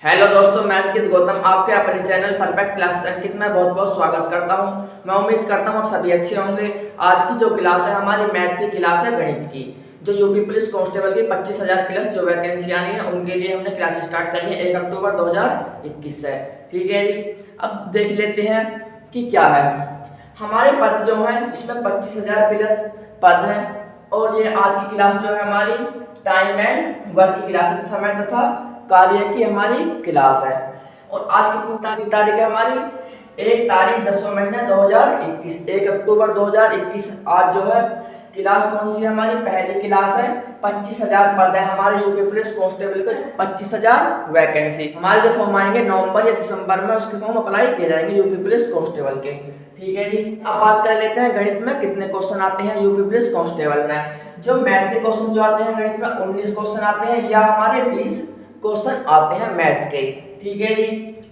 Hello दोस्तों, मैं अंकित गौतम आपके अपने चैनल परफेक्ट क्लासेस अंकित में बहुत बहुत स्वागत करता हूं। मैं उम्मीद करता हूं आप सभी अच्छे होंगे। आज की जो क्लास है हमारी मैथ की क्लास है गणित की। जो यूपी पुलिस कांस्टेबल की 25,000 प्लस जो वैकेंसी आई है उनके लिए हमने क्लास स्टार्ट करी है 1 अक्टूबर 2021 से। ठीक है जी, अब देख लेते हैं कि क्या है। हमारे पद जो है इसमें 25,000 प्लस पद है। और ये आज की क्लास जो है हमारी टाइम एंड वर्क की क्लास है, समय तथा कार्य की हमारी क्लास है। और आज कितनी तारीख है हमारी? 1 तारीख 10वां महीना 2021, 1 अक्टूबर 2021। आज जो है क्लास कौन सी हमारी पहली क्लास है। 25,000 पद है हमारे यूपी पुलिस कांस्टेबल के, 25,000 वैकेंसी। हमारे जो फॉर्म आएंगे नवंबर या दिसंबर में, उसके फॉर्म अप्लाई किए जाएंगे यूपी पुलिस कांस्टेबल के। ठीक है जी, अब बात कर लेते हैं गणित में कितने क्वेश्चन आते हैं यूपी पुलिस कांस्टेबल में। जो मैथ के क्वेश्चन जो आते हैं गणित में 19 क्वेश्चन आते हैं, या हमारे 20 क्वेश्चन आते हैं मैथ के। ठीक है जी,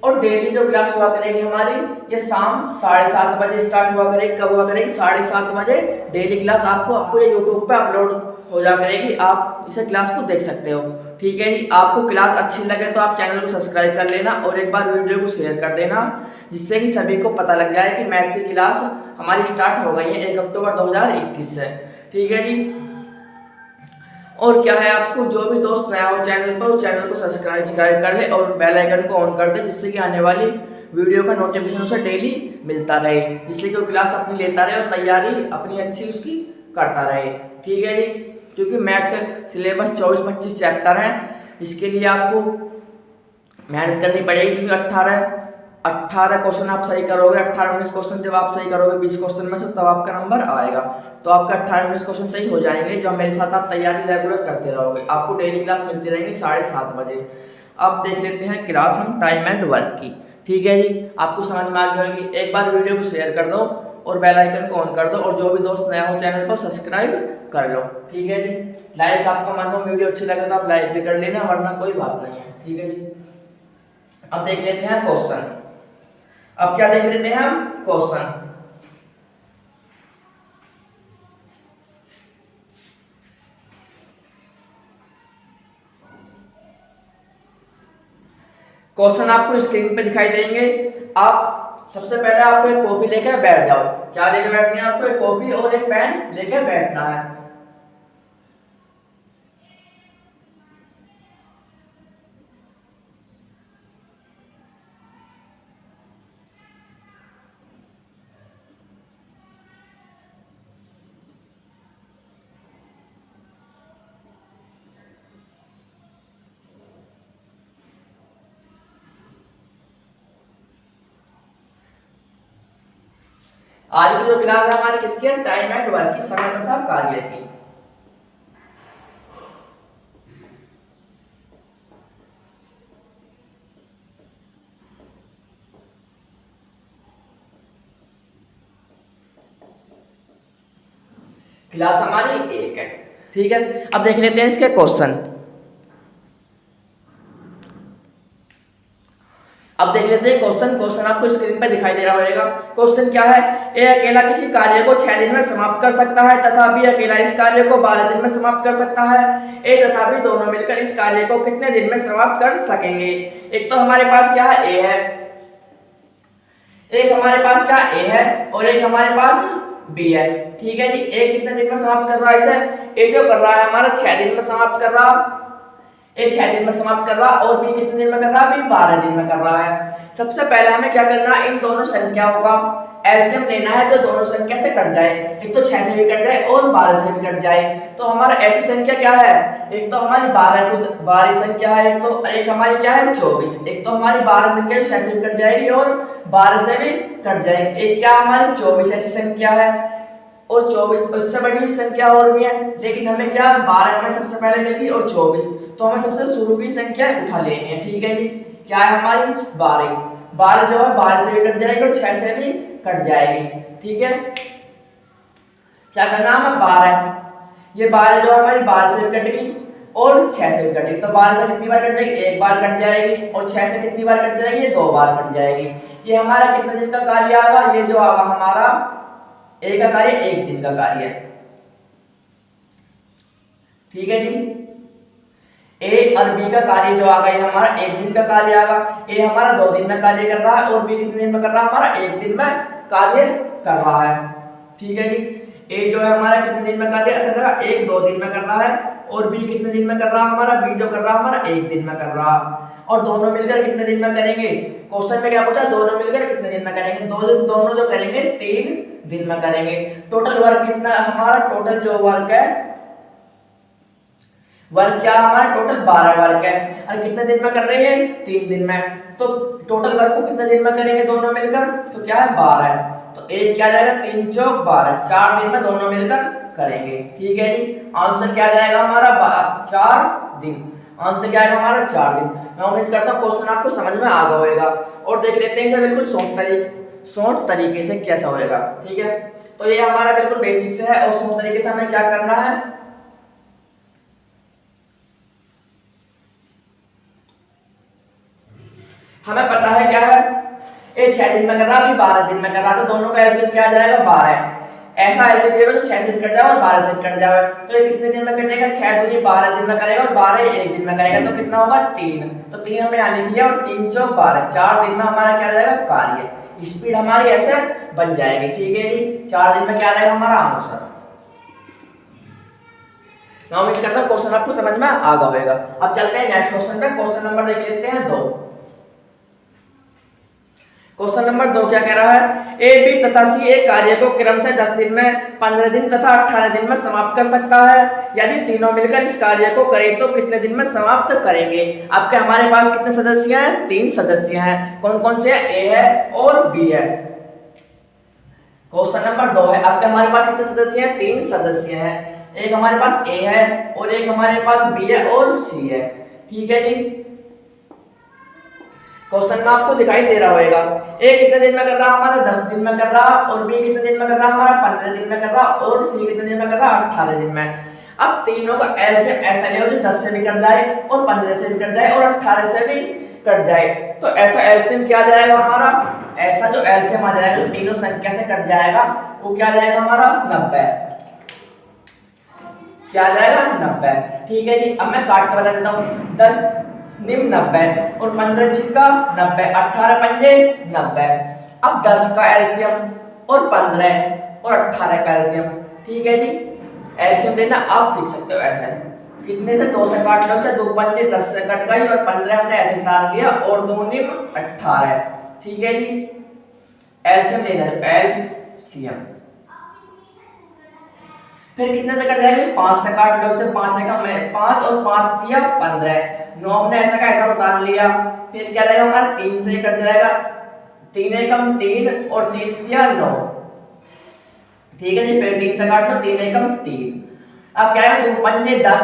और डेली जो क्लास हुआ करेगी हमारी, ये शाम 7:30 बजे स्टार्ट हुआ करेगी। कब हुआ करेगी? 7:30 बजे डेली क्लास आपको ये यूट्यूब पे अपलोड हो जा करेगी। आप इसे क्लास को देख सकते हो। ठीक है जी, आपको क्लास अच्छी लगे तो आप चैनल को सब्सक्राइब कर लेना और एक बार वीडियो को शेयर कर देना, जिससे कि सभी को पता लग जाए कि मैथ की क्लास हमारी स्टार्ट हो गई है 1 अक्टूबर 2021 से। ठीक है जी, और क्या है, आपको जो भी दोस्त नया हो चैनल पर, चैनल को सब्सक्राइब कर ले और बेल आइकन को ऑन कर दे, जिससे कि आने वाली वीडियो का नोटिफिकेशन उसे डेली मिलता रहे, जिससे कि वो क्लास अपनी लेता रहे और तैयारी अपनी अच्छी उसकी करता रहे। ठीक है जी, क्योंकि मैथ का सिलेबस 24-25 चैप्टर है, इसके लिए आपको मेहनत करनी पड़ेगी। क्योंकि 18 क्वेश्चन आप सही करोगे, 18-19 क्वेश्चन जब आप सही करोगे 20 क्वेश्चन में से, तब आपका नंबर आएगा। तो आपका 18-19 क्वेश्चन सही हो जाएंगे, जो मेरे साथ आप तैयारी रेगुलर करते रहोगे। आपको डेली क्लास मिलती रहेंगी 7:30 बजे। अब देख लेते हैं क्लास हम टाइम एंड वर्क की। ठीक है जी, आपको समझ में आ गई होगी। एक बार वीडियो को शेयर कर दो और बेल आइकन को ऑन कर दो, और जो भी दोस्त नया हो चैनल पर सब्सक्राइब कर लो। ठीक है जी, लाइक आपका मन हो, वीडियो अच्छी लगे तो आप लाइक भी कर लेना, वरना कोई बात नहीं है। ठीक है जी, अब देख लेते हैं क्वेश्चन। अब क्या देख लेते हैं हम? क्वेश्चन। क्वेश्चन आपको स्क्रीन पे दिखाई देंगे। आप सबसे पहले आपको एक कॉपी लेकर बैठ जाओ। क्या लेकर बैठनी है आपको? एक कॉपी और एक पेन लेकर बैठना है। आज की जो क्लास है हमारी किसकी है? टाइम एंड वर्क की, समय तथा कार्य की। क्लास हमारी एक है। ठीक है, अब देख लेते हैं इसके क्वेश्चन। अब देख लेते हैं क्वेश्चन। क्वेश्चन आपको स्क्रीन पर दिखाई दे रहा होगा। क्वेश्चन क्या है? ए अकेला किसी कार्य को 6 दिन में समाप्त कर सकता है तथा बी अकेला इस कार्य को 12 दिन में समाप्त कर सकता है। ए तथा बी दोनों मिलकर इस कार्य को कितने दिन में समाप्त कर सकेंगे? एक तो हमारे पास क्या है? ए है। एक हमारे पास क्या? ए है, और एक हमारे पास बी है। ठीक है जी, ए कितने दिन में समाप्त कर रहा है इसे? ए जो कर रहा है हमारा 6 दिन में समाप्त कर रहा, ए 6 दिन में समाप्त कर रहा, और बी कितने दिन में कर रहा? बी 12 दिन में कर रहा है। सबसे पहले हमें क्या करना है? इन दोनों संख्याओं का एलसीएम लेना है, जो दोनों संख्या से कट जाए। एक तो 6 से भी कट जाए और 12 से भी कट जाए। तो हमारा ऐसी संख्या क्या है? एक तो हमारी 12 संख्या है, एक हमारी क्या है? 24। एक तो हमारी 12 संख्या 6 से भी कट जाएगी और 12 से भी कट जाएगी। एक क्या हमारी 24 ऐसी संख्या है, और 24 उससे बड़ी भी संख्या और भी है, लेकिन हमें क्या 12 हमें सबसे पहले मिलेगी और 24, तो हमें सबसे शुरू की संख्या उठा लेनी है। ठीक है जी, क्या है हमारी? 12। 12 जो है 12 से भी कट जाएगी और 6 से भी कट जाएगी। ठीक है, क्या करना है हमें? 12, ये 12 जो हमारी 12 से भी कट गई और 6 से भी कट गई। तो 12 से कितनी बार कट जाएगी? एक बार कट जाएगी, और 6 से कितनी बार कट जाएगी? 2 बार कट जाएगी। ये हमारा कितने दिन का कार्य आएगा? ये जो आएगा हमारा ए का कार्य 1 दिन का कार्य है। ठीक है जी, ए और बी का कार्य जो आ गया, ये हमारा एक दिन का कार्य आएगा। ए हमारा 2 दिन में कार्य कर रहा है और बी कितने दिन में कर रहा है, हमारा एक दिन में कार्य कर रहा है। ठीक है जी, ए जो है हमारा कितने दिन में कार्य कर रहा है, एक 2 दिन में कर रहा है, और बी कितने दिन में कर रहा है, हमारा बी जो कर रहा है हमारा एक दिन में कर रहा है। और दोनों मिलकर कितने दिन में करेंगे, क्वेश्चन में क्या पूछा, दोनों मिलकर कितने दिन में करेंगे, दोनों जो करेंगे 3 दिन में करेंगे। टोटल वर्क कितना हमारा, टोटल जो वर्क है, वर्क क्या हमारा टोटल 12 वर्क है, और कितने दिन में कर रहे हैं, 3 दिन में। तो टोटल वर्क को कितने दिन में करेंगे दोनों मिलकर, तो क्या है 12 है। तो एक क्या जाएगा, 3 चौक 12, 4 दिन में दोनों मिलकर करेंगे। ठीक है जी, आंसर क्या जाएगा हमारा 4 दिन, आंसर क्या आएगा हमारा 4 दिन। मैं उम्मीद करता हूँ क्वेश्चन आपको समझ में आ गया होगा। और देख लेते हैं इसे बिल्कुल शॉर्ट तरीके से कैसा होएगा। ठीक है, तो ये हमारा बिल्कुल बेसिक से है, और शॉर्ट तरीके से हमें क्या करना है, हमें पता है क्या है, ये 6 दिन में कर रहा है, अभी 12 दिन में कर रहा है, तो दोनों का एलसीएम क्या जाएगा 12 है। ऐसा एलसीएम ले लो जो 6 से कट जाए और 12 से कट जाए, तो ये कितने दिन में कटेगा, 6 दूनी 12 दिन में करेगा और 12 एक दिन में करेगा, तो कितना होगा 3। तो 3 हमने यहाँ लिख लिया, और 3 चौक 12, 4 दिन में हमारा क्या जाएगा कार्य, स्पीड हमारी ऐसे बन जाएगी। ठीक है जी, 4 दिन में क्या जाएगा हमारा आंसर। मैं उम्मीद करता हूँ क्वेश्चन आपको समझ में आ गया होगा। अब चलते हैं नेक्स्ट क्वेश्चन पे। क्वेश्चन नंबर देख लेते हैं 2। क्वेश्चन नंबर 2 क्या कह रहा है, ए बी तथा सी एक कार्य को क्रमशः 10 दिन में, 15 दिन तथा 18 दिन में समाप्त कर सकता है। यदि तीनों मिलकर इस कार्य को करें तो कितने दिन में समाप्त करेंगे। आपके हमारे पास कितने सदस्य हैं, 3 सदस्य हैं। कौन कौन से हैं, ए है और बी है। क्वेश्चन नंबर 2 है, आपके हमारे पास कितने सदस्य हैं, 3 सदस्य हैं। एक हमारे पास ए है और एक हमारे पास बी है और सी है। ठीक है जी, क्वेश्चन में आपको दिखाई दे रहा होगा, ए कितने दिन में कर रहा है, हमारा 10 दिन में कर रहा, और बी कितने दिन में कर रहा है, हमारा 15 दिन में कर रहा, और सी कितने दिन में कर रहा, 18 दिन में। अब तीनों का एलसीएम ऐसा ले जो 10 से भी कट जाए और 15 से भी कट जाए और 18 से भी कट जाए, तो ऐसा एलसीएम क्या जाएगा हमारा, ऐसा जो एलसीएम आ जाएगा जो तीनों संख्या से कट जाएगा वो क्या जाएगा हमारा 90, क्या जाएगा 90। ठीक है जी, अब मैं काट के बता देता हूँ, 10 निम 90 और 15 छिक्का 90, 18 पंजे 90। अब 10 का एलसीएम और 15 और 18 का एलसीएम। ठीक है जी, एलसीएम लेना आप सीख सकते हो ऐसा है, कितने से 2 से काट लो, 2 पंजे 10 से कट गई और 15 हमने ऐसे तार लिया और 2 निम 18। ठीक है जी, एलसीएम लेना है, एलसीएम फिर कितने से कट जाएगी, 5 से काट लो, 5 से कम 5 और 5 दिया 15, 9 हमने ऐसा का ऐसा उतार लिया। फिर क्या जाएगा हमारा 3 से कट जाएगा, 3 एकम 3 और 3 दिया 9। ठीक है जी, फिर 3 से काट लो, 3 एकम 3। अब क्या है 2 पंजे 10,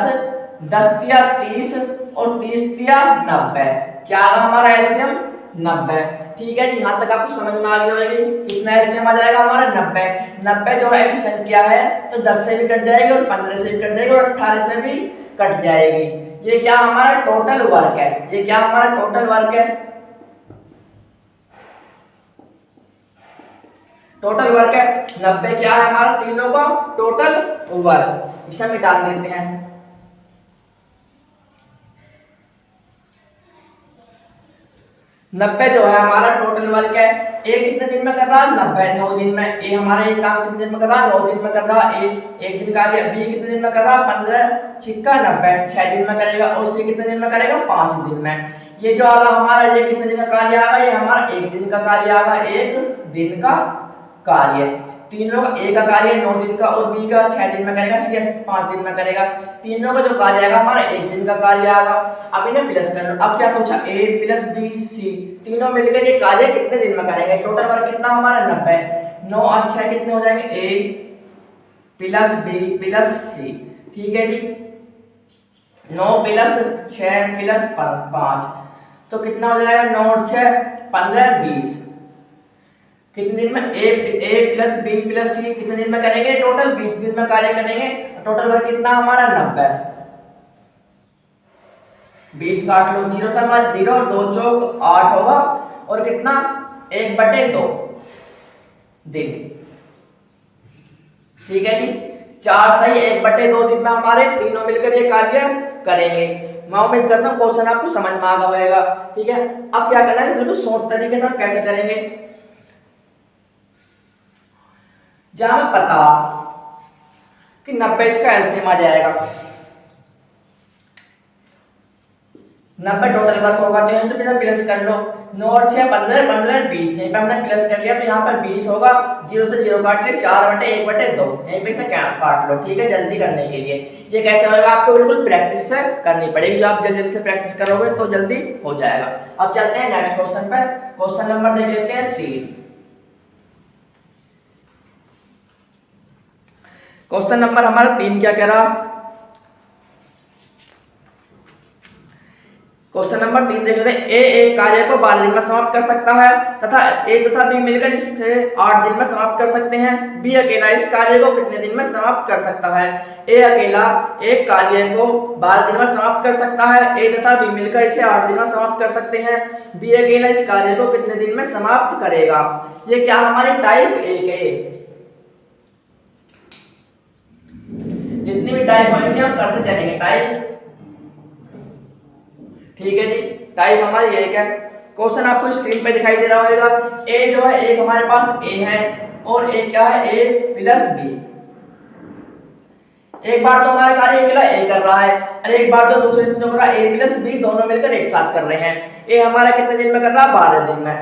10 दिया 30 और 30 दिया 90, क्या आगा हमारा एलसीएम 90। ठीक है जी, यहाँ तक आपको समझ में आ गई होगी कितना एलसीएम आ जाएगा हमारा 90। 90 जो ऐसी संख्या है तो 10 से भी कट जाएगी और 15 से भी कट जाएगी और 18 से भी कट जाएगी। ये क्या हमारा टोटल वर्क है, ये क्या हमारा टोटल वर्क है, टोटल वर्क है 90। क्या है हमारा तीनों का टोटल वर्क, इसे हम डाल देते हैं। 90 जो है हमारा टोटल वर्क है। ए कितने दिन में कर रहा है 90, 9 दिन में। ए हमारा ये काम कितने दिन में कर रहा है 9 दिन में कर रहा है। ए एक दिन का कार्य। बी कितने दिन में कर रहा है 15 छिक्का 90, 6 दिन में करेगा। और सी कितने दिन में करेगा 5 दिन में। ये जो आगा हमारा ये कितने दिन का कार्य आगा, ये हमारा एक दिन का कार्य आगा, एक दिन का कार्य। तीनों का ए का कार्य 9 दिन का और बी का 6 दिन में करेगा, सी 5 दिन में करेगा। तीनों का जो कार्य आएगा हमारा एक दिन का कार्य आएगा। अब इन्हें प्लस कर लो। अब क्या पूछा, ए प्लस बी सी तीनों मिलकर ये कार्य कितने दिन में करेंगे। टोटल वर्क कितना हमारा 90। 9 और 6 कितने हो जाएंगे, ए प्लस बी प्लस सी। ठीक है जी, 9 प्लस 6 प्लस 5 तो कितना हो जाएगा 9 और 6 15 20। कितने दिन में ए प्लस बी प्लस सी कितने दिन में करेंगे, टोटल 20 दिन में कार्य करेंगे। टोटल वर्क कितना हमारा 90। 20 काट लो, 0 से हमारा 0, 2 चौक 8 होगा और कितना 1/2 दिन। ठीक है जी, 4 सही 1/2 दिन में हमारे तीनों मिलकर ये कार्य करेंगे। मैं उम्मीद करता हूँ क्वेश्चन आपको समझ में आ गया होगा। ठीक है, अब क्या करना है, बिल्कुल शॉर्ट तरीके से हम कैसे करेंगे। जहां हमें पता कि 90 इसका एलसीएम आ जाएगा, 90 टोटल वर्क होगा, तो यहाँ से प्लस कर लो। 9 और 6 15, 15 20, यहीं पे हमने प्लस कर लिया तो यहाँ पर 20 होगा। 0 से 0 काट ले, 4/1/2, यहीं पे से काट लो। ठीक है, जल्दी करने के लिए ये कैसे होगा, आपको बिल्कुल प्रैक्टिस से करनी पड़ेगी। जो आप जल्दी से प्रैक्टिस करोगे तो जल्दी हो जाएगा। अब चलते हैं नेक्स्ट क्वेश्चन पे। क्वेश्चन नंबर देख लेते हैं 3। क्वेश्चन नंबर हमारा 3 क्या कह रहा, क्वेश्चन नंबर 3 देख लेते हैं। ए एक कार्य को 12 दिन में समाप्त कर सकता है तथा ए तथा बी मिलकर इसे 8 दिन में समाप्त कर सकते हैं। बी अकेला इस कार्य को कितने दिन में समाप्त कर सकता है। ए अकेला एक कार्य को 12 दिन में समाप्त कर सकता है, ए तथा बी मिलकर इसे 8 दिन में समाप्त कर सकते हैं। बी अकेला इस कार्य को कितने दिन में समाप्त करेगा। ये क्या हमारी टाइप 1 है। जितनी भी टाइप होंगे हम करते चलेंगे टाइप। ठीक है जी, टाइप हमारी 1 है। क्वेश्चन आपको स्क्रीन पे दिखाई दे रहा होगा। ए जो है एक हमारे पास ए है और ए क्या है, ए प्लस बी। एक बार तो हमारा कार्य अकेला ए कर रहा है और एक बार तो दूसरे दिन जो कर रहा है ए प्लस बी, दोनों मिलकर एक साथ कर रहे हैं। ए हमारा कितने दिन में कर रहा है, 12 दिन में।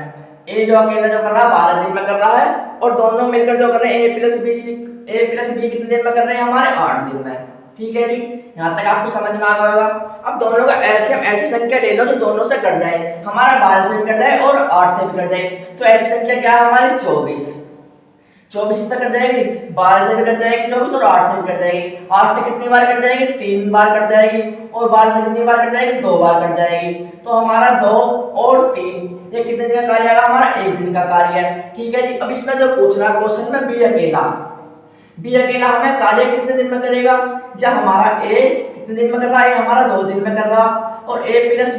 ए जो अकेला जो कर रहा है 12 दिन में कर रहा है और दोनों मिलकर जो कर रहे हैं ए प्लस बी कितने दिन में कर रहे हैं, हमारे 8 दिन में। ठीक है जी, यहाँ तक आपको समझ में आ गया होगा। अब दोनों का एलसीएम ऐसी संख्या ले लो जो दोनों से कट जाए, हमारा 12 से भी कट जाए और 8 से भी कट जाए। तो ऐसी संख्या क्या है हमारी, 24। 24 से कट जाएगी, 12 से भी कट जाएगी 24 और 8 से भी कट जाएगी। 8 से कितनी बार कट जाएगी, 3 बार कट जाएगी और 12 से कितनी बार कट जाएगी, 2 बार कट जाएगी। तो हमारा 2 और 3 ये कितने दिन का कार्य आएगा, हमारा 1 दिन का कार्य है। ठीक है जी, अब इसमें जो पूछ रहा क्वेश्चन में बी अकेला हमें कार्य कितने दिन में करेगा। जब हमारा ए कितने दिन में कर रहा है, हमारा 2 दिन में कर रहा और ए प्लस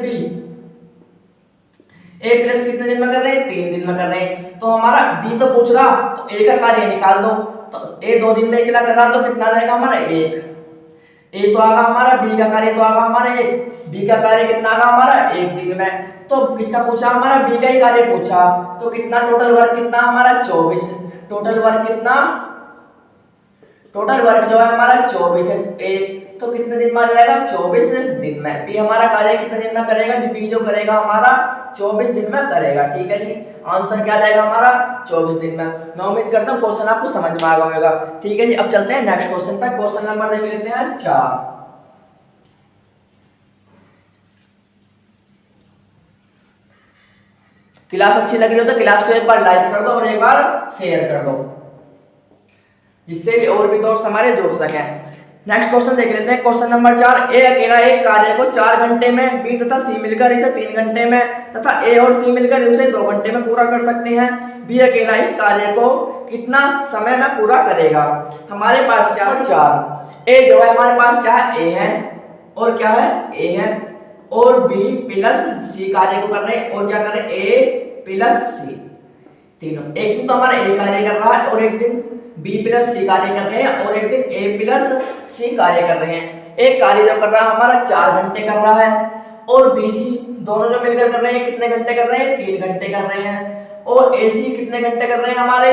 कितने दिन में कर रहे हैं, 3 दिन में कर रहे हैं। तो हमारा बी तो पूछ रहा, तो ए का कार्य निकाल दो। तो ए 2 दिन में अकेला कर रहा तो कितना रहेगा हमारा 1। ए तो आगा हमारा, बी का कार्य तो आगा हमारा 1, बी का कार्य कितना आगा हमारा 1 दिन में। तो किसका पूछा, हमारा बी का ही कार्य पूछा। तो कितना टोटल वर्क कितना हमारा 24। टोटल वर्क कितना, टोटल वर्क जो है हमारा 24 है। ए तो कितने दिन में आ जाएगा, 24 दिन में। बी हमारा कार्य कितने दिन में करेगा, बी जो करेगा हमारा 24 दिन में करेगा। ठीक है जी, आंसर क्या आ जाएगा हमारा 24 दिन में। मैं उम्मीद करता हूँ क्वेश्चन आपको समझ में आ गया होगा। ठीक है जी, अब चलते हैं नेक्स्ट क्वेश्चन पे। क्वेश्चन नंबर देख लेते हैं 4। क्लास अच्छी लग रही हो तो क्लास को एक बार लाइक कर दो और एक बार शेयर कर दो, जिससे और भी दोस्त हमारे जुड़ सके। नेक्स्ट क्वेश्चन देख लेते हैं। Question number 4। ए अकेला एक कार्य को 4 घंटे में, बी तथा सी मिलकर इसे 3 घंटे में तथा ए और सी मिलकर इसे 2 घंटे में पूरा कर सकते हैं। बी अकेला इस कार्य को कितना समय में पूरा करेगा। हमारे पास क्या है, 4। ए जो है हमारे पास क्या है, ए है और क्या है, ए है और बी प्लस सी कार्य को कर रहे हैं और क्या कर रहे हैं, ए प्लस सी तीनों। एक दिन तो हमारा ए कार्य कर रहा है और एक दिन बी प्लस सी कार्य कर रहे हैं और एक दिन ए प्लस सी कार्य कर रहे हैं। एक कार्य जो कर रहा है हमारा 4 घंटे कर रहा है और बी सी दोनों जो मिलकर कर रहे हैं कितने घंटे कर रहे हैं, 3 घंटे कर रहे हैं और ए सी कितने घंटे कर रहे हैं हमारे,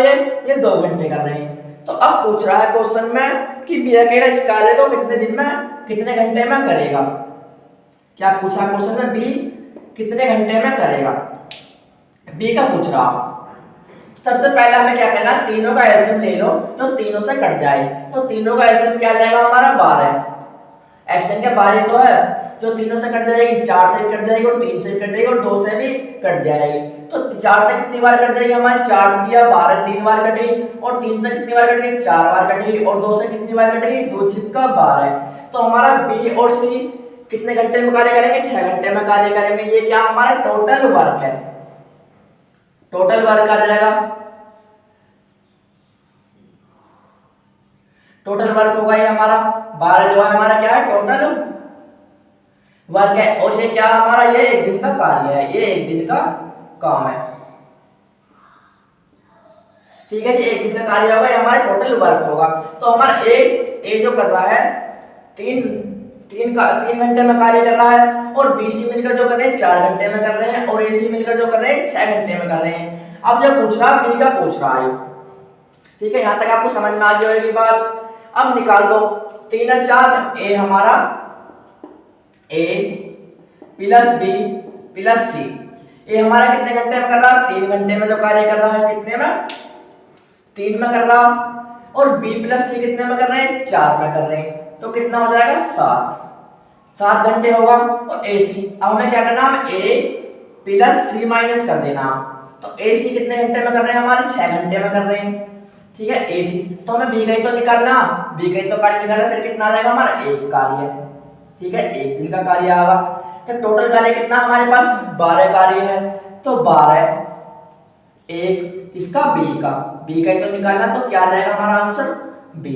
ये 2 घंटे कर रहे हैं। तो अब पूछ रहा है क्वेश्चन में कि बी अकेला इस कार्य को कितने दिन में, कितने घंटे में करेगा। क्या पूछा क्वेश्चन में, बी कितने घंटे में करेगा, बी का पूछ रहा। सबसे पहले हमें क्या करना है, तीनों का एलसीएम ले लो जो तीनों से कट जाए। तो तीनों का एलसीएम क्या जाएगा हमारा 12। एलसीएम क्या 12 तो है, जो तीनों से कट जाएगी, 4 से कट जाएगी और 3 से कट जाएगी और 2 से भी कट जाएगी। तो 4 से कितनी बार कट जाएगी हमारी, 4 दिया 12, 3 बार कटेगी और 3 से कितनी बार कटेगी, 4 बार कटेगी और 2 से कितनी बार कटेगी, 2 छिक्का 12। तो हमारा बी और सी कितने घंटे में कार्य करेंगे, 6 घंटे में कार्य करेंगे। ये क्या हमारा टोटल वर्क है, टोटल वर्क आ जाएगा। टोटल वर्क होगा ये हमारा 12 जो है हमारा क्या है, टोटल वर्क है और ये क्या हमारा, ये 1 दिन का कार्य है, ये 1 दिन का काम है। ठीक है जी, 1 दिन का कार्य होगा, ये हमारा टोटल वर्क होगा। तो हमारा ए जो कर रहा है 3 तीन घंटे में कार्य कर रहा है, और बीसी मिलकर जो कर रहे हैं 4 घंटे में कर रहे हैं, और एसी मिलकर जो कर रहे हैं 6 घंटे में कर रहे हैं। अब जब पूछ रहा बी का पूछ रहा है, ठीक है, यहाँ तक आपको समझ में आ गई होगी बात। अब निकाल दो 3 और 4, ए हमारा ए प्लस बी प्लस सी, ए हमारा कितने घंटे में कर रहा है? 3 घंटे में जो कार्य कर रहा है, कितने में? 3 में कर रहा, और बी प्लस सी कितने में कर रहे हैं? 4 में कर रहे हैं, तो कितना हो जाएगा? 7 घंटे होगा। और ए सी, अब हमें क्या करना है? ए प्लस सी माइनस कर देना, तो ए सी कितने घंटे में कर रहे हैं? हमारे 6 घंटे में कर रहे हैं, ठीक है। ए सी, तो हमें बी का ही तो निकालना, बी का ही तो कार्य निकालना, फिर कितना आ जाएगा हमारा? 1 कार्य, ठीक है, 1 दिन का कार्य आएगा। तो टोटल कार्य कितना हमारे पास? 12 कार्य है, तो 12 1 किसका? बी का, बी का ही तो निकालना, तो क्या आ जाएगा हमारा आंसर? बी।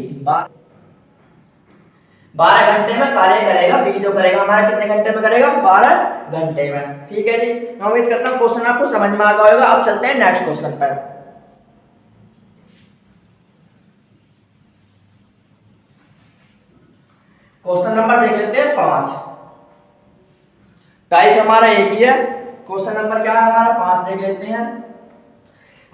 12 घंटे में कार्य करेगा बी, जो करेगा हमारा कितने घंटे में करेगा? 12 घंटे में, ठीक है जी। मैं उम्मीद करता हूँ क्वेश्चन आपको समझ में आ गया होगा। अब चलते हैं नेक्स्ट क्वेश्चन पर। क्वेश्चन नंबर देख लेते हैं 5। टाइप हमारा एक ही है, क्वेश्चन नंबर क्या है हमारा? 5 देख लेते हैं।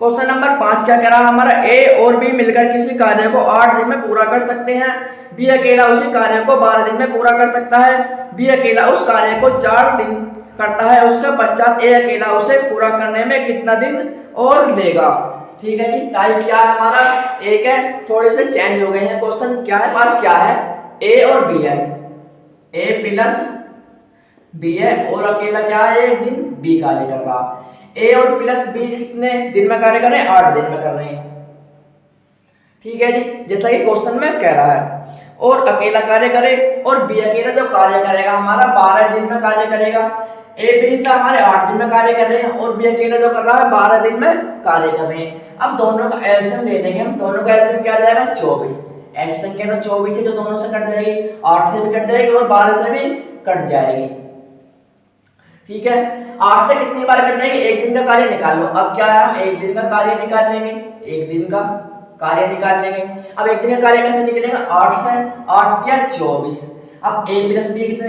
क्वेश्चन नंबर 5 क्या कह रहा है हमारा? ए और बी मिलकर किसी कार्य को 8 दिन में पूरा कर सकते हैं, बी अकेला उसी कार्य को 12 दिन में पूरा कर सकता है, बी अकेला उस कार्य को 4 दिन करता है, उसके पश्चात ए अकेला उसे पूरा करने में कितना दिन और लेगा, ठीक है जी। टाइप क्या है हमारा? एक है, थोड़े से चेंज हो गए हैं क्वेश्चन। क्या है पास? क्या है? ए और बी है, ए प्लस बी है, और अकेला क्या है? एक दिन बी कार्य कर रहा। ए और प्लस बी कितने दिन में कार्य कर रहे हैं? 8 दिन में कर रहे हैं, ठीक है जी, जैसा कि क्वेश्चन में कह रहा है। और अकेला कार्य करे, और बी अकेला जो कार्य करेगा हमारा 12 दिन में कार्य करेगा। ए बी था हमारे 8 दिन में कार्य कर रहे हैं, और बी अकेला जो कर रहा है 12 दिन में कार्य कर रहे हैं। अब दोनों का एलसीएम ले लेंगे हम, दोनों का एलसीएम क्या आ जाएगा? 24। ऐसी संख्या में 24 है जो दोनों से कट जाएगी, 8 से भी कट जाएगी और 12 से भी कट जाएगी, ठीक है। 8 से कितनी बार कट जाएगी? एक दिन का कार्य निकाल लो। अब क्या है? हम एक दिन का कार्य निकाल लेंगे, एक दिन का कार्य निकाल लेंगे। अब एक दिन का कार्य कैसे निकलेगा? 8 से 8 या 24। अब ए प्लस बी कितने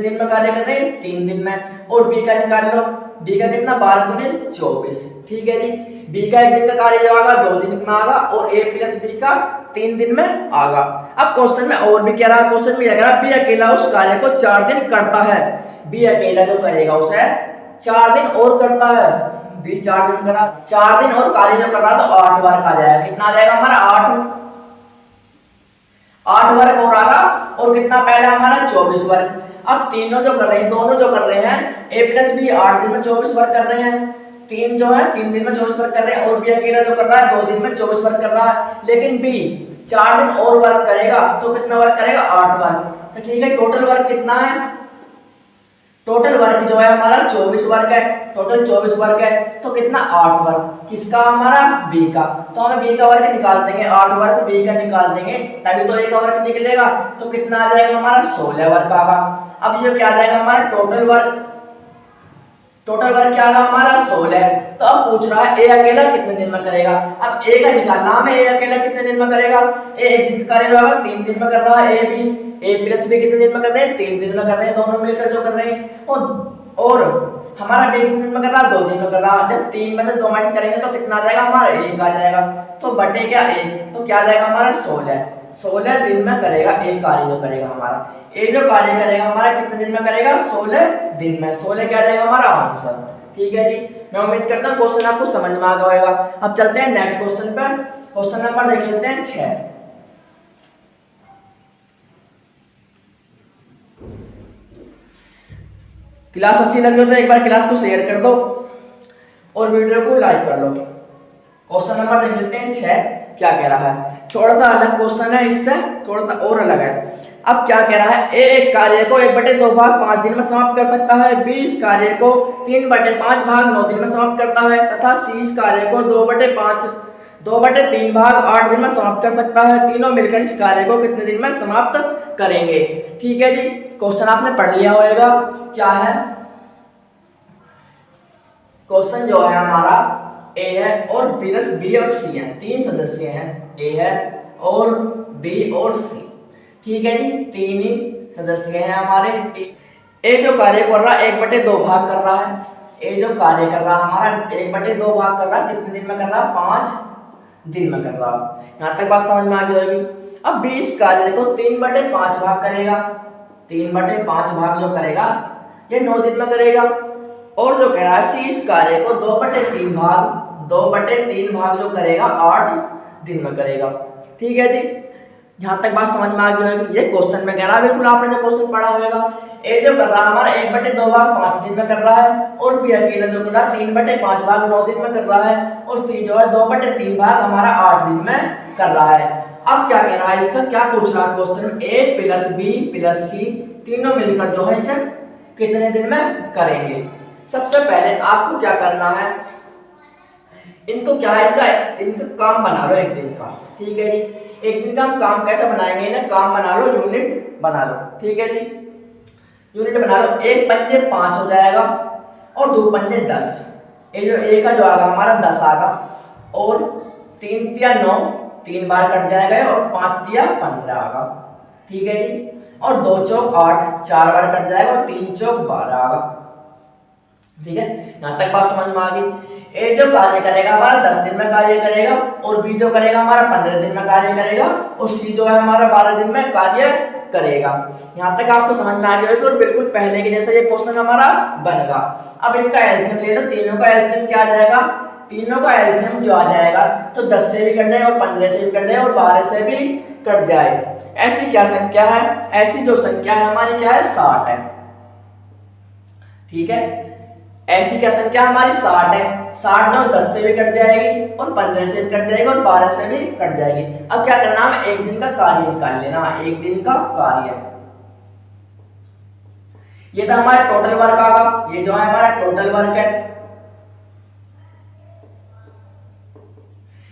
दिन में कार्य कर रहे हैं? 3 दिन में। और बी का निकाल लो, बी का कितना? 12 दूनी 24, ठीक है जी। बी का एक दिन का कार्य जो आएगा 2 दिन में आएगा, और ए प्लस बी का 3 दिन में आएगा। अब क्वेश्चन में और भी कह रहा है, क्वेश्चन में कह रहा है बी अकेला उस कार्य को 4 दिन करता है, बी अकेला जो करेगा उसे 4 दिन और करता है, बी 4 दिन करा, 4 दिन और कार्य जो कर रहा है तो 8 बार का जाएगा। कितना आ जाएगा हमारा? 8 वर्ग और आएगा, और कितना पहला हमारा? 24 वर्ग। अब तीनों जो कर रहे हैं, दोनों जो कर रहे हैं, ए प्लस बी 8 दिन में 24 वर्ग कर रहे हैं, तीन जो है 3 दिन में 24 वर्ग कर रहे हैं, और बी अकेला जो कर रहा है 2 दिन में 24 वर्ग कर रहा है। लेकिन बी 4 दिन और वर्ग करेगा, तो कितना वर्ग करेगा? 8 वर्ग। तो ठीक है, टोटल वर्ग कितना है? टोटल वर्ग जो है हमारा 24 वर्ग है, टोटल 24 वर्ग है, तो कितना? 8 वर्ग। किसका? हमारा बी का। तो हम बी का वर्ग निकाल देंगे, 8 वर्ग बी का निकाल देंगे, तभी तो ए का वर्ग निकलेगा। तो कितना आ जाएगा हमारा? 16 वर्ग आएगा। अब ये क्या आ जाएगा हमारा? टोटल वर्ग। टोटल वर्ग क्या आएगा हमारा? 16। तो अब पूछ रहा है ए अकेला कितने दिन में करेगा। अब ए का निकालना हमें, ए अकेला कितने दिन में करेगा? ए एक दिन का कार्य 3 दिन में कर रहा है, A B, A plus B कितने दिन में कर रहे हैं? 3 दिन में कर रहे हैं, दोनों मिलकर जो कर रहे हैं। और हमारा बी कितने दिन में कर रहा है? 2 दिन में कर रहा है। जब 3 में से 2 माइनस करेंगे तो कितना आ जाएगा हमारा? 1 आ जाएगा। तो बटे क्या? 1, तो क्या आ जाएगा हमारा? 16 दिन में करेगा एक कार्य जो करेगा हमारा। ए जो कार्य करेगा हमारा कितने दिन में करेगा? 16 दिन में। 16 क्या आ जाएगा हमारा आंसर, ठीक है जी। मैं उम्मीद करता हूँ क्वेश्चन आपको समझ में आ गया होगा। अब चलते हैं नेक्स्ट क्वेश्चन पर। क्वेश्चन नंबर देख लेते हैं 6। क्लास अच्छी लगी हो तो एक बार क्लास को शेयर कर दो और वीडियो को लाइक कर लो। क्वेश्चन नंबर देख लेते हैं 6 क्या कह रहा है। थोड़ा सा अलग क्वेश्चन है, इससे थोड़ा सा और अलग है। अब क्या कह रहा है? ए एक कार्य को 1/2 भाग 5 दिन में समाप्त कर सकता है, बी इस कार्य को 3/5 भाग 9 दिन में समाप्त करता है, तथा सी इस कार्य को 2/3 भाग 8 दिन में समाप्त कर सकता है। तीनों मिलकर इस कार्य को कितने दिन में समाप्त करेंगे? ठीक है जी, क्वेश्चन आपने पढ़ लिया होगा। क्या है क्वेश्चन? जो है हमारा ए है और प्लस बी और सी है, 3 सदस्य हैं, ए है और बी और सी, ठीक है जी, 3 सदस्य हैं हमारे। ए जो कार्य कर रहा है 1/2 भाग कर रहा है। ए जो कार्य कर रहा है हमारा 1/2 भाग कर रहा है, कितने दिन में कर रहा है? 5 दिन में कर रहा है। यहाँ तक बात समझ में आ जाएगी। अब 20 कार्य को 3/5 भाग करेगा, 3/5 भाग जो करेगा ये 9 दिन में करेगा। और जो कह रहा है सी इस कार्य को 2/3 भाग जो करेगा 8 दिन में करेगा। ठीक है जी, यहाँ तक बात समझ में आ गई होगी। ये क्वेश्चन में कह रहा है, बिल्कुल आपने जो क्वेश्चन पढ़ा होगा। ए जो कर रहा है हमारा 1/2 भाग 5 दिन में कर रहा है, और बी अकेला जो कर रहा है 3/5 भाग 9 दिन में कर रहा है, और सी जो है 2/3 भाग हमारा 8 दिन में कर रहा है। अब क्या कह रहा है, इसका क्या पूछ रहा है क्वेश्चन? ए प्लस बी प्लस सी तीनों मिलकर जो है इसे कितने दिन में करेंगे? सबसे पहले आपको क्या करना है, इनको क्या है, इनका काम बना लो एक दिन का। ठीक है जी, एक दिन का हम काम कैसे बनाएंगे ना, काम बना लो, यूनिट बना लो। ठीक है जी, यूनिट बना लो। 1 पंजे 5 हो जाएगा, और 2 पंजे 10। ये जो ए का जो आगा हमारा 10 आगा, और 3 तिया 9 3 बार कट जाएगा, और 5 तिया 15 आगा। ठीक है जी, और 2 चौक 8 4 बार कट जाएगा, और 3 चौक 12 आगा। ठीक है, यहाँ तक बात समझ में आ गई। ए जो कार्य करेगा हमारा 10 दिन में कार्य करेगा, और बी जो करेगा हमारा 15 दिन में कार्य करेगा, और सी जो है हमारा 12 दिन में कार्य करेगा। यहाँ तक आपको समझ में आ गया होगा, और बिल्कुल पहले के जैसा ये क्वेश्चन हमारा बनेगा। अब इनका एलसीएम ले लो, तीनों का एलसीएम क्या आ जाएगा? तीनों का एलसीएम जो आ जाएगा तो 10 से भी कट जाए, और 15 से भी कट जाए, और 12 से भी कट जाए। ऐसी क्या संख्या है? ऐसी जो संख्या है हमारी क्या है? 60 है। ठीक है, ऐसी क्या संख्या हमारी? 60 है। 60 जो 10 से भी कट जाएगी, और 15 से भी कट जाएगी, और 12 से भी कट जाएगी। अब क्या करना है, हमें एक दिन का कार्य निकाल लेना, एक दिन का कार्य। ये था हमारा टोटल वर्क आगा, ये जो है हमारा टोटल वर्क है।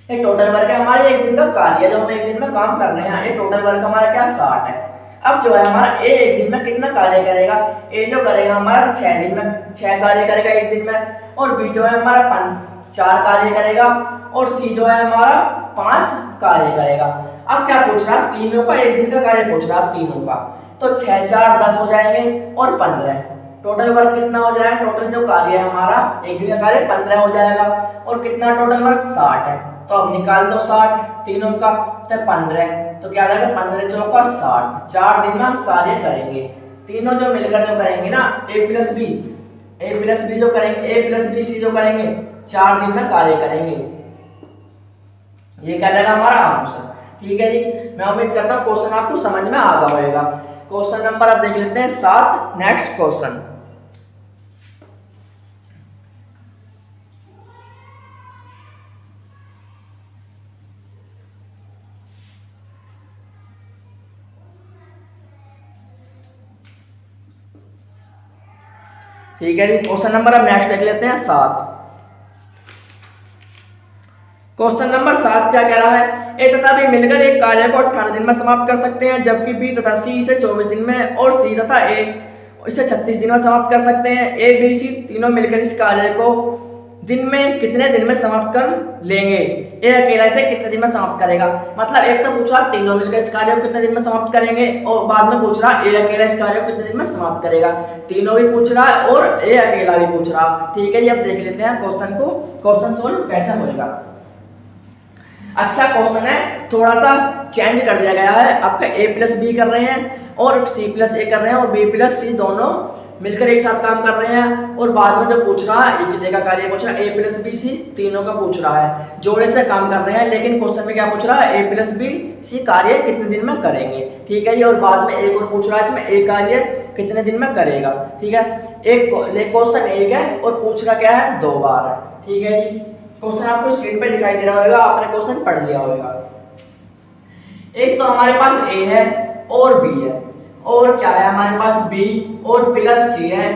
ये टोटल वर्क है हमारे एक दिन का कार्य, जो हम एक दिन में काम कर रहे हैं। ये टोटल वर्क हमारा क्या? 60 है। अब जो है हमारा ए एक दिन में कितना कार्य करेगा? ए जो करेगा हमारा 6 दिन में 6 कार्य करेगा एक दिन में, और बी जो है हमारा 4 कार्य करेगा, और सी जो है हमारा 5 कार्य करेगा। अब क्या पूछ रहा है? तीनों का एक दिन का कार्य पूछ रहा है, तीनों का। तो 6 4 10 हो जाएंगे, और 15। टोटल वर्क कितना हो जाएगा? टोटल जो कार्य है हमारा एक दिन का कार्य 15 हो जाएगा, और कितना टोटल वर्क? 60 है। तो अब निकाल दो 60 तीनों का, तो 15, तो क्या आ जाएगा? 15 चौका 60। 4 दिन में हम कार्य करेंगे। तीनों जो मिलकर जो करेंगे ना, ए प्लस बी जो करेंगे, ए प्लस बी सी जो करेंगे, 4 दिन में कार्य करेंगे। ये क्या जाएगा हमारा आंसर। ठीक है जी, मैं उम्मीद करता हूँ क्वेश्चन आपको समझ में आ गया होगा। क्वेश्चन नंबर अब देख लेते हैं 7, नेक्स्ट क्वेश्चन। ठीक है जी, क्वेश्चन नंबर अब नेक्स्ट देख लेते हैं 7। क्वेश्चन नंबर 7 क्या कह रहा है? ए तथा बी मिलकर एक कार्य को 18 दिन में समाप्त कर सकते हैं, जबकि बी तथा सी इसे 24 दिन में, और सी तथा ए इसे 36 दिन में समाप्त कर सकते हैं। ए बी सी तीनों मिलकर इस कार्य को दिन में कितने दिन में समाप्त कर लेंगे? ए अकेला इसे कितने दिन में समाप्त करेगा? मतलब एक तो पूछ रहा तीनों मिलकर इस कार्य को कितने दिन में समाप्त करेंगे, और बाद में पूछ रहा ए अकेला इस कार्य को कितने दिन में समाप्त करेगा। तीनों भी पूछ रहा है, और ए अकेला भी पूछ रहा। ठीक है जी, अब देख लेते हैं क्वेश्चन को, क्वेश्चन सोल्व कैसे होगा। अच्छा क्वेश्चन है, थोड़ा सा चेंज कर दिया गया है। आपका ए प्लस बी कर रहे हैं, और सी प्लस ए कर रहे हैं, और बी प्लस सी दोनों मिलकर एक साथ काम कर रहे हैं, और बाद में जो पूछ रहा है एक का कार्य पूछ रहा है, ए प्लस बी सी तीनों का पूछ रहा है, जोड़े से काम कर रहे हैं। लेकिन क्वेश्चन में क्या पूछ रहा है? ए प्लस बी सी कार्य कितने दिन में करेंगे। ठीक है जी, और बाद में एक और पूछ रहा है, इसमें ए कार्य कितने दिन में करेगा। ठीक है, एक क्वेश्चन एक है, और पूछ रहा क्या है? 2 बार है। ठीक है जी, क्वेश्चन आपको स्क्रीन पे दिखाई दे रहा होगा, आपने क्वेश्चन पढ़ लिया होगा। एक तो हमारे पास ए है और बी है, और क्या है हमारे पास? बी और प्लस सी है,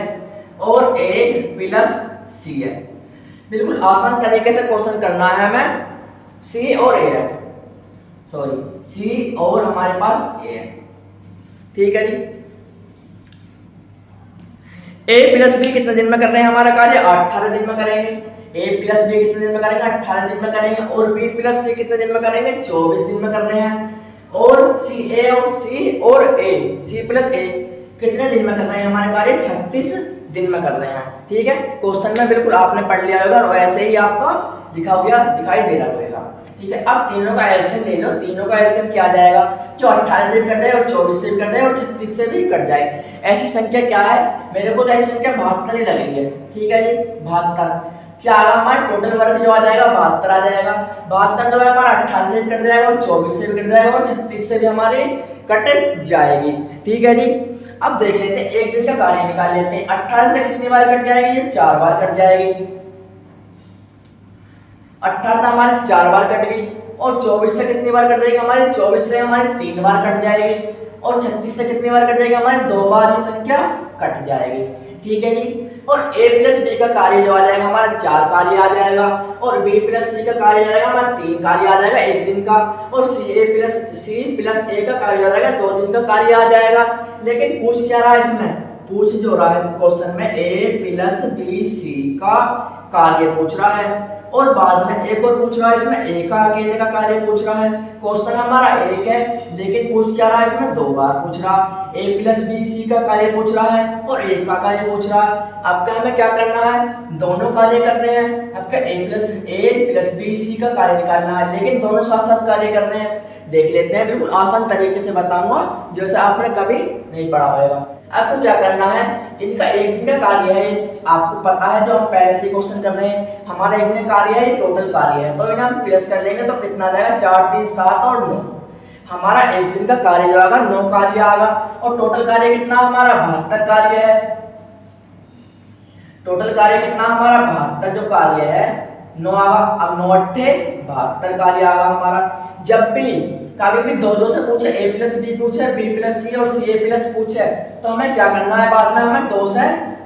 और ए प्लस सी है। बिल्कुल आसान तरीके से क्वेश्चन करना है हमें। सी और ए है, सॉरी सी और हमारे पास ए है। ठीक है जी, ए प्लस बी कितने दिन में कर रहे हैं हमारा कार्य? 18 दिन में करेंगे। ए प्लस बी कितने दिन में करेंगे? 18 दिन में करेंगे। और बी प्लस सी कितने दिन में करेंगे? 24 दिन में कर रहे हैं। और सी प्लस ए कितने दिन में कर रहे हैं हमारे कार्य? 36 दिन में कर रहे हैं। ठीक है, क्वेश्चन में बिल्कुल आपने पढ़ लिया होगा और ऐसे ही आपका लिखा हुआ दिखाई दे रहा होगा। ठीक है, अब तीनों का एलसीएम ले लो। तीनों का एलसीएम क्या आ जाएगा? जो 28 से भी कट जाए और 24 से भी कट जाए और 36 से भी कट जाए। ऐसी संख्या क्या है? मेरे को तो ऐसी संख्या 72 ही लग रही है। ठीक है जी, 72 क्या आएगा हमारा? टोटल वर्क जो आ जाएगा 72 आ जाएगा। 72 जो है हमारा 28 से भी कट जाएगा और 24 से भी कट जाएगा और 36 से भी हमारी कट जाएगी। ठीक है जी, अब देख लेते हैं एक दिन का कार्य निकाल लेते हैं। 28 में कितनी बार कट जाएगी? ये 4 बार कट जाएगी। 18 हमारी 4 बार कट गई और 24 से कितनी बार कट जाएगी हमारी? 24 से हमारी 3 बार कट जाएगी और 36 से कितनी बार कट जाएगी हमारी? 2 बार की संख्या कट जाएगी। ठीक है जी, और a प्लस बी का कार्य जो आ जाएगा हमारा 4 कार्य आ जाएगा और b प्लस c का कार्य आ जाएगा हमारा 3 कार्य आ जाएगा 1 दिन का और c प्लस a का कार्य आ जाएगा 2 दिन का कार्य आ जाएगा। लेकिन पूछ क्या रहा है इसमें? पूछ जो रहा है क्वेश्चन में a प्लस बी सी का कार्य पूछ रहा है और बाद में एक और पूछ रहा है इसमें a का अकेले का कार्य पूछ रहा है। क्वेश्चन हमारा एक है लेकिन पूछ क्या रहा है इसमें? 2 बार पूछ रहा। a प्लस बी सी का कार्य पूछ रहा है और a का कार्य पूछ रहा है। आपका हमें क्या करना है? दोनों कार्य करने हैं। आपका a प्लस बी सी का कार्य निकालना है लेकिन दोनों साथ साथ कार्य कर रहे हैं। देख लेते हैं, बिल्कुल आसान तरीके से बताऊंगा जैसे आपने कभी नहीं पढ़ा होगा। आपको क्या करना है? इनका एक दिन का कार्य है, आपको पता है जो हम पहले से क्वेश्चन कर रहे हैं। हमारा एक दिन का कार्य है, टोटल कार्य है, तो इन्हें हम प्लस कर लेंगे तो कितना आ जाएगा? 4 3 7 और 9। हमारा एक दिन का कार्य जो आएगा 9 कार्य आएगा और टोटल कार्य कितना हमारा? 72 कार्य है। टोटल कार्य कितना हमारा? 72 जो कार्य है 9 आएगा। अब 9 8 72 कार्य आएगा हमारा। जब भी कभी भी दो से पूछे, a प्लस बी पूछे, b प्लस सी और c a प्लस पूछे, तो हमें क्या करना है? बाद में हमें 2 से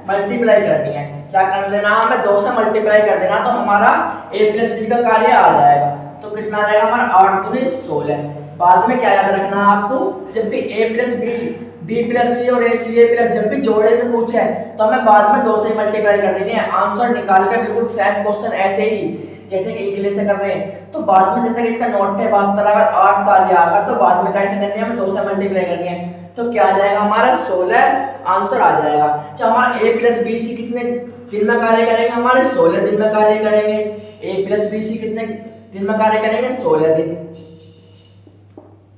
मल्टीप्लाई करनी है। क्या कर देना? हमें 2 से मल्टीप्लाई कर देना तो हमारा a प्लस बी का कार्य आ जाएगा। तो कितना आ जाएगा हमारा? 8 दूनी 16। बाद में क्या याद रखना है आपको? जब भी a plus B, b plus C और c a प्लस जब भी जोड़े से पूछे तो हमें बाद में 2 से मल्टीप्लाई कर देनी है। आंसर निकाल कर बिल्कुल सेम क्वेश्चन ऐसे ही जैसे कि इक्वल से कर रहे हैं तो बाद में जैसे कि इसका नोट है 72 अगर 8 कार्य आएगा तो बाद में कैसे करनी है? हमें 2 से मल्टीप्लाई करनी है। तो क्या आ जाएगा हमारा? 16 आंसर आ जाएगा। तो हमारा a प्लस बी सी कितने दिन में कार्य करेंगे? हमारे 16 दिन में कार्य करेंगे। a प्लस बी सी कितने दिन में कार्य करेंगे? 16 दिन।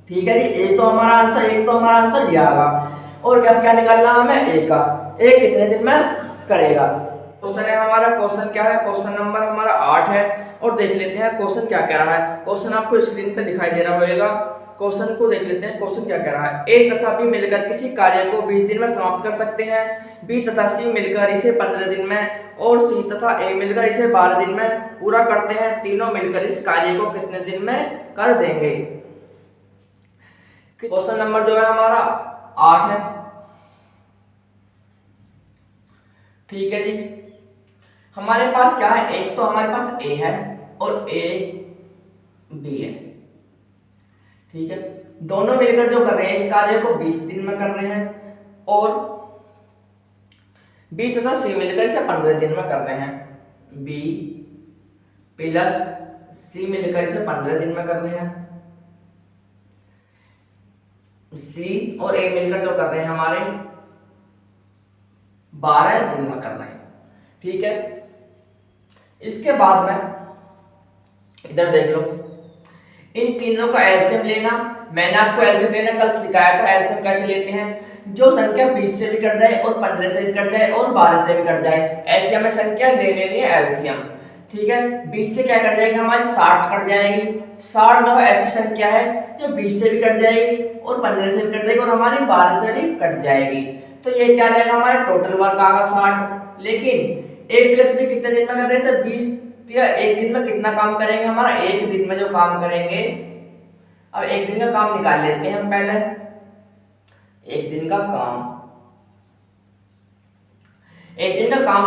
ठीक है जी, एक तो हमारा आंसर ये आएगा। और क्या क्या निकालना हमें? a का। a कितने दिन में करेगा? क्वेश्चन है हमारा, क्वेश्चन क्या है? क्वेश्चन नंबर हमारा 8 है और देख लेते हैं क्वेश्चन क्या कह रहा है। क्वेश्चन आपको स्क्रीन पे दिखाई दे रहा होगा। क्वेश्चन को देख लेते हैं क्वेश्चन क्या कह रहा है। a तथा b मिलकर किसी कार्य को 20 दिन में समाप्त कर सकते हैं। b तथा c मिलकर इसे 15 दिन में और c तथा a मिलकर इसे 12 दिन में पूरा करते हैं। तीनों मिलकर इस कार्य को कितने दिन में कर देंगे? क्वेश्चन नंबर जो है हमारा 8 है। ठीक है जी, हमारे पास क्या है? एक तो हमारे पास a है और a b है। ठीक है, दोनों मिलकर जो कर रहे हैं इस कार्य को 20 दिन में कर रहे हैं और b तथा c मिलकर इसे 15 दिन में कर रहे हैं। b प्लस c मिलकर इसे 15 दिन में कर रहे हैं। c और a मिलकर जो कर रहे हैं हमारे 12 दिन में कर रहे हैं। ठीक है, इसके बाद में इधर देख लो, इन तीनों का एलसीएम लेना। मैंने आपको एलसीएम लेना कल सिखाया था। एलसीएम कैसे लेते हैं? जो संख्या 20 से भी कट जाए और 15 से भी कट जाए और 12 से भी कट जाए, ऐसी हमें संख्या ले लेनी है एलसीएम। ठीक है, 20 से क्या कट जाएगी हमारी? 60 कट जाएगी। 60 जो है ऐसी संख्या है जो 20 से भी कट जाएगी और 15 से भी कट जाएगी और हमारी 12 से भी कट जाएगी। तो ये क्या जाएगा? हमारा टोटल वर्क आएगा 60। लेकिन a प्लस बी कितने दिन में कर रहे थे? 20। एक दिन में कितना काम करेंगे? हमारा एक दिन में जो काम करेंगे, अब एक दिन का काम निकाल लेते हैं हम पहले। एक दिन का काम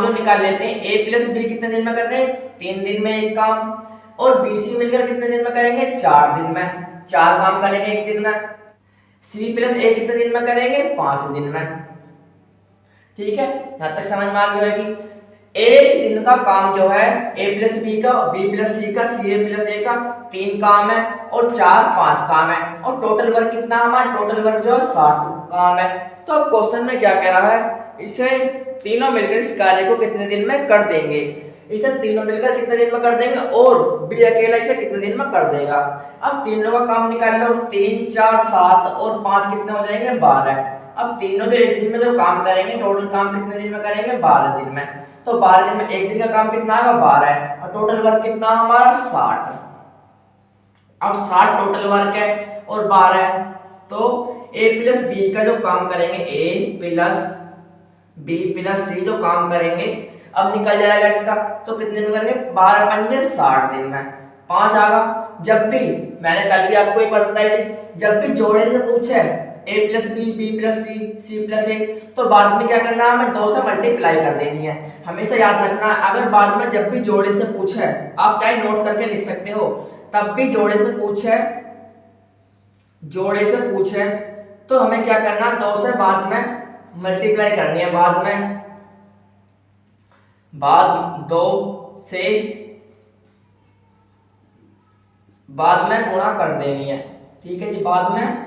जो निकाल लेते हैं, a प्लस बी कितने दिन में कर रहे हैं? 3 दिन में एक काम और बी सी मिलकर कितने दिन में करेंगे? 4 दिन में। 4 काम करेंगे एक दिन में। c प्लस a कितने दिन में करेंगे? 5 दिन में। ठीक है, यहां तक समझ में आ गई होगी। एक दिन इनका काम जो है ए प्लस बी का, बी प्लस सी का, सी ए प्लस ए का 3 काम है और 4 5 काम है और टोटल वर्क कितना हमारा, टोटल वर्क जो है 60 काम है। तो अब क्वेश्चन में क्या कह रहा है, इसे तीनों मिलकर इस कार्य को कितने दिन में कर देंगे, इसे तीनों मिलकर कितने दिन में कर देंगे और बी अकेला इसे कितने दिन में कर देगा। अब तीनों का काम निकाल लो, 3 4 7 और 5 कितने हो जाएंगे 12। अब तीनों जो एक दिन में जो काम करेंगे, टोटल काम कितने दिन में करेंगे 12 दिन में। तो 12 दिन में एक दिन का काम कितना आएगा 12 और टोटल वर्क कितना हमारा 60। अब 60 टोटल वर्क है और 12 तो ए प्लस बी का जो काम करेंगे, ए प्लस बी प्लस सी जो काम करेंगे अब निकल जाएगा इसका, तो कितने दिन करेंगे 12 पंजे 60 दिन में 5 आगा। जब भी मैंने कल भी आपको एक बात बताई थी, जब भी जोड़े से पूछे ए plus B, B plus C, C plus ए, तो बाद में क्या करना है, हमें 2 से मल्टीप्लाई कर देनी है। हमेशा याद रखना, अगर बाद में जब भी जोड़े से पूछे, आप चाहे नोट करके लिख सकते हो, तब भी जोड़े से पूछे तो हमें क्या करना, 2 से बाद में मल्टीप्लाई करनी है, बाद में गुणा कर देनी है। ठीक है जी, बाद में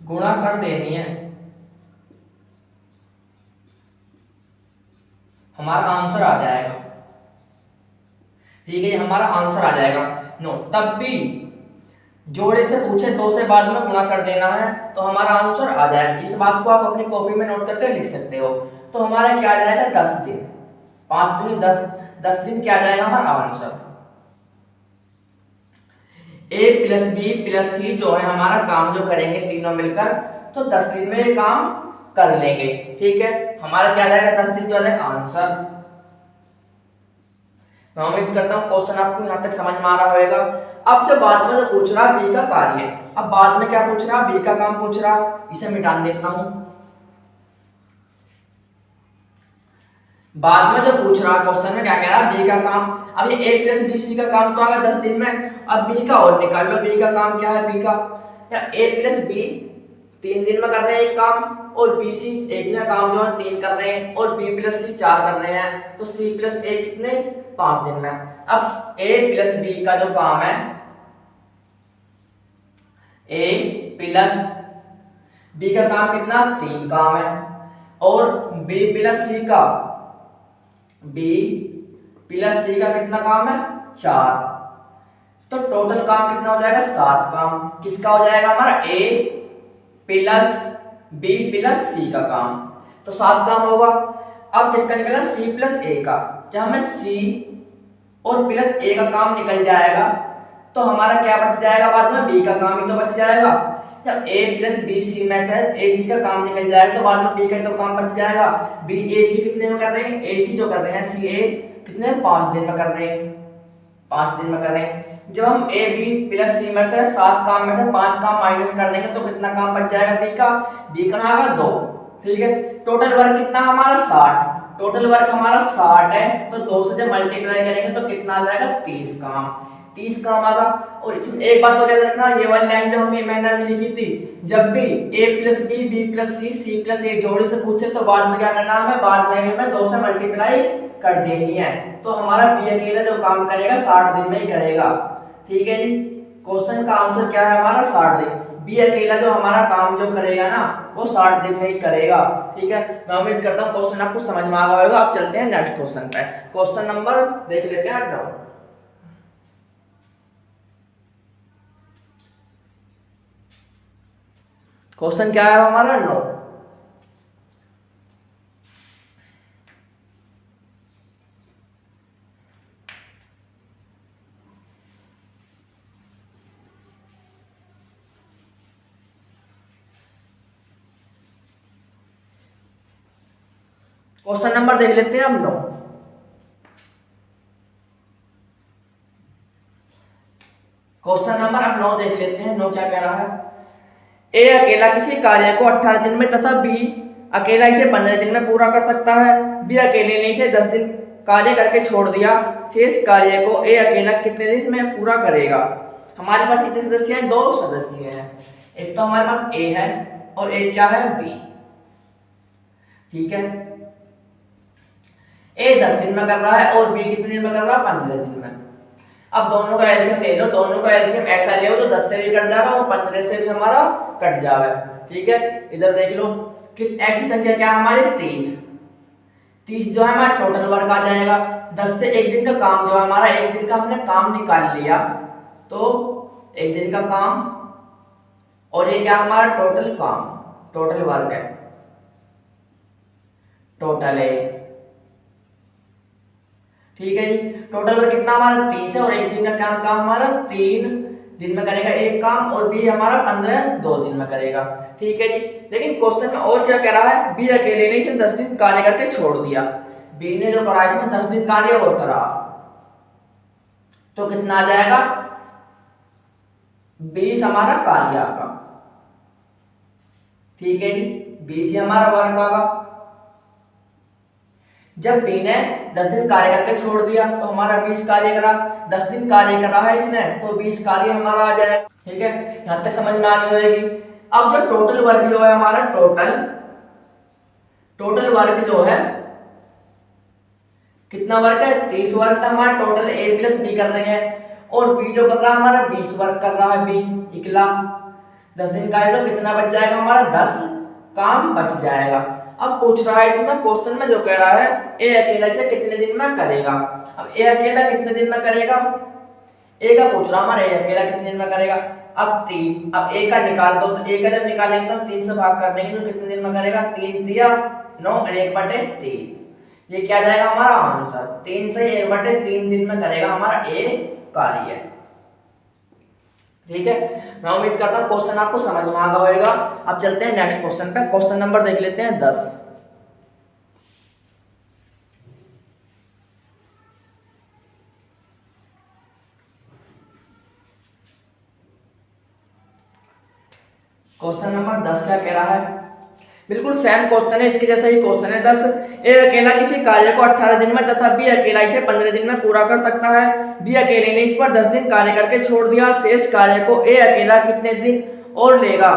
गुणा कर देनी है, हमारा आंसर आ जाएगा। ठीक है, हमारा आंसर आ जाएगा। नो, तब भी जोड़े से पूछे 2 से बाद में गुणा कर देना है तो हमारा आंसर आ जाएगा। इस बात को आप अपनी कॉपी में नोट करके लिख सकते हो। तो हमारा क्या आ जाएगा 10 दिन, 5 दूनी 10, 10 दिन क्या आ जाएगा हमारा आंसर। ए प्लस बी प्लस सी जो है हमारा काम जो करेंगे तीनों मिलकर, तो 10 दिन में ये काम कर लेंगे। ठीक है, हमारा क्या आ जाएगा 10 दिन जो है आंसर। मैं उम्मीद करता हूँ क्वेश्चन आपको यहाँ तक समझ में आ रहा होगा। अब जब बाद में जो पूछ रहा बी का कार्य, अब बाद में क्या पूछ रहा, बी का काम पूछ रहा, इसे मिटा देता हूं। बाद में जो पूछ रहा क्वेश्चन में क्या कह रहा, बी का काम। अब ये ए प्लस बी सी का काम तो आ गया 10 दिन में, अब बी का और निकाल लो। बी का काम क्या है, बी का ए प्लस बी 3 दिन में कर रहे हैं एक काम और बी सी एक दिन का काम जो है 3 कर रहे हैं और बी प्लस सी 4 कर रहे हैं, तो सी प्लस ए कितने 5 दिन में। अब ए प्लस बी का जो काम है, ए प्लस बी का काम कितना 3 काम है और बी प्लस सी का कितना काम है 4, तो टोटल काम कितना हो जाएगा 7 काम। किसका हो जाएगा हमारा ए प्लस बी प्लस सी का काम, तो 7 काम होगा। अब किसका निकला सी प्लस ए का, जब हमें सी और प्लस ए का काम निकल जाएगा तो हमारा क्या बच जाएगा, बाद में बी का काम ही तो बच जाएगा। जब ए प्लस बी सी में से ए सी का काम निकल जाएगा तो बाद में बी का तो काम बच जाएगा। बी ए सी कितने में कर रहे हैं, ए सी जो कर रहे हैं सी ए कितने 5 दिन में कर रहे हैं, 5 दिन में कर रहे हैं। जब हम ए बी प्लस सी में से 7 काम में से 5 काम माइनस कर देंगे तो कितना काम बच जाएगा बी का आएगा 2। ठीक है, टोटल वर्क कितना हमारा 60, टोटल वर्क हमारा 60 है, तो 2 से जब मल्टीप्लाई करेंगे तो कितना आ जाएगा 30 काम, 30 काम आएगा। और इसमें एक बात तो याद रखना, ये वाली लाइन जो हमने मैंने अभी लिखी थी, जब भी a plus B B plus C C plus A जोड़े से पूछे तो बाद में क्या करना है, बाद में हमें 2 से मल्टीप्लाई कर देनी है, तो हमारा बी अकेला जो काम करेगा 60 दिन में ही करेगा। ठीक है जी, क्वेश्चन का आंसर क्या है हमारा 60 दिन। बी अकेला जो हमारा काम जो करेगा ना वो 60 दिन में ही करेगा। ठीक है, मैं उम्मीद करता हूँ क्वेश्चन आपको समझ में आ गया होगा। अब चलते हैं नेक्स्ट क्वेश्चन पे। क्वेश्चन नंबर देख लेते हैं 9। क्वेश्चन क्या है हमारा 9। क्वेश्चन नंबर देख लेते हैं हम 9। क्वेश्चन नंबर हम 9 देख लेते हैं। 9 क्या कह रहा है, ए अकेला किसी कार्य को 18 दिन में तथा बी अकेला इसे 15 दिन में पूरा कर सकता है। बी अकेले ने इसे 10 दिन कार्य करके छोड़ दिया, शेष कार्य को ए अकेला कितने दिन में पूरा करेगा। हमारे पास कितने सदस्य हैं, 2 सदस्य हैं। एक तो हमारे पास ए है और एक क्या है बी। ठीक है, ए 10 दिन में कर रहा है और बी कितने दिन में कर रहा है, 15 दिन में। अब दोनों का एलसीएम ले लो, दोनों का एलसीएम ऐसा ले लो तो 10 से भी कट जाएगा और 15 से भी हमारा कट जाएगा। ठीक है, इधर देख लो कि ऐसी संख्या क्या हमारी 30 जो है हमारा टोटल वर्क आ जाएगा। 10 से एक दिन का काम जो है हमारा, एक दिन का हमने काम निकाल लिया तो एक दिन का काम, और ये क्या हमारा टोटल काम, टोटल वर्क है, टोटल है। ठीक है जी, टोटल वर्क कितना हमारा 30 है और एक दिन का काम हमारा 3 दिन में करेगा एक काम, और बी हमारा 15 2 दिन में करेगा। ठीक है जी, लेकिन क्वेश्चन में और क्या कह रहा है, बी अकेले ने इसे 10 दिन कार्य करके छोड़ दिया। बी ने जो करा इसमें 10 दिन कार्य और करा तो कितना आ जाएगा, 20 हमारा कार्य आगा। ठीक है जी, 20 हमारा वर्क आगा। जब बी ने 10 दिन कार्य करके छोड़ दिया तो हमारा 20 कार्य करा, 10 दिन कार्य करा है इसने तो 20 कार्य हमारा आ जाएगा। ठीक है, यहां तक समझ में आ गई होगी। अब जो टोटल वर्क जो है हमारा, टोटल वर्क जो है कितना वर्क है, 30 वर्क था हमारा टोटल, ए प्लस बी कर रहे हैं और बी जो कर रहा है हमारा 20 वर्क कर रहा है, बी इकला। 10 दिन का है तो कितना बच जाएगा हमारा, 10 काम बच जाएगा। अब पूछ रहा है इसमें क्वेश्चन में जो कह रहा है ए अकेला इसे कितने दिन में करेगा। अब ए अकेला कितने दिन में करेगा, ए का पूछ रहा हमारा, ए अकेला कितने दिन में करेगा। अब 3, अब ए का निकाल दो तो ए का जब निकालेंगे तो 3 से भाग कर देंगे तो कितने दिन में करेगा, 3 दिया 9 और 1/3, ये क्या जाएगा हमारा आंसर, 3 से 1/3 दिन में करेगा हमारा ए कार्य। ठीक है, मैं उम्मीद करता हूं क्वेश्चन आपको समझ में आ गया होगा। अब चलते हैं नेक्स्ट क्वेश्चन पे। क्वेश्चन नंबर देख लेते हैं 10। क्वेश्चन नंबर 10 क्या कह रहा है, बिल्कुल सेम क्वेश्चन है, इसके जैसा ही क्वेश्चन है 10। ए अकेला किसी कार्य को 18 दिन में तथा बी अकेला इसे 15 दिन में पूरा कर सकता है। बी अकेले ने इस पर 10 दिन कार्य करके छोड़ दिया, शेष कार्य को ए अकेला कितने दिन और लेगा।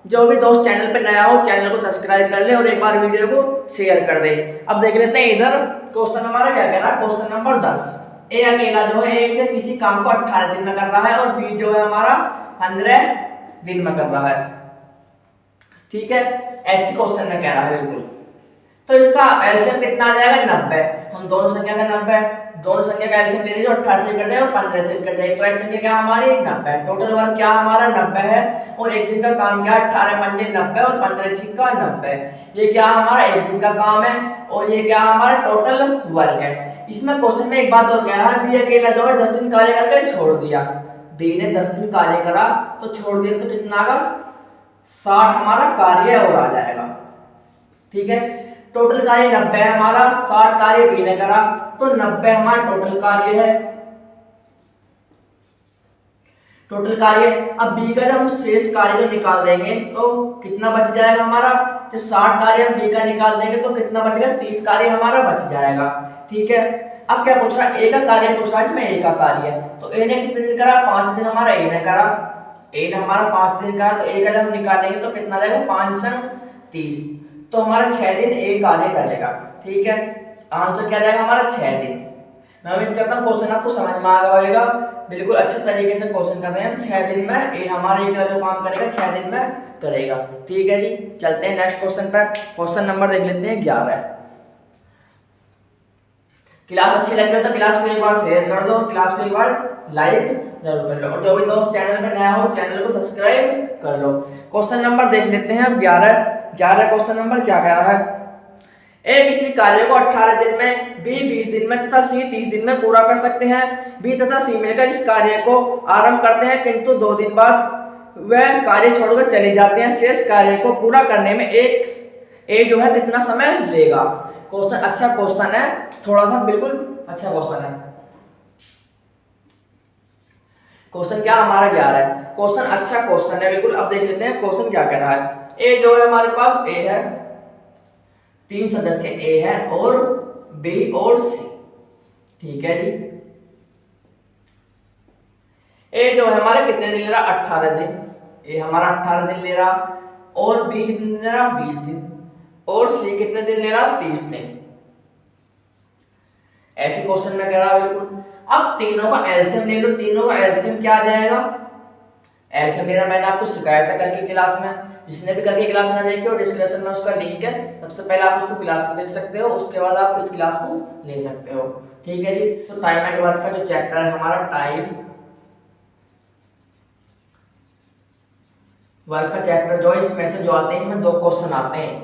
जो भी दोस्त चैनल पे नया हो चैनल को सब्सक्राइब कर ले और एक बार वीडियो को शेयर कर दे। अब देख लेते हैं इधर क्वेश्चन हमारा क्या कह रहा है। क्वेश्चन नंबर 10, ए अकेला जो है ए से किसी काम को 18 दिन में कर रहा है और बी जो है हमारा 15 दिन में कर रहा है। ठीक है, ऐसी क्वेश्चन में कह रहा है बिल्कुल। तो इसका एलसीएम कितना आ जाएगा, 90। हम दोनों संख्या का 90, दोनों संख्या का एलसीएम ले लीजिए, 18 से कट जाए और 15 से कट जाए तो एक संख्या क्या हमारी 90। टोटल वर्क क्या हमारा 90 है और एक दिन का काम क्या 18 पंजे 90 और 15 छिक्का 90। ये क्या हमारा एक दिन का काम है और ये क्या हमारा टोटल वर्क है। इसमें क्वेश्चन में एक बात और कह रहा है, बी अकेला जो है 10 दिन कार्य करके छोड़ दिया। बी ने 10 दिन कार्य करा तो छोड़ दिया तो कितना आगा, 60 हमारा कार्य और आ जाएगा। ठीक है, टोटल कार्य 90 है हमारा, 60 कार्य बी ने करा तो 90 हमारा टोटल कार्य है, टोटल कार्य। अब बी का जब हम शेष कार्य जो निकाल देंगे तो कितना बच जाएगा हमारा, जब 60 कार्य हम बी का निकाल देंगे तो कितना बचेगा, 30 कार्य हमारा बच जाएगा। ठीक है, अब क्या पूछ रहा है, ए का कार्य पूछ रहा है, इसमें ए का कार्य तो ए ने कितने दिन करा, 5 दिन हमारा ए ने करा, ए ने हमारा 5 दिन का तो ए का जब हम निकालेंगे तो कितना जाएगा, 5 30 तो हमारा 6 दिन ए कार्य करेगा। ठीक है, आंसर क्या जाएगा हमारा 6 दिन। मैं उम्मीद करता हूँ क्वेश्चन आपको समझ में आ गया होगा। बिल्कुल अच्छे तरीके से क्वेश्चन कर रहे हैं हम। 6 दिन में ए हमारा एक जो काम करेगा 6 दिन में करेगा। ठीक है जी, चलते हैं नेक्स्ट क्वेश्चन पे। क्वेश्चन नंबर देख लेते हैं 11। क्लास अच्छी लगे तो क्लास को एक बार शेयर कर दो, क्लास को एक बार लाइक जरूर कर लो और जो भी दोस्त चैनल पे नया हो चैनल को सब्सक्राइब कर लो। क्वेश्चन नंबर देख लेते हैं अब 11 क्वेश्चन नंबर क्या कह रहा है, ए किसी कार्य को 18 दिन में, बी 20 दिन में तथा सी 30 दिन में पूरा कर सकते हैं। बी तथा सी मिलकर इस कार्य को आरंभ करते हैं किंतु 2 दिन बाद वह कार्य छोड़कर चले जाते हैं। शेष कार्य को पूरा करने में ए जो है कितना समय लेगा। क्वेश्चन अच्छा क्वेश्चन है, थोड़ा सा बिल्कुल अच्छा क्वेश्चन है। क्वेश्चन क्या हमारा 11 है, क्वेश्चन अच्छा क्वेश्चन है बिल्कुल। अब देख लेते हैं क्वेश्चन क्या कह रहा है। ए जो है हमारे पास ए है, 3 सदस्य ए है और बी और सी। ठीक है जी, ए जो है हमारे कितने दिन ले रहा, 18 दिन। ए हमारा 18 दिन ले रहा और बी कितने दिन ले रहा, 20 दिन और सी कितने दिन ले रहा, 30 दिन। ऐसे क्वेश्चन में कह रहा है बिल्कुल। अब तीनों का एलसीएम ले लो, तीनों का एलसीएम क्या आ जाएगा? एलसीएम मेरा मैंने आपको सिखाया था कल की क्लास में, जिसने भी कल की क्लास ना देखी हो डिस्क्रिप्शन में उसका लिंक है, सबसे पहले आप उसको क्लास को देख सकते हो, उसके बाद आप इस क्लास को ले सकते हो। ठीक है जी। तो टाइम एंड वर्क का जो चैप्टर है हमारा टाइम वर्क का चैप्टर जो इसमें से जो आते हैं, इसमें 2 क्वेश्चन आते हैं।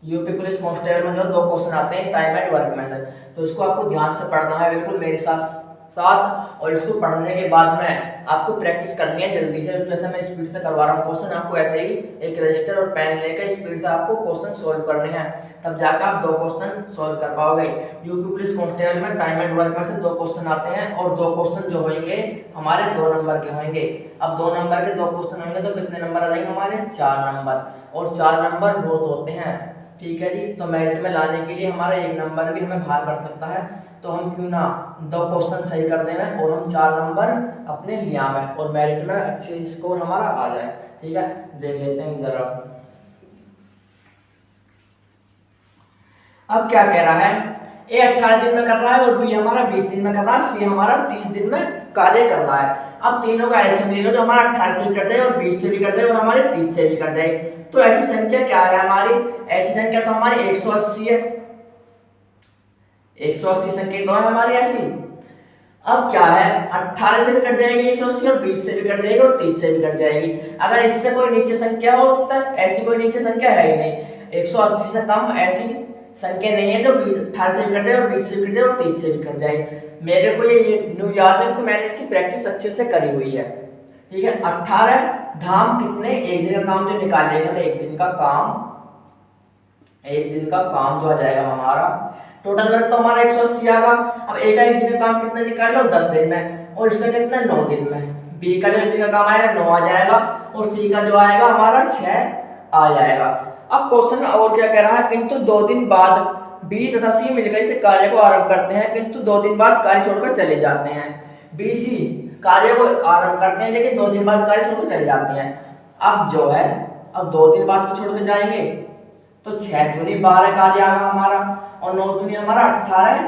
यूपी पुलिस कांस्टेबल में जो 2 क्वेश्चन आते हैं टाइम एंड वर्क में से, तो इसको आपको ध्यान से पढ़ना है बिल्कुल मेरे साथ। और इसको पढ़ने के बाद में आपको प्रैक्टिस करनी है जल्दी से, जैसे मैं स्पीड से करवा रहा हूँ क्वेश्चन, आपको ऐसे ही एक रजिस्टर और पेन लेकर स्पीड से आपको क्वेश्चन सोल्व करने हैं, तब जाकर आप 2 क्वेश्चन सोल्व कर पाओगे। यूपी पुलिस कांस्टेबल में टाइम एंड वर्क में से 2 क्वेश्चन आते हैं और 2 क्वेश्चन जो होंगे हमारे 2 नंबर के होंगे। अब 2 नंबर के 2 क्वेश्चन होंगे तो कितने नंबर आ जाएंगे हमारे? 4 नंबर, और 4 नंबर बहुत होते हैं। ठीक है जी। तो मेरिट में लाने के लिए हमारा 1 नंबर भी हमें बाहर कर सकता है, तो हम क्यों ना 2 क्वेश्चन सही कर दें और हम 4 नंबर अपने लिए आए और मेरिट में अच्छे स्कोर हमारा आ जाए। ठीक है, देख लेते हैं इधर। अब क्या कह रहा है? ए 18 दिन में कर रहा है और बी हमारा 20 दिन में कर रहा है, सी हमारा 30 दिन में कार्य कर रहा है। अब तीनों का एलसीएम ले लो, जो हमारा 18 दिन कर जाए और 20 से भी कर जाए और हमारे 30 से भी कर जाए। तो ऐसी संख्या क्या है हमारी? ऐसी संख्या तो हमारी 180 है। 180 संख्या तो है हमारी ऐसी। अब क्या है, 18 से भी कट जाएगी 180 और 20 से भी कट जाएगी और 30 से भी कट जाएगी। अगर इससे कोई नीचे संख्या हो तो ऐसी कोई नीचे संख्या है ही नहीं। 180 से कम ऐसी संख्या नहीं है जो 18 से भी कट जाए और 20 से भी कट जाए और 30 से भी कट जाए। मेरे को ये न्यू याद है क्योंकि मैंने इसकी प्रैक्टिस अच्छे से करी हुई है। ठीक है, 18 धाम कितने? एक दिन का काम जो निकाल लेंगे, एक दिन का काम, एक दिन का काम जो आ जाएगा हमारा, टोटल वर्क तो हमारा 180 आएगा। अब एक दिन का काम कितना निकाल लो? 10 दिन में, और इसका कितना? 9 दिन में। बी का जो एक दिन का काम आएगा 9 आ जाएगा और सी का जो आएगा हमारा 6 आ जाएगा। अब क्वेश्चन में और क्या कह रहा है? किंतु 2 दिन बाद बी तथा सी मिलकर इस कार्य को आरंभ करते हैं, किंतु 2 दिन बाद कार्य छोड़कर चले जाते हैं। बी सी कार्य को आरंभ करते हैं लेकिन 2 दिन बाद कार्य छोड़कर चले जाते हैं। अब जो है, अब 2 दिन बाद तो छोड़ के जाएंगे, तो 6 दूनी 12 कार्य आएगा हमारा और 9 दूनी हमारा 18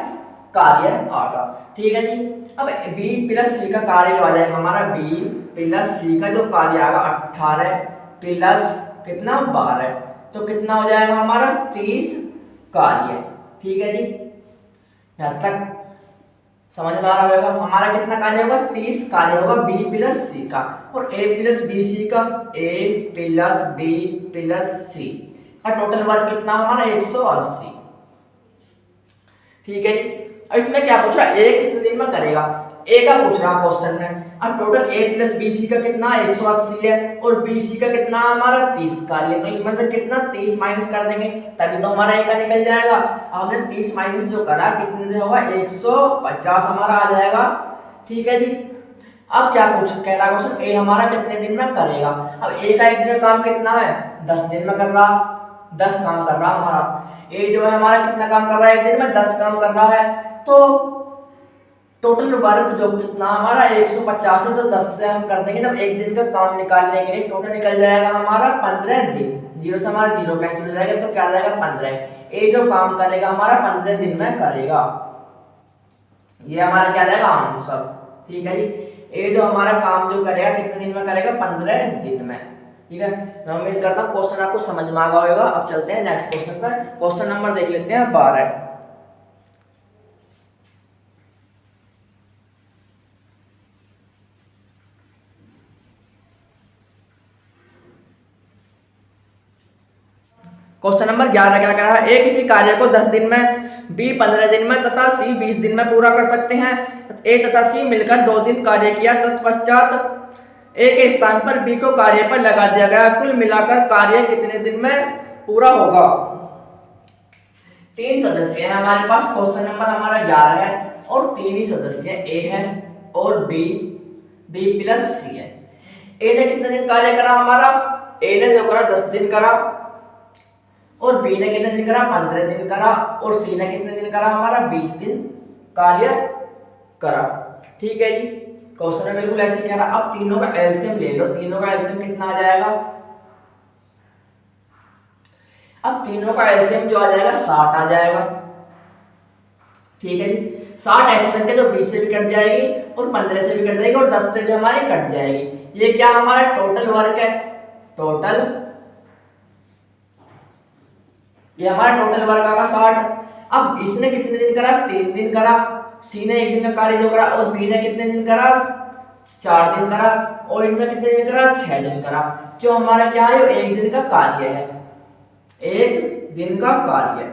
कार्य आएगा। ठीक है जी। अब बी प्लस सी का कार्य जो आ जाएगा हमारा, बी प्लस सी का जो कार्य आएगा 18 प्लस कितना? 12, तो कितना हो जाएगा हमारा? 30 कार्य। ठीक है जी, यहां तक समझ में आ रहा होगा। हमारा कितना कार्य होगा? 30 कार्य होगा बी प्लस सी का, और ए प्लस बी सी का, ए प्लस बी प्लस सी का टोटल वर्क कितना हमारा? 180। ठीक है जी। अब इसमें क्या पूछ रहा है? ए कितने दिन में करेगा? ए का पूछ रहा क्वेश्चन में। अब total A plus B C का कितना? 180 है और बी सी का कितना हमारा? 30 कार्य, तो इसमें से कितना? 30 माइनस कर देंगे तभी तो हमारा ए का निकल जाएगा। हमने 30 माइनस जो करा कितने से होगा? 150 हमारा आ जाएगा। ठीक है जी। अब क्या पूछ कह रहा क्वेश्चन? ए हमारा कितने दिन में करेगा? अब ए का एक दिन का काम कितना है? 10 दिन में कर रहा, 10 काम कर रहा हमारा। ए जो है हमारा कितना काम कर रहा है? एक दिन में 10 काम कर रहा है, तो टोटल वर्क जो कितना हमारा 150 है, तो 10 से हम कर देंगे ना एक दिन का काम निकालने के लिए, टोटल निकल जाएगा हमारा 15 दिन। जीरो से हमारा जीरो कैंसिल हो जाएगा, तो क्या आ जाएगा? 15। ए जो काम करेगा हमारा 15 दिन में करेगा, ये हमारा क्या जाएगा? आंसर। ठीक है जी। ए जो हमारा काम जो करेगा कितने दिन में करेगा? 15 दिन में। ठीक है, मैं उम्मीद करता हूँ क्वेश्चन आपको समझ में आ गया होगा। अब चलते हैं नेक्स्ट क्वेश्चन पर। क्वेश्चन नंबर देख लेते हैं 12। क्वेश्चन नंबर 11 क्या कह रहा है? ए किसी कार्य को 10 दिन में, बी 15 दिन में तथा सी 20 दिन में पूरा कर सकते हैं। ए तथा सी मिलकर 2 दिन कार्य किया, तत्पश्चात ए के स्थान पर बी को कार्य पर लगा दिया गया। कुल मिलाकर कार्य कितने दिन में पूरा होगा? 3 सदस्य है हमारे पास। क्वेश्चन नंबर हमारा 11 है और 3 ही सदस्य ए है और बी प्लस सी है। ए ने कितने दिन कार्य करा हमारा? ए ने जो करा 10 दिन करा, और बी ने कितने दिन करा? 15 दिन करा, और सी ने कितने दिन करा हमारा? 20 दिन कार्य करा। ठीक है जी। क्वेश्चन में बिल्कुल ऐसे कह रहा। अब तीनों का एलसीएम ले लो, तीनों का एलसीएम कितना आ जाएगा? अब तीनों का एलसीएम जो आ जाएगा 60 आ जाएगा। ठीक है जी। 60 ऐसी संख्या जो 20 से भी कट जाएगी और 15 से भी कट जाएगी और 10 से भी हमारी कट जाएगी। ये क्या हमारा टोटल वर्क है, टोटल, ये हमारा टोटल वर्क आगा 60। अब इसने कितने दिन करा, 3 दिन करा, सी ने 1 दिन का कार्य जो करा और बी ने कितने दिन करा, 4 दिन करा और इनने कितने दिन करा, 6 दिन करा। जो हमारा क्या है, 1 दिन का कार्य है, 1 दिन का कार्य,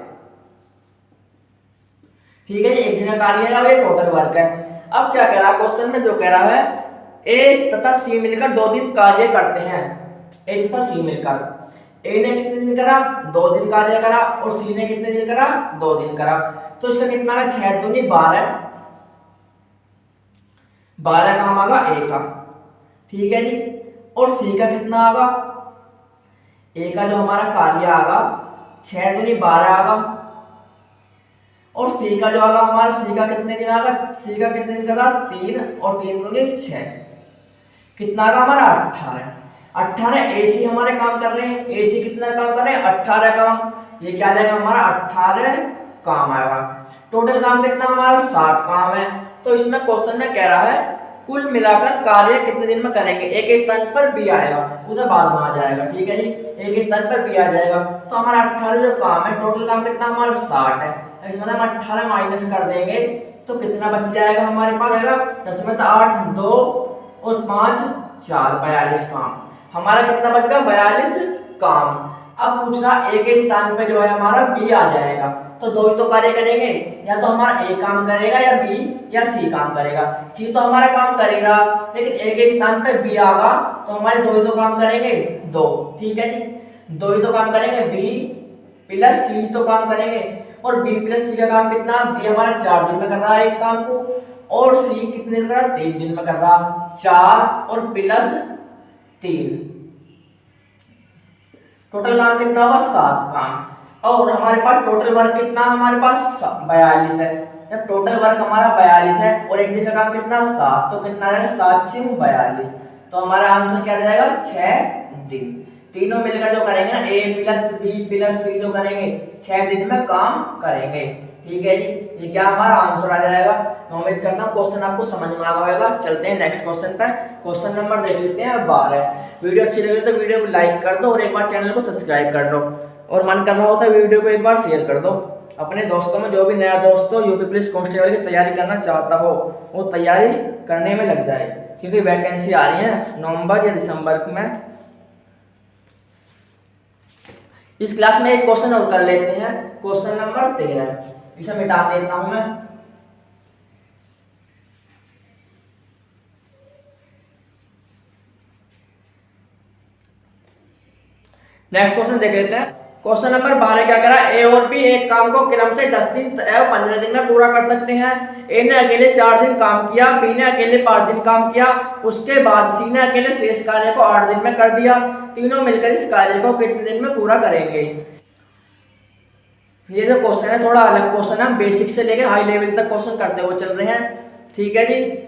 ठीक है जी, 1 दिन का कार्य है और ये टोटल वर्क है। अब क्या कह रहा है क्वेश्चन में, जो कह रहा है ए तथा सी मिलकर 2 दिन कार्य करते हैं। ए तथा सी मिलकर, ए ने कितने दिन करा, 2 दिन कार्य करा और सी ने कितने दिन करा, 2 दिन करा। तो इसका कितना है, 6 दूनी 12, 12 काम आगा ए का, ठीक है जी। और सी का कितना आगा, ए का जो हमारा कार्य आगा 6 दूनी 12 आगा और सी का जो आगा हमारा, सी का कितने दिन आगा, सी का कितने दिन करा, 3 और 3 दूनी 6, कितना आगा हमारा 18। 18 एसी हमारे काम कर रहे हैं, एसी कितना काम कर रहे हैं, 18 काम। ये क्या आ जाएगा हमारा, 18 काम आएगा। टोटल काम कितना हमारा, 60 काम है। तो इसमें क्वेश्चन में कह रहा है कुल मिलाकर कार्य कितने दिन में करेंगे। एक स्थान पर बी आएगा, उधर बाद में आ जाएगा, ठीक है जी। एक स्थान पर बी आ जाएगा तो हमारा 18 जो काम है, टोटल काम कितना हमारा 60 है। मतलब हम 18 माइनस कर देंगे तो कितना बच जाएगा हमारे पास, आएगा 10 में 8, 2 और 5, 4, 42 काम। हमारा कितना बच गया, 42 काम। अब पूछ रहा एक स्थान पे जो है हमारा बी आ जाएगा, तो 2 ही तो कार्य करेंगे, या तो हमारा ए काम करेगा या बी या सी काम करेगा। सी तो हमारा काम करेगा, लेकिन एक स्थान पे बी आगा तो हमारे 2 ही तो काम करेंगे, 2, ठीक है जी। 2 ही तो काम करेंगे, बी प्लस सी तो काम करेंगे और बी प्लस सी का काम कितना, बी हमारा 4 दिन में कर रहा है एक काम को और सी कितने दिन कर रहा है, 3 दिन में कर रहा, 4 और प्लस 3, टोटल काम कितना होगा, 7 काम। और हमारे पास टोटल वर्क कितना, हमारे पास 42 है। जब टोटल वर्क हमारा 42 है और एक दिन का काम कितना, 7, तो कितना आएगा, 7 6 42। तो हमारा आंसर क्या जाएगा, 6 दिन। तीनों मिलकर जो करेंगे ना, ए प्लस बी प्लस सी जो करेंगे, 6 दिन में काम करेंगे, ठीक है जी। ये क्या हमारा आंसर आ जाएगा। मैं उम्मीद करता हूँ क्वेश्चन आपको समझ में आ गया होगा। चलते हैं नेक्स्ट क्वेश्चन पे। क्वेश्चन नंबर देख लेते हैं 12। वीडियो अच्छी लगी तो वीडियो को लाइक कर दो और एक बार चैनल को सब्सक्राइब कर दो और मन कर रहा होता है वीडियो को एक बार शेयर कर दो अपने दोस्तों में। जो भी नया दोस्त हो यूपी पुलिस कांस्टेबल की तैयारी करना चाहता हो, वो तैयारी करने में लग जाए, क्योंकि वैकेंसी आ रही है नवंबर या दिसंबर में। इस क्लास में एक क्वेश्चन और कर लेते हैं, क्वेश्चन नंबर 13। इसे मिटा देता हूं मैं। नेक्स्ट क्वेश्चन देख लेते हैं। क्वेश्चन नंबर 12 क्या करा, ए और बी एक काम को क्रम से 10 दिन एवं 15 दिन में पूरा कर सकते हैं। ए ने अकेले 4 दिन काम किया, बी ने अकेले 5 दिन काम किया, उसके बाद सी ने अकेले शेष कार्य को 8 दिन में कर दिया। तीनों मिलकर इस कार्य को कितने दिन में पूरा करेंगे। ये जो क्वेश्चन है थोड़ा अलग क्वेश्चन है, बेसिक से लेकर हाई लेवल तक क्वेश्चन करते हुए चल रहे हैं, ठीक है जी।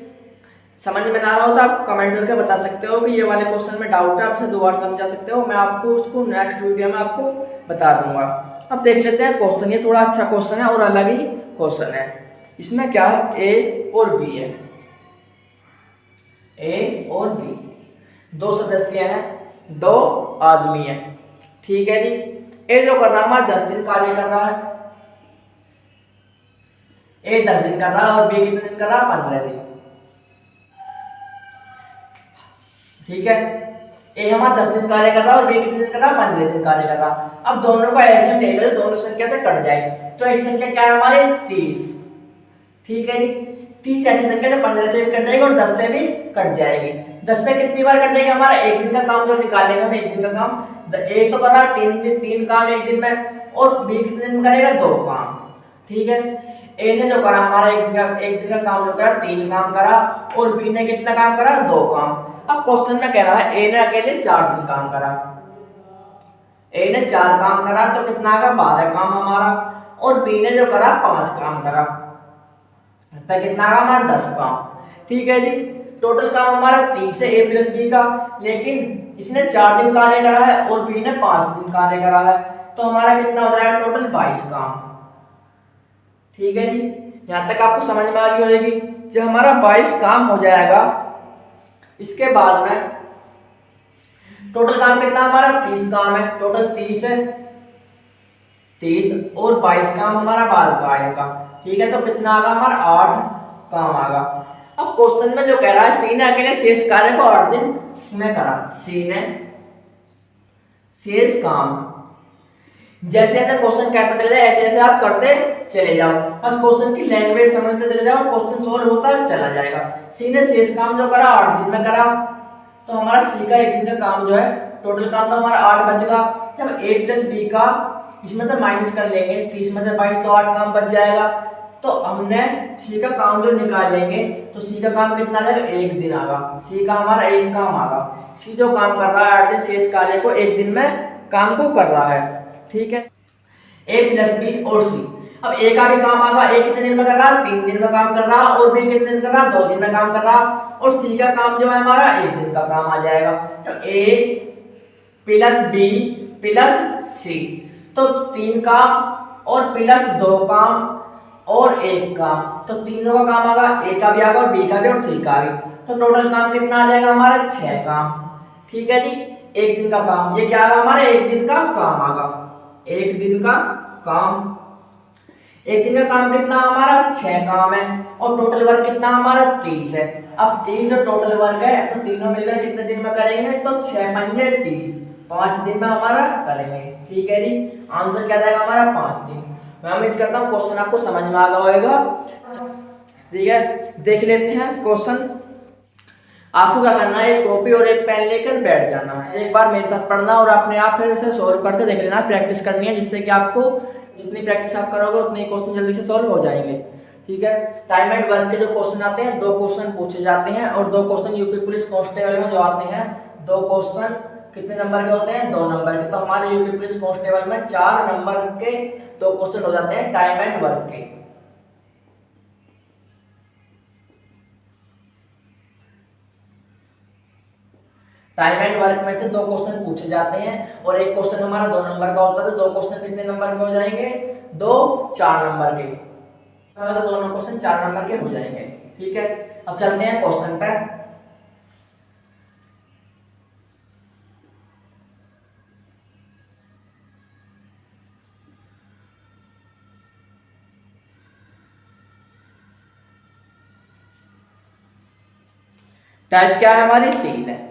समझ में ना रहा हो तो आप कमेंट करके बता सकते हो कि ये वाले क्वेश्चन में डाउट है, आपसे दोबारा समझा सकते हो, मैं आपको उसको नेक्स्ट वीडियो में आपको बता दूंगा। अब देख लेते हैं क्वेश्चन। ये थोड़ा अच्छा क्वेश्चन है और अलग ही क्वेश्चन है। इसमें क्या है, ए और बी है, ए और बी 2 सदस्य हैं, 2 आदमी हैं, ठीक है जी। ए जो कर रहा है हमारा 10 दिन कार्य कर रहा है, ए 10 दिन कर रहा है और बी कितने दिन कर रहा है, 15 दिन, ठीक है। ए हमारा 10 दिन कार्य कर रहा है और बी कितने दिन कर रहा है, 15 दिन कार्य कर रहा है। अब दोनों का एलसीएम ले लो, दोनों संख्या से कट जाए, तो ऐसी संख्या क्या है हमारी, 30, ठीक है जी। 30 ऐसी संख्या जो 15 से भी कट जाएगी और 10 से भी कट जाएगी। 10 से कितनी बार कट जाएगी, हमारा एक दिन का काम जो निकालेंगे हम, एक दिन का काम, एक तो कर रहा है 3 दिन, 3 काम एक दिन में, और बी कितने दिन करेगा, 2 काम, ठीक है। ए ने जो करा हमारा एक दिन का काम जो करा 3 काम करा और बी ने कितना काम करा, 2 काम। अब क्वेश्चन में कह रहा है ए ने अकेले 4 दिन काम करा, ए ने 4 काम करा तो कितना आएगा, 12 काम हमारा, और बी ने जो करा 5 काम करा तो कितना आएगा हमारा, 10 काम, ठीक है जी। टोटल काम हमारा 30 है ए प्लस बी का, लेकिन इसने 4 दिन कार्य करा है और बी ने 5 दिन कार्य करा है, तो हमारा कितना हो जाएगा, टोटल 22 काम, ठीक है जी। यहाँ तक आपको समझ में आ गई होगी। जब हमारा 22 काम हो जाएगा, इसके बाद में टोटल काम कितना हमारा 30 काम है, टोटल 30 है, 30 और 22 काम हमारा बाद का आएगा। ठीक है, तो कितना आएगा हमारा 8 काम आएगा। अब क्वेश्चन में जो कह रहा है सी ने अकेले शेष कार्य को 8 दिन में करा। सी ने शेष काम जैसे जैसे क्वेश्चन कहता चले जाए ऐसे ऐसे आप करते चले जाओ, बस क्वेश्चन की लैंग्वेज समझते चले जाओ, क्वेश्चन सोल्व होता चला जाएगा। सी ने शेष काम जो करा 8 दिन में करा, तो हमारा सी का एक दिन का काम जो है टोटल काम तो हमारा 8 बचेगा। जब a प्लस बी का इसमें से माइनस कर लेंगे, 30 में से 22 तो 8 काम बच जाएगा। तो हमने सी का काम जो निकाल लेंगे तो सी का काम कितना आ जाएगा, एक दिन आएगा। सी का हमारा एक काम आएगा। सी जो काम कर रहा है 8 दिन शेष कार्य को एक दिन में काम को कर रहा है। ठीक है, ए प्लस बी और सी। अब ए का भी काम आएगा, ए कितने दिन में कर रहा है, 3 दिन में काम कर रहा, और बी कितने दिन कर रहा, 2 दिन में काम कर रहा, और सी का काम जो है हमारा एक दिन का काम आ जाएगा। तो ए प्लस बी प्लस सी, तो 3 काम और प्लस 2 काम और 1 काम, तो तीनों का काम आएगा, ए का भी आएगा और बी का भी और सी का भी। तो टोटल काम कितना आ जाएगा हमारा 6 काम। ठीक है जी, एक दिन का काम, ये क्या आएगा हमारा एक दिन का काम आएगा। एक दिन का काम, एक दिन का काम कितना हमारा 6 काम है, और टोटल वर्क कितना हमारा 30 है। अब 30 जो टोटल वर्क है तो तीनों मिलकर कितने दिन में करेंगे, तो 6 पंजे 30, 5 दिन में हमारा करेंगे। ठीक है जी, आंसर क्या जाएगा हमारा 5 दिन। मैं उम्मीद करता हूँ क्वेश्चन आपको समझ में आ गया होगा। ठीक है, देख लेते हैं क्वेश्चन। आपको क्या करना है, एक कॉपी और एक पेन लेकर बैठ जाना है, एक बार मेरे साथ पढ़ना और अपने आप फिर इसे सोल्व करके देख लेना, प्रैक्टिस करनी है, जिससे कि आपको जितनी प्रैक्टिस आप करोगे उतने क्वेश्चन जल्दी से सोल्व हो जाएंगे। ठीक है, टाइम एंड वर्क के जो क्वेश्चन आते हैं 2 क्वेश्चन पूछे जाते हैं, और 2 क्वेश्चन यूपी पुलिस कांस्टेबल में जो आते हैं 2 क्वेश्चन कितने नंबर के होते हैं, 2 नंबर के। तो हमारे यूपी पुलिस कांस्टेबल में 4 नंबर के 2 क्वेश्चन हो जाते हैं टाइम एंड वर्क के। टाइम एंड वर्क में से 2 क्वेश्चन पूछे जाते हैं, और एक क्वेश्चन हमारा 2 नंबर का होता है। तो 2 क्वेश्चन कितने नंबर के हो जाएंगे, 2 4 नंबर के, अगर दोनों क्वेश्चन 4 नंबर के हो जाएंगे। ठीक है, अब चलते हैं क्वेश्चन पे। टाइप क्या है हमारी 3 है।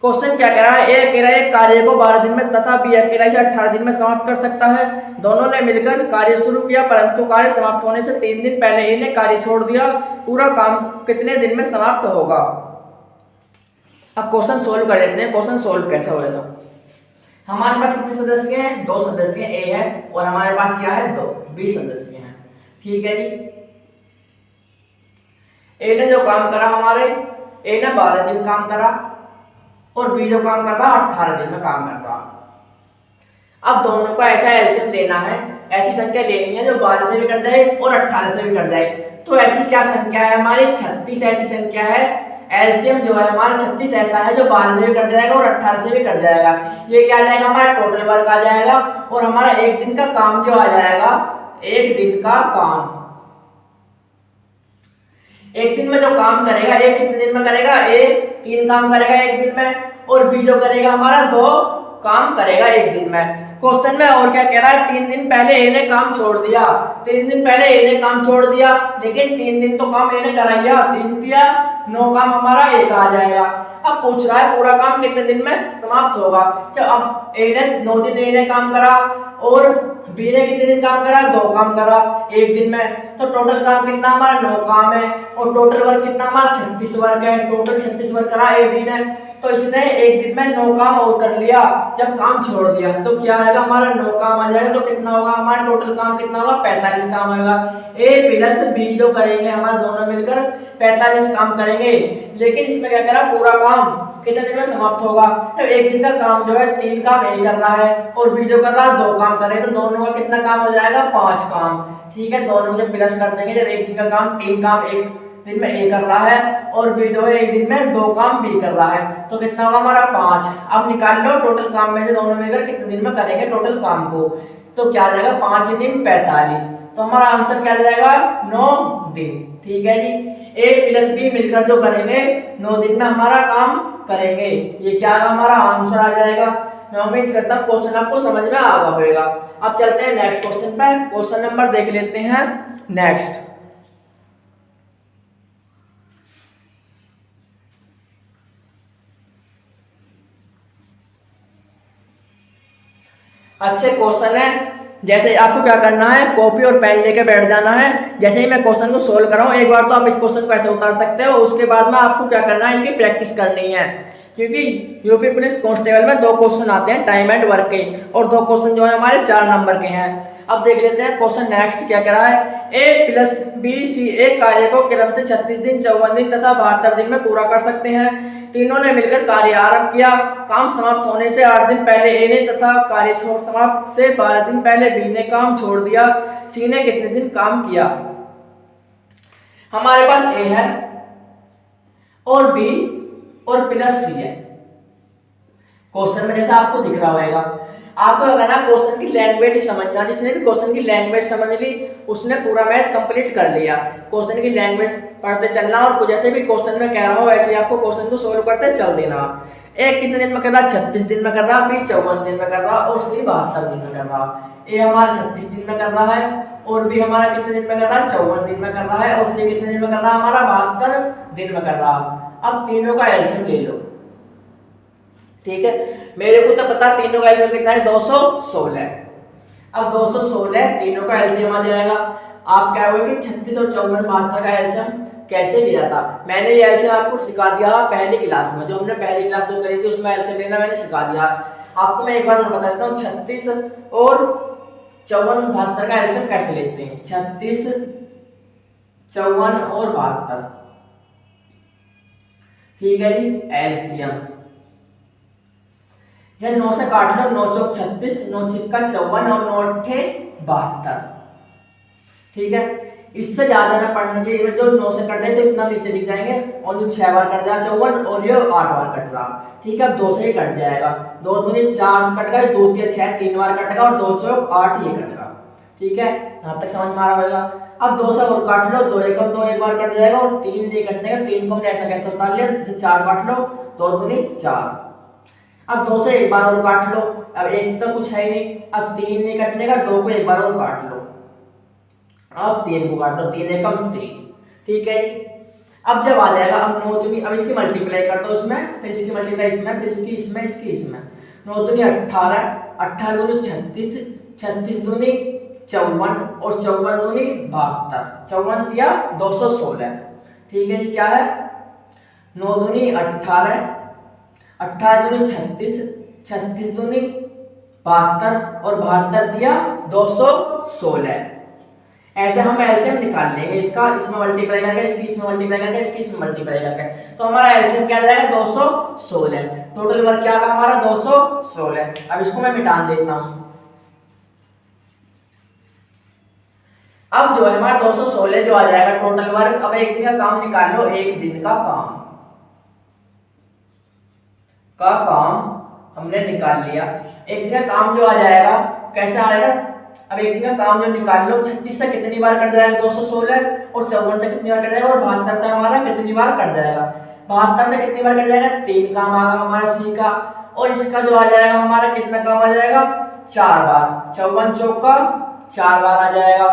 क्वेश्चन क्या कह रहा है, ए अकेला एक कार्य को 12 दिन में तथा बी अकेला इसे 18 दिन में समाप्त कर सकता है। दोनों ने मिलकर कार्य शुरू किया, परंतु कार्य समाप्त होने से 3 दिन पहले ए ने कार्य छोड़ दिया। पूरा काम कितने दिन में समाप्त होगा। अब क्वेश्चन सोल्व कर लेते हैं। क्वेश्चन सोल्व कैसे होगा, हमारे पास कितने सदस्य हैं, 2 सदस्य ए है, और हमारे पास क्या है 2 बी सदस्य हैं। ठीक है जी, ए ने जो काम करा हमारे, ए ने 12 दिन काम करा, और बी जो काम कर रहा 18 दिन में काम कर रहा। अब दोनों का ऐसा एलसीएम लेना है, ऐसी संख्या लेनी है जो 12 से भी कट जाए और 18 से भी कट जाए। तो ऐसी क्या संख्या है हमारी, 36 ऐसी संख्या है। एलसीएम जो है हमारा 36 ऐसा है जो 12 से भी कट जाएगा और 18 से भी कट जाएगा। ये क्या आ जाएगा हमारा टोटल वर्क आ जाएगा, और हमारा एक दिन का काम जो आ जाएगा, एक दिन का काम, एक दिन में जो काम करेगा, एक कितने दिन में करेगा, ए 3 काम करेगा एक दिन में, और बी जो करेगा हमारा 2 काम करेगा एक दिन में। क्वेश्चन में और क्या कह रहा है, 3 दिन पहले ए ने काम छोड़ दिया, 3 दिन पहले ए ने काम छोड़ दिया, लेकिन 3 दिन तो काम ए ने कराया, 3 दिया 9 काम हमारा एक आ जाएगा। अब पूछ रहा है पूरा काम कितने दिन में समाप्त होगा। तो अब ए ने 9 दिन ए ने काम करा, और बी ने कितने दिन काम करा, 2 काम करा एक दिन में। तो टोटल काम कितना हमारा 9 काम है, और टोटल वर्क कितना हमारा 36 वर्क है। टोटल 36 वर्क करा ए बी ने, तो इसने एक दिन में 9 काम और कर लिया जब काम छोड़ दिया। तो क्या आएगा हमारा 9 काम आ जाएगा। तो कितना होगा हमारा टोटल काम कितना होगा, 45 काम होगा। ए प्लस बी जो करेंगे हमारे दोनों मिलकर 45 काम करेंगे, लेकिन इसमें क्या करा, पूरा काम कितने दिन में समाप्त होगा। तो एक दिन का काम जो है 3 काम ए कर रहा है, और बी जो कर रहा है 2 काम कर रहे हैं, तो दोनों का कितना काम हो जाएगा, 5 काम। ठीक है, दोनों जब प्लस कर देंगे, जब एक दिन का काम 3 काम एक दिन में ए कर रहा है, और बी जो है एक दिन में 2 काम बी कर रहा है, तो कितना होगा हमारा 5। अब निकाल लो टोटल काम में से दोनों मिलकर कितने दिन में करेंगे टोटल काम को। तो क्या आ जाएगा 5 दिन 45, तो हमारा आंसर क्या जाएगा 9 दिन। ठीक है जी, ए प्लस बी मिलकर जो करेंगे 9 दिन में हमारा काम करेंगे, ये क्या हमारा आंसर आ जाएगा। मैं उम्मीद करता हूँ क्वेश्चन आपको समझ में आ गया होगा। अब चलते हैं नेक्स्ट क्वेश्चन पे, क्वेश्चन नंबर देख लेते हैं नेक्स्ट। अच्छे क्वेश्चन है। जैसे आपको क्या करना है, कॉपी और पेन लेके बैठ जाना है। जैसे ही मैं क्वेश्चन को सोल्व कर रहा हूँ, एक बार तो आप इस क्वेश्चन को ऐसे उतार सकते हो, उसके बाद में आपको क्या करना है, इनकी प्रैक्टिस करनी है। क्योंकि यूपी पुलिस कांस्टेबल में 2 क्वेश्चन आते हैं टाइम एंड वर्क के, और 2 क्वेश्चन जो है हमारे 4 नंबर के हैं। अब देख लेते हैं क्वेश्चन नेक्स्ट क्या कह रहा है। ए प्लस बी सी एक कार्य को क्रम से 36 दिन, 54 दिन तथा 72 दिन में पूरा कर सकते हैं। तीनों ने मिलकर कार्य आरंभ किया। काम समाप्त होने से 8 दिन पहले ए ने तथा कार्य समाप्त से 12 दिन पहले बी ने काम छोड़ दिया। सी ने कितने दिन काम किया। हमारे पास ए है और बी और प्लस सी है। क्वेश्चन में जैसा आपको दिख रहा होगा, आपको लगाना क्वेश्चन की लैंग्वेज समझना। जिसने भी क्वेश्चन की लैंग्वेज समझ ली उसने पूरा मैथ कंप्लीट कर लिया। क्वेश्चन की लैंग्वेज पढ़ते चलना, और जैसे भी क्वेश्चन में कह रहा हूं वैसे आपको क्वेश्चन को सोल्व करते चल देना। ए कितने दिन में कर रहा, 36 दिन में कर रहा, बी 54 दिन में कर रहा और सी 72 दिन में कर रहा। ए हमारा 36 दिन में कर रहा है और बी हमारा कितने दिन में कर रहा है, 54 दिन में कर रहा है, और सी कितने दिन में कर रहा है, हमारा 72 दिन में कर रहा। अब तीनों का एलसीएम ले लो। ठीक है, मेरे को तो पता तीनों का एलसीएम कितना है, 216। अब 216 तीनों का एलसीएम आ जाएगा। आप क्या होगा कि 36 और 54 72 का एलसीएम कैसे लिया था, मैंने ये एलसीएम आपको सिखा दिया पहली क्लास में। जो हमने पहली क्लास जो करी थी उसमें एलसीएम लेना मैंने सिखा दिया आपको। मैं एक बार और बता देता हूँ, 36 और 54 72 का एलसीएम कैसे लेते हैं। 36 54 और 72, ठीक है जी, एलसीएम। या 9 से काट लो, 9 चौक 36, 9 छिक्का 54 और 9 अट्ठे 72। ठीक है, इससे ज्यादा ना पढ़ना चाहिए। जो 9 से कट जाए तो इतना नीचे दिख जाएंगे, और जो 6 बार कट जाए 54 और ये 8 बार कट रहा। ठीक है, अब 2 से ही कट जाएगा, 2 दूनी 4 कट गए, 2 3 6 3 बार कटेगा और 2 चौक 8 ये कटेगा। ठीक है, यहाँ तक समझ में आ रहा होगा। अब 2 से और काट लो, 2 एक और 2 एक बार कट जाएगा, और 3 नहीं कटने का, 3 को हमने ऐसा कैसे उतार लिया, जैसे 4 काट लो, 2 दूनी 4। अब 2 से एक बार और काट लो, अब एक तो कुछ है ही नहीं, अब 3 नहीं कटने का, 2 को एक बार और काट लो, अब 3 को काट लो, 3 एकम 3। ठीक है जी, अब जब आ जाएगा, अब 9 दूनी, अब इसकी मल्टीप्लाई कर दो इसमें, फिर इसकी मल्टीप्लाई इसमें, फिर इसकी इसमें, इसकी इसमें। 9 दूनी 18, 18 दूनी 36, 36 दूनी 54 और 54 दूनी 72, 54 दिया 216। ठीक है जी, क्या है, 9 दूनी 18, 18 दूनी 36, 36 दूनी 72 और 72 दिया 216। ऐसे हम एलसीएम निकाल लेंगे इसका, इसमें मल्टीप्लाई करके, इसकी इसमें मल्टीप्लाई करके, इसकी इसमें मल्टीप्लाई करके, तो हमारा एलसीएम क्या आ जाएगा 216। टोटल वर्क क्या आएगा हमारा 216। अब इसको मैं मिटा देता हूं। अब जो है हमारा 216 जो आ जाएगा टोटल वर्क। अब एक दिन का काम निकाल लो, एक दिन का काम हमने निकाल लिया। एक दिन का काम जो आ जाएगा कैसे आएगा, अब एक दिन का काम जो निकाल लो, 36 से कितनी बार कट जाएगा 216, और 54 से कितनी बार कट जाएगा, और 72 से हमारा कितनी बार कट जाएगा, 72 में कितनी बार कट जाएगा, 3 काम आएगा हमारा सी का, और इसका जो आ जाएगा हमारा कितना काम आ जाएगा 4 बार, 54 चौका 4 बार आ जाएगा,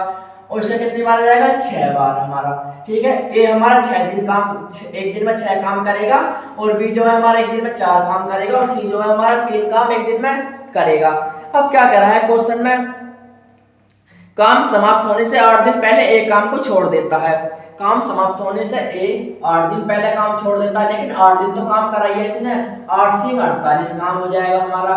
और इससे कितनी बार आ जाएगा 6 बार हमारा। ठीक है, ये हमारा 6 दिन काम, एक दिन में 6 काम करेगा, और बी जो है हमारा एक दिन में 4 काम करेगा, और सी जो है हमारा 3 काम एक दिन में करेगा। अब क्या कह रहा है क्वेश्चन में, काम समाप्त होने से 8 दिन पहले एक काम को छोड़ देता है। काम समाप्त होने से 8 दिन पहले काम छोड़ देता है, लेकिन 8 दिन तो काम करा है इसने, 8 से 48 काम हो जाएगा हमारा।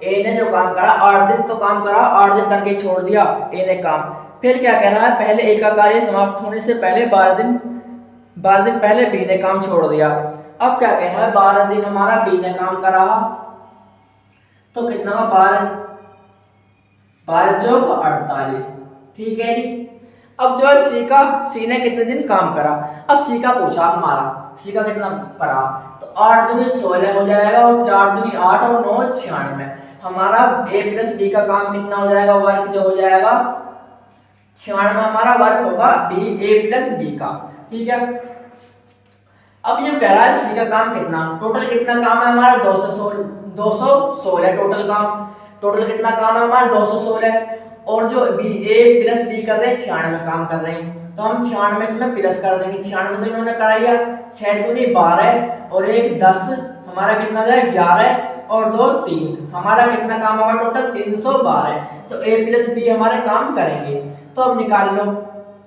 ए ने जो काम करा 8 दिन तो काम करा, 8 दिन करके छोड़ दिया ए ने काम। फिर क्या कह रहा है, पहले ए का कार्य समाप्त होने से पहले 12 दिन पहले बी ने काम छोड़ दिया। अब क्या कह रहा है, 12 दिन हमारा बी ने काम करा, तो कितना 12 चौक 48। ठीक है जी, अब जो है सी ने कितने दिन काम करा। अब सी का पूछा हमारा, सी का कितना करा, तो 8 दूनी 16 हो जाएगा, और 4 दूनी 8 और 9 96। हमारा ए प्लस बी का काम कितना हो जाएगा, वर्क जो हो जाएगा 96 हमारा वर्ग होगा बी ए प्लस बी का, ठीक है। अब ये कह रहा है सी का काम कितना, टोटल कितना काम है हमारा 216 टोटल काम, टोटल कितना काम है हमारा 216, और जो बी ए प्लस बी कर रहे हैं 96 काम कर रहे हैं, तो हम 96 इसमें प्लस कर देंगे, 96 तो इन्होंने कराया 6 दूनी 12 और 1 10, हमारा कितना जाए 11 और 2 3, हमारा कितना काम होगा टोटल 312, तो ए प्लस बी हमारे काम करेंगे। तो अब निकाल लो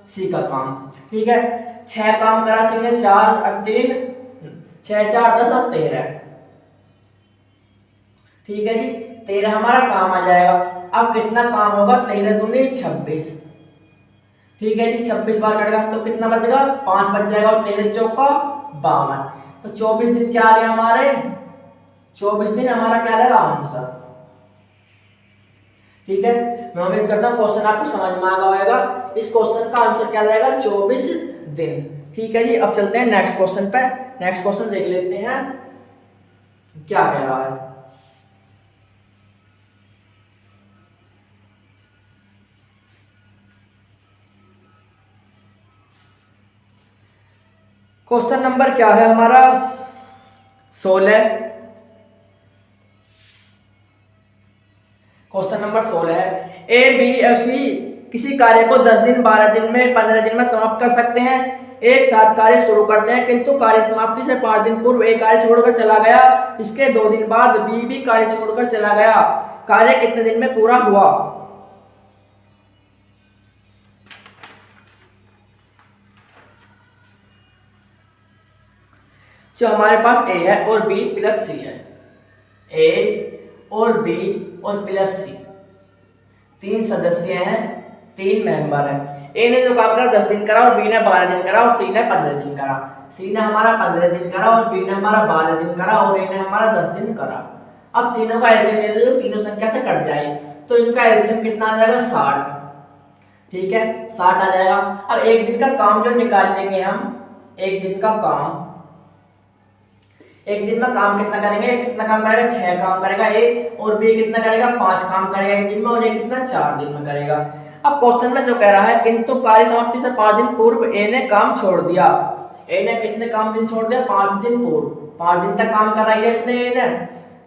सी का काम, ठीक है। 6 काम करा सी ने, 4 और 3 6 4 10 और 13, ठीक है जी, 13 हमारा काम आ जाएगा। अब कितना काम होगा, 13 दूनी 26, ठीक है जी, 26 बार कटेगा तो कितना बचेगा 5 बच जाएगा, और 13 चौका 52, तो 24 दिन क्या आ गया हमारे, 24 दिन हमारा क्या आएगा आंसर, ठीक है। मैं उम्मीद करता हूँ क्वेश्चन आपको समझ में आ गया होगा। इस क्वेश्चन का आंसर क्या जाएगा 24 दिन, ठीक है जी। अब चलते हैं नेक्स्ट क्वेश्चन पे, नेक्स्ट क्वेश्चन देख लेते हैं क्या कह रहा है। क्वेश्चन नंबर क्या है हमारा 16, क्वेश्चन नंबर 16 है, ए बी एफ सी किसी कार्य को 10 दिन 12 दिन में 15 दिन में समाप्त कर सकते हैं। एक साथ कार्य शुरू करते हैं किंतु कार्य समाप्ति से 5 दिन पूर्व ए कार्य छोड़कर चला गया, इसके 2 दिन बाद बी भी कार्य छोड़कर चला गया, कार्य कितने दिन में पूरा हुआ। जो हमारे पास ए है और बी प्लस सी है, ए और बी और प्लस सी, 3 सदस्य हैं, 3 मेंबर हैं। ए ने जो काम करा 10 दिन करा, और बी ने 12 दिन करा, और सी ने 15 दिन करा। सी ने हमारा 15 दिन करा, और बी ने हमारा 12 दिन करा, और ए ने हमारा 10 दिन करा। अब तीनों का एलसीएम ले लो, तीनों संख्या से कट जाए तो इनका एलसीएम कितना आ जाएगा 60, ठीक है, 60 आ जाएगा। अब एक दिन का काम जो निकाल लेंगे हम, एक दिन का काम, एक दिन में काम कितना करेंगे, कितना काम करेगा 6 काम करेगा ए, और बी कितना करेगा 5 काम करेगा एक दिन में, और ये कितना 4 दिन में करेगा। अब क्वेश्चन में जो कह रहा है किंतु कार्य समाप्ति से 5 दिन पूर्व ए ने काम छोड़ दिया, ए ने कितने काम दिन छोड़ दिया 5 दिन पूर्व, 5 दिन तक काम करा है इसने ए ने,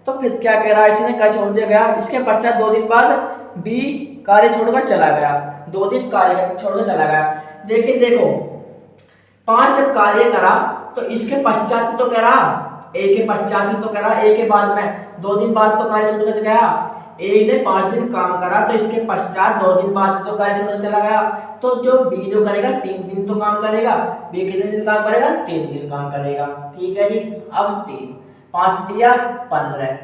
तो फिर क्या कह रहा है इसने क्या छोड़ दिया गया, इसके पश्चात 2 दिन बाद बी कार्य छोड़कर चला गया, 2 दिन कार्य छोड़कर चला गया। लेकिन देखो 5 जब कार्य करा तो इसके पश्चात तो कह रहा, ए के पश्चात ही तो करा, ए के बाद में 2 दिन बाद तो कार्य छोड़कर गया, ए ने 5 दिन काम करा तो इसके पश्चात 2 दिन बाद तो कार्य छोड़कर चला गया, तो जो बी जो करेगा 3 दिन तो काम करेगा, बी कितने दिन काम करेगा 3 दिन काम करेगा, ठीक है जी। अब 3 5 दिया 15,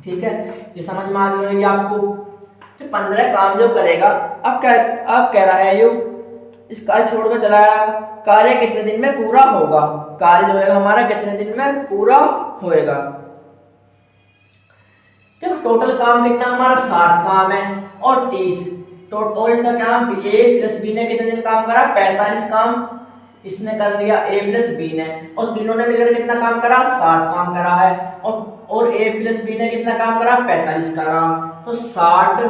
ठीक है, ये समझ में आ गई होगी आपको। तो 15 काम जो करेगा, अब कह रहा है यू इस कार्य छोड़कर चला गया, कार्य कितने दिन में पूरा होगा, कार्य जो है हमारा कितने दिन में पूरा होएगा। जब टोटल काम कितना हमारा 60 काम है और 30, और इसका क्या ए प्लस बी ने कितने दिन काम करा 45 काम इसने कर लिया ए प्लस बी ने, और तीनों ने मिलकर कितना काम करा 60 काम करा है, और ए प्लस बी ने कितना काम करा 45 करा, तो 60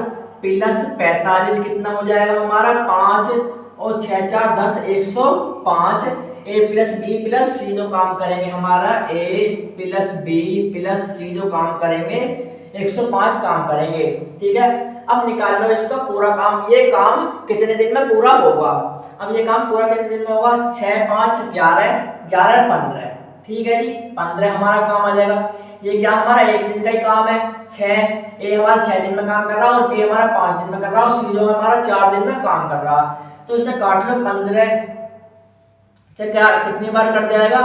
प्लस 45 कितना हो जाएगा हमारा 5, और 6 4 10 105, ए प्लस बी प्लस सी जो काम करेंगे हमारा ए प्लस बी प्लस सी जो काम करेंगे 105 काम करेंगे, ठीक है। अब निकाल लो इसका पूरा काम, ये काम कितने दिन में पूरा होगा। अब ये काम पूरा कितने दिन में होगा 6 5 11 11 15, ठीक है जी, 15 हमारा काम आ जाएगा। ये क्या हमारा एक दिन का ही काम है, 6 ए हमारा 6 दिन में काम कर रहा है, और बी हमारा 5 दिन में कर रहा है, और सी जो हमारा 4 दिन में काम कर रहा है, तो इसे काट लो 15 से क्या कितनी बार कट जाएगा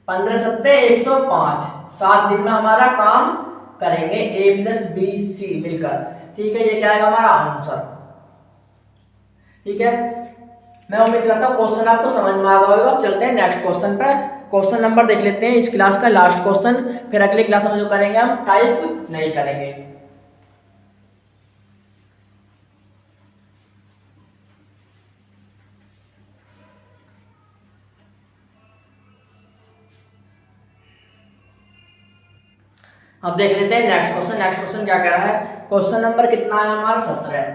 15 सत्ते 105, 7 दिन में हमारा काम करेंगे ए प्लस बी सी मिलकर, ठीक है। ये क्या आएगा हमारा आंसर, ठीक है। मैं उम्मीद करता हूँ क्वेश्चन आपको समझ में आ गया होगा। अब चलते हैं नेक्स्ट क्वेश्चन पर, क्वेश्चन नंबर देख लेते हैं इस क्लास का लास्ट क्वेश्चन, फिर अगली क्लास में जो करेंगे हम टाइप नहीं करेंगे। अब देख लेते हैं नेक्स्ट क्वेश्चन। नेक्स्ट क्वेश्चन क्या कह रहा है, क्वेश्चन नंबर कितना है हमारा 17,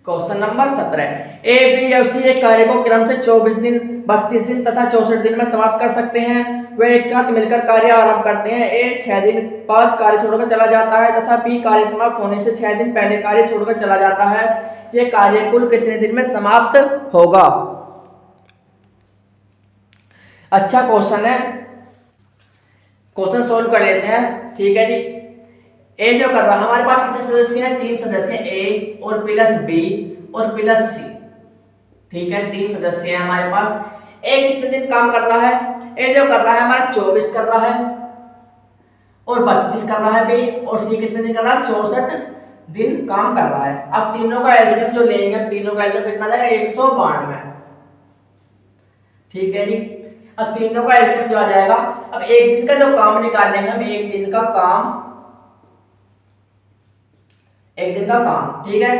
क्वेश्चन नंबर 17, ए बी और सी एक कार्य को क्रम से 24 दिन, 32 दिन तथा 64 दिन में समाप्त कर सकते हैं। वे एक साथ मिलकर कार्य आरंभ करते हैं। ए 6 दिन बाद कार्य छोड़कर चला जाता है तथा बी कार्य समाप्त होने से 6 दिन पहले कार्य छोड़कर चला जाता है। ये कार्य कुल कितने दिन में समाप्त होगा? अच्छा क्वेश्चन है, क्वेश्चन सोल्व कर लेते हैं। ठीक है जी, ए जो कर रहा है, हमारे पास कितने सदस्य हैं? 3 सदस्य, ए और प्लस बी और प्लस सी। ठीक है, 3 सदस्य हैं हमारे पास। ए कितने दिन काम कर रहा है? ए जो कर रहा है हमारा 24 कर रहा है और 32 कर रहा है बी, और सी कितने दिन कर रहा है? 64 दिन काम कर रहा है। अब तीनों का एलसीएम जो लेंगे, तीनों का एलसीएम कितना जाएगा? 192। ठीक है जी, अब तीनों का एलसीएम जो आ जाएगा, अब एक दिन का जो काम निकाल लेंगे हम, एक दिन का काम, एक दिन का काम। ठीक है,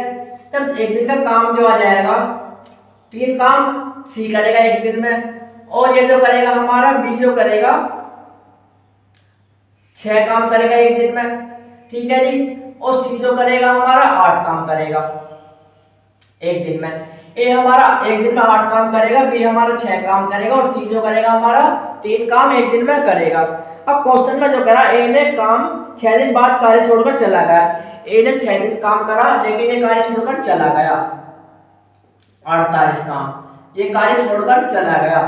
तब एक दिन का काम जो आ जाएगा, 3 काम सी करेगा एक दिन में, और ये जो करेगा हमारा बी जो करेगा 6 काम करेगा एक दिन में। ठीक है जी, और सी जो करेगा हमारा 8 काम करेगा एक दिन में। ए हमारा एक दिन में 8 काम करेगा, बी हमारा 6 काम करेगा, और सी जो करेगा हमारा 3 काम एक दिन में करेगा। अब क्वेश्चन में जो करा, ए ने काम 6 दिन बाद कार्य छोड़कर चला गया। ए ने 6 दिन काम करा लेकिन ये कार्य छोड़कर चला गया। 48 काम, ये कार्य छोड़कर चला गया,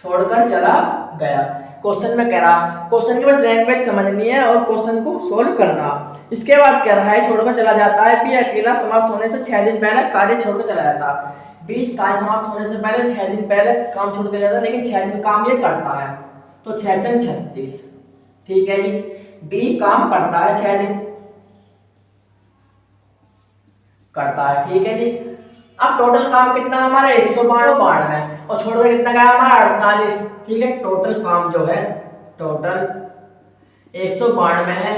छोड़कर चला गया। क्वेश्चन में कह रहा, क्वेश्चन के बाद लैंग्वेज समझनी है और क्वेश्चन को सोल्व करना। इसके बाद कह रहा है छोड़कर चला जाता है, बी अकेला समाप्त होने से 6 दिन पहले कार्य छोड़कर चला जाता है। बी कार्य समाप्त होने से पहले 6 दिन पहले काम छोड़ के जाता है, लेकिन 6 दिन काम ये करता है, तो 6 से 36। ठीक है जी, बी काम करता है 6 दिन करता है। ठीक है जी, अब टोटल काम कितना हमारा? 192 और छोड़कर कितना गया हमारा? 48। ठीक है, टोटल काम जो है टोटल 192 है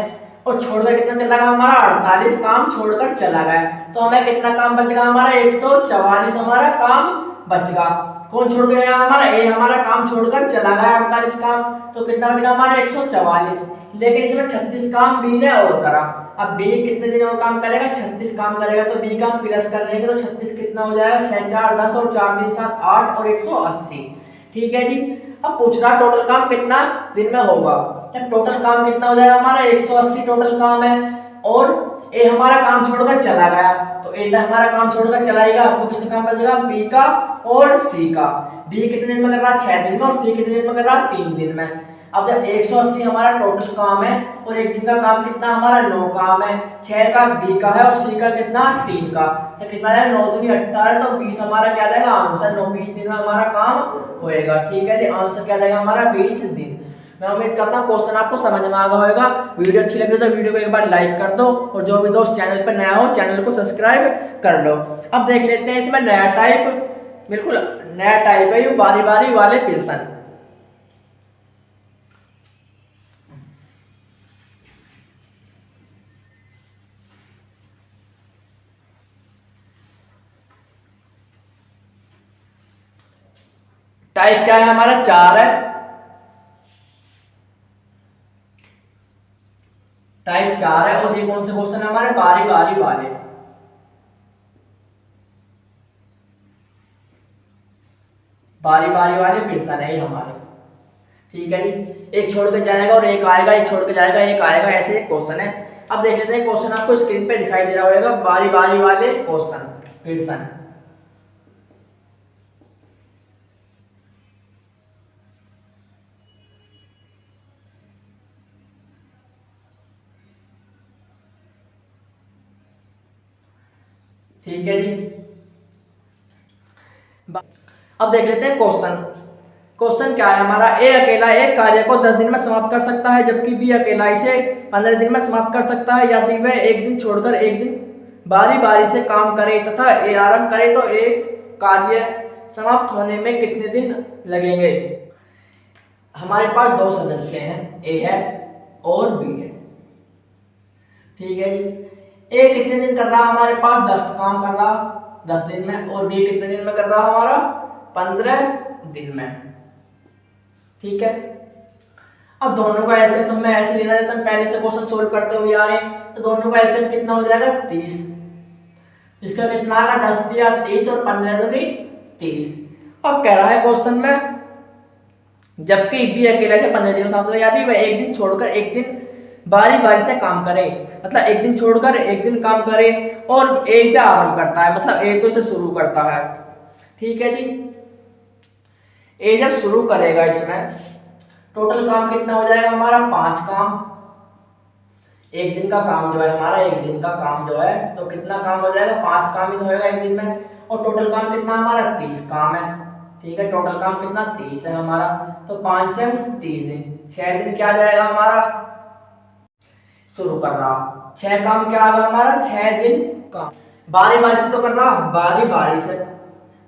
और छोड़कर कितना चला गया हमारा? 48 काम छोड़कर चला गया। तो हमें कितना काम बचेगा हमारा? 144 हमारा काम बचेगा। कौन छोड़ के गया हमारा? ए हमारा काम छोड़कर चला गया 48 काम, तो कितना बचेगा हमारा? 144। लेकिन इसमें 36 काम बी ने और करा। अब बी कितने दिन और काम करेगा? 36 काम करेगा, तो बी का प्लस कर लेंगे तो 36 कितना हो जाएगा? 6 4 10 और 4 3 7 8 और 180। ठीक है जी, अब पूछ रहा टोटल काम कितना दिन में होगा। अब टोटल काम कितना हो जाएगा हमारा? 180 टोटल काम है, और ए हमारा काम छोड़कर चला गया, तो ए तो हमारा काम छोड़कर चलाएगा, तो किसका काम बचेगा? बी का और सी का। बी कितने दिन में कर रहा है? 6 दिन में, और सी कितने दिन में कर रहा है? 3 दिन में। अब जब 180 हमारा टोटल काम है और एक दिन का काम कितना हमारा? 9 काम है, 6 का बी का है और सी का कितना? 3 का, तो कितना जाएगा? 9 दूनी 18, तो 20 हमारा क्या जाएगा आंसर? 9 20 दिन में हमारा काम होएगा। ठीक है जी, आंसर क्या जाएगा हमारा? 20 दिन। मैं उम्मीद करता हूँ क्वेश्चन आपको समझ में आ गया होगा। वीडियो अच्छी लगी तो वीडियो को एक बार लाइक कर दो, और जो भी दोस्त चैनल पर नया हो चैनल को सब्सक्राइब कर लो। अब देख लेते हैं इसमें नया टाइप, बिल्कुल नया टाइप है ये, बारी बारी वाले प्रश्न। टाइप क्या है हमारा? 4 है। टाइप 4 है, और ये कौन से क्वेश्चन है हमारे? बारी बारी वाले। बारी बारी वाले प्रश्न है ये हमारे। ठीक है जी, एक छोड़ के जाएगा और एक आएगा, एक छोड़ के जाएगा एक आएगा, ऐसे एक क्वेश्चन है। अब देख लेते हैं क्वेश्चन, आपको स्क्रीन पे दिखाई दे रहा होगा, बारी बारी वाले क्वेश्चन प्रश्न। ठीक है जी, अब देख लेते हैं क्वेश्चन। क्वेश्चन क्या है हमारा? ए अकेला एक कार्य को 10 दिन में समाप्त कर सकता है, जबकि बी अकेला इसे 15 दिन में समाप्त कर सकता है। यदि वह एक दिन छोड़कर एक दिन बारी बारी से काम करे तथा ए आरंभ करे, तो ए कार्य समाप्त होने में कितने दिन लगेंगे? हमारे पास 2 सदस्य हैं, ए है और बी है। ठीक है जी, ए कितने दिन कर रहा है हमारे पास? 10 काम कर रहा 10 दिन में, और बी कितने दिन में कर रहा हमारा? 15 दिन में। ठीक है, अब दोनों का ऐसे तो हमें ऐसे लेना देता है, पहले से क्वेश्चन सोल्व करते हुए आ रहे हैं, तो दोनों का एलसीएम कितना हो जाएगा 30। इसका कितना आएगा 10 दिया 30 और 15 दूनी 30। अब कह रहा है क्वेश्चन में जबकि बी अकेला से 15 दिन में यदि वह एक दिन छोड़कर एक दिन बारी बारी से काम करे, मतलब एक दिन छोड़कर एक दिन काम करे और ए से आरंभ करता है, मतलब ए तो इसे शुरू करता है। ठीक है जी, ए जब शुरू करेगा इसमें टोटल काम कितना हो जाएगा हमारा 5 काम। एक दिन का काम जो है हमारा, एक दिन का काम जो है तो कितना काम हो जाएगा 5 काम ही तो होगा एक दिन में, और टोटल काम कितना हमारा 30 काम है। ठीक है, टोटल काम कितना 30 है हमारा, तो 5 से 30 दिन, 6 दिन क्या जाएगा हमारा शुरू कर रहा, 6 काम क्या आएगा हमारा 6 दिन काम। बारी बारी से तो कर रहा, बारी बारी से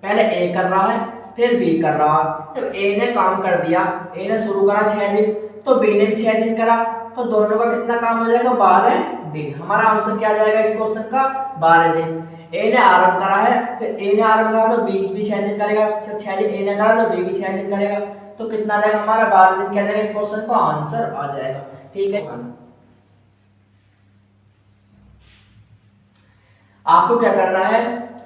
पहले ए कर रहा है फिर बी कर रहा है। जब ए ने काम कर दिया, ए ने शुरू करा 6 दिन तो बी ने भी 6 दिन करा, तो दोनों का कितना काम हो जाएगा 12 दिन। हमारा आंसर क्या जाएगा इस क्वेश्चन का 12 दिन। ए ने आरंभ करा है, फिर ए ने आरंभ करा तो बी भी 6 दिन करेगा, जब 6 दिन ए ने करा तो बी भी 6 दिन करेगा, तो कितना आ जाएगा हमारा 12 दिन क्या जाएगा इस क्वेश्चन का आंसर आ जाएगा। ठीक है, आपको क्या करना है,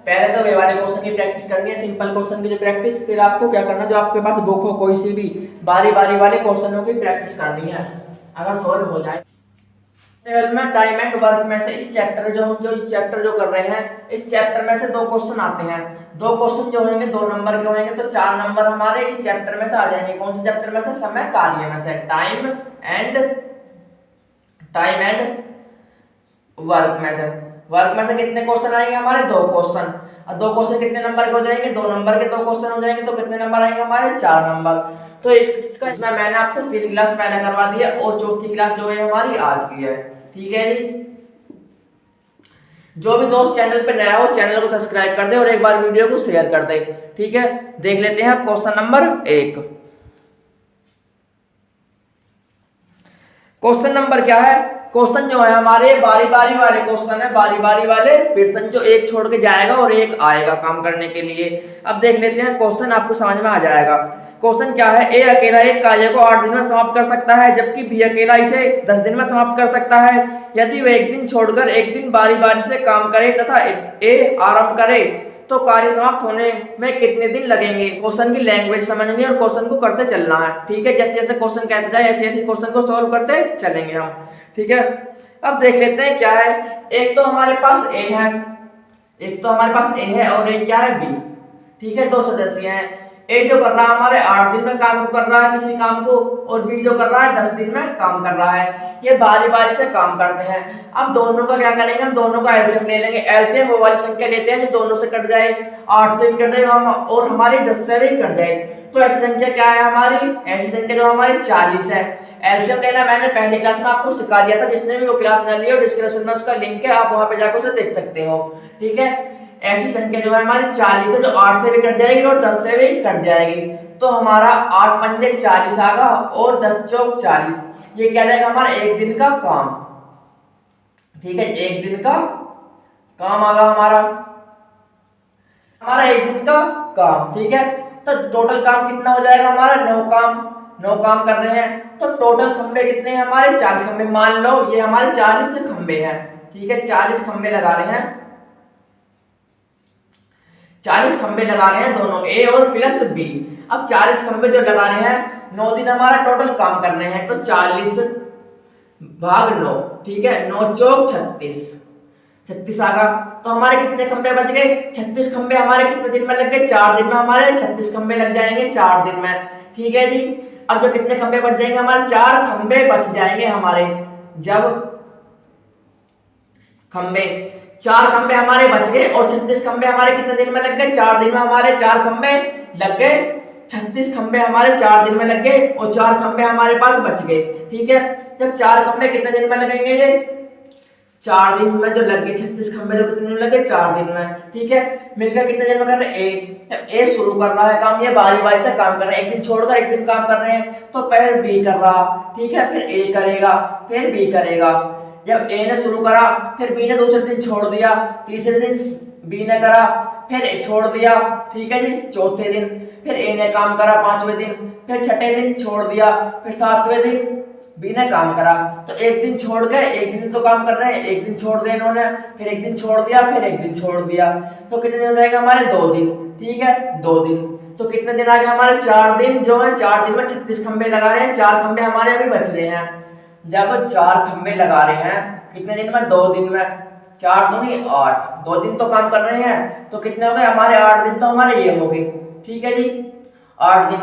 पहले तो ये वाले क्वेश्चन की प्रैक्टिस करनी है, सिंपल क्वेश्चन की जो प्रैक्टिस, फिर आपको क्या करना है जो आपके पास बुक हो कोई सी भी बारी बारी वाले क्वेश्चनों की प्रैक्टिस करनी है। अगर सॉल्व हो जाए में टाइम एंड वर्क में से इस चैप्टर इस चैप्टर जो कर रहे हैं इस चैप्टर में से 2 क्वेश्चन आते हैं। 2 क्वेश्चन जो होंगे 2 नंबर के होंगे, तो 4 नंबर हमारे इस चैप्टर में से आ जाएंगे। कौन से चैप्टर में से, समय कार्य में से, टाइम एंड वर्क में से। वर्क में से कितने क्वेश्चन आएंगे हमारे 2 क्वेश्चन, और 2 क्वेश्चन कितने नंबर के हो जाएंगे 2 नंबर के 2 क्वेश्चन हो जाएंगे, तो कितने नंबर आएंगे हमारे 4 नंबर। तो इसका इसमें मैंने आपको 3 क्लास पहले करवा दी है और 4थी क्लास जो है हमारी आज की है। ठीक है जी, जो भी दोस्त चैनल पे नया हो चैनल को सब्सक्राइब कर दे और एक बार वीडियो को शेयर कर दे। ठीक है, देख लेते हैं आप क्वेश्चन नंबर 1। क्वेश्चन नंबर क्या है, क्वेश्चन जो है हमारे बारी बारी वाले क्वेश्चन है, बारी बारी वाले पर्सन जो एक छोड़ के जाएगा और एक आएगा काम करने के लिए। अब देख लेते हैं क्वेश्चन, आपको समझ में आ जाएगा। क्वेश्चन क्या है, ए अकेला एक कार्य को 8 दिन में समाप्त कर सकता है जबकि बी अकेला इसे 10 दिन में समाप्त कर सकता है। यदि वह एक दिन छोड़कर एक दिन बारी बारी से काम करे तथा ए आरंभ करे तो कार्य समाप्त होने में कितने दिन लगेंगे। क्वेश्चन की लैंग्वेज समझनी है और क्वेश्चन को करते चलना है। ठीक है, जैसे जैसे क्वेश्चन कहते जाए ऐसे ऐसे क्वेश्चन को सॉल्व करते चलेंगे हम। ठीक है, अब देख लेते हैं क्या है। एक तो हमारे पास ए है, और एक क्या है बी। ठीक है, 2 सदस्य हैं। ए जो कर रहा है हमारे 8 दिन में काम को कर रहा है किसी काम को, और बी जो कर रहा है 10 दिन में काम कर रहा है। ये बारी बारी से काम करते हैं। अब दोनों का क्या करेंगे, हम दोनों का एलसीएम ले लेंगे। एलसीएम वो वाली संख्या लेते हैं जो दोनों से कट जाए, 8 से भी कट जाए और हमारी 10 से भी कट जाए। तो ऐसी संख्या क्या है हमारी, ऐसी संख्या जो हमारी 40 है। एलसीएम लेना मैंने पहली क्लास में आपको सिखा दिया था, जिसने भी वो क्लास न ली हो डिस्क्रिप्शन में उसका लिंक है, आप वहां पे जाकर उसे देख सकते हो। ठीक है, ऐसी संख्या जो है हमारी 40 है जो 8 से भी कट जाएगी और 10 से भी कट जाएगी। तो हमारा 8 पंजे 40 आएगा और 10 चौक 40। ये क्या जाएगा हमारा एक दिन का काम। ठीक है, एक दिन का काम आगा हमारा एक दिन का काम। ठीक है, तो टोटल काम कितना हो जाएगा हमारा 9 काम कर रहे हैं। तो टोटल खंबे कितने हैं हमारे 40 खंबे। मान लो ये हमारे 40 खंबे हैं। ठीक है, 40 खंबे लगा रहे हैं, 40 खंबे लगा रहे हैं दोनों ए और प्लस बी। अब 40 खंबे जो लगा रहे हैं 9 दिन हमारा टोटल काम कर रहे हैं, तो 40 भाग 9। ठीक है, 9 चौक 36 आगा। तो हमारे कितने खंबे बच गए 36 खंबे हमारे कितने दिन में लग गए 4 दिन में हमारे 36 खंबे लग जाएंगे 4 दिन में। ठीक है जी, अब जो कितने खंबे बच जाएंगे हमारे 4 खंबे बच जाएंगे हमारे। जब खंबे 4 खंबे हमारे बच गए और 36 खंबे हमारे कितने दिन में लग गए 4 दिन में हमारे 4 खंबे लग गए। 36 खंबे हमारे 4 दिन में लग गए और 4 खंबे हमारे पास बच गए। ठीक है, जब 4 खंबे कितने दिन में लगेंगे ये 4 दिन में जो लग गए 36 खंबे जो कितने दिन में लगे 4 दिन में। ठीक है, मिलकर कितने दिन में कर रहे हैं ए शुरू कर रहा है काम, ये बारी बारी से काम कर रहे हैं, एक दिन छोड़कर एक दिन काम कर रहे हैं। तो पहले बी कर रहा, ठीक है, फिर ए करेगा, फिर बी करेगा। जब ए ने शुरू करा फिर बी ने दूसरे दिन छोड़ दिया, तीसरे दिन बी ने करा, फिर ए छोड़ दिया। ठीक है जी, चौथे दिन फिर ए ने काम करा, 5वें दिन फिर छठे दिन छोड़ दिया, फिर 7वें दिन बी ने काम करा, तो एक दिन छोड़ गए, एक दिन तो काम कर रहे हैं, एक दिन छोड़ दिया इन्होंने, फिर एक दिन छोड़ दिया, फिर एक दिन छोड़ दिया, तो कितने दिन हो जाएंगे हमारे 2 दिन। ठीक है, 2 दिन, तो कितने दिन आ गए हमारे 4 दिन, जो है 4 दिन में 36 खंबे लगा रहे हैं, 4 खंबे हमारे अभी बच रहे हैं। जब 4 खंबे लगा रहे हैं कितने दिन में, 2 दिन में, 4 दूनी 8, 2 दिन तो काम कर रहे हैं, तो कितने हो गए हमारे 8 दिन, तो हमारे ये हो गए। ठीक है जी, 8 दिन,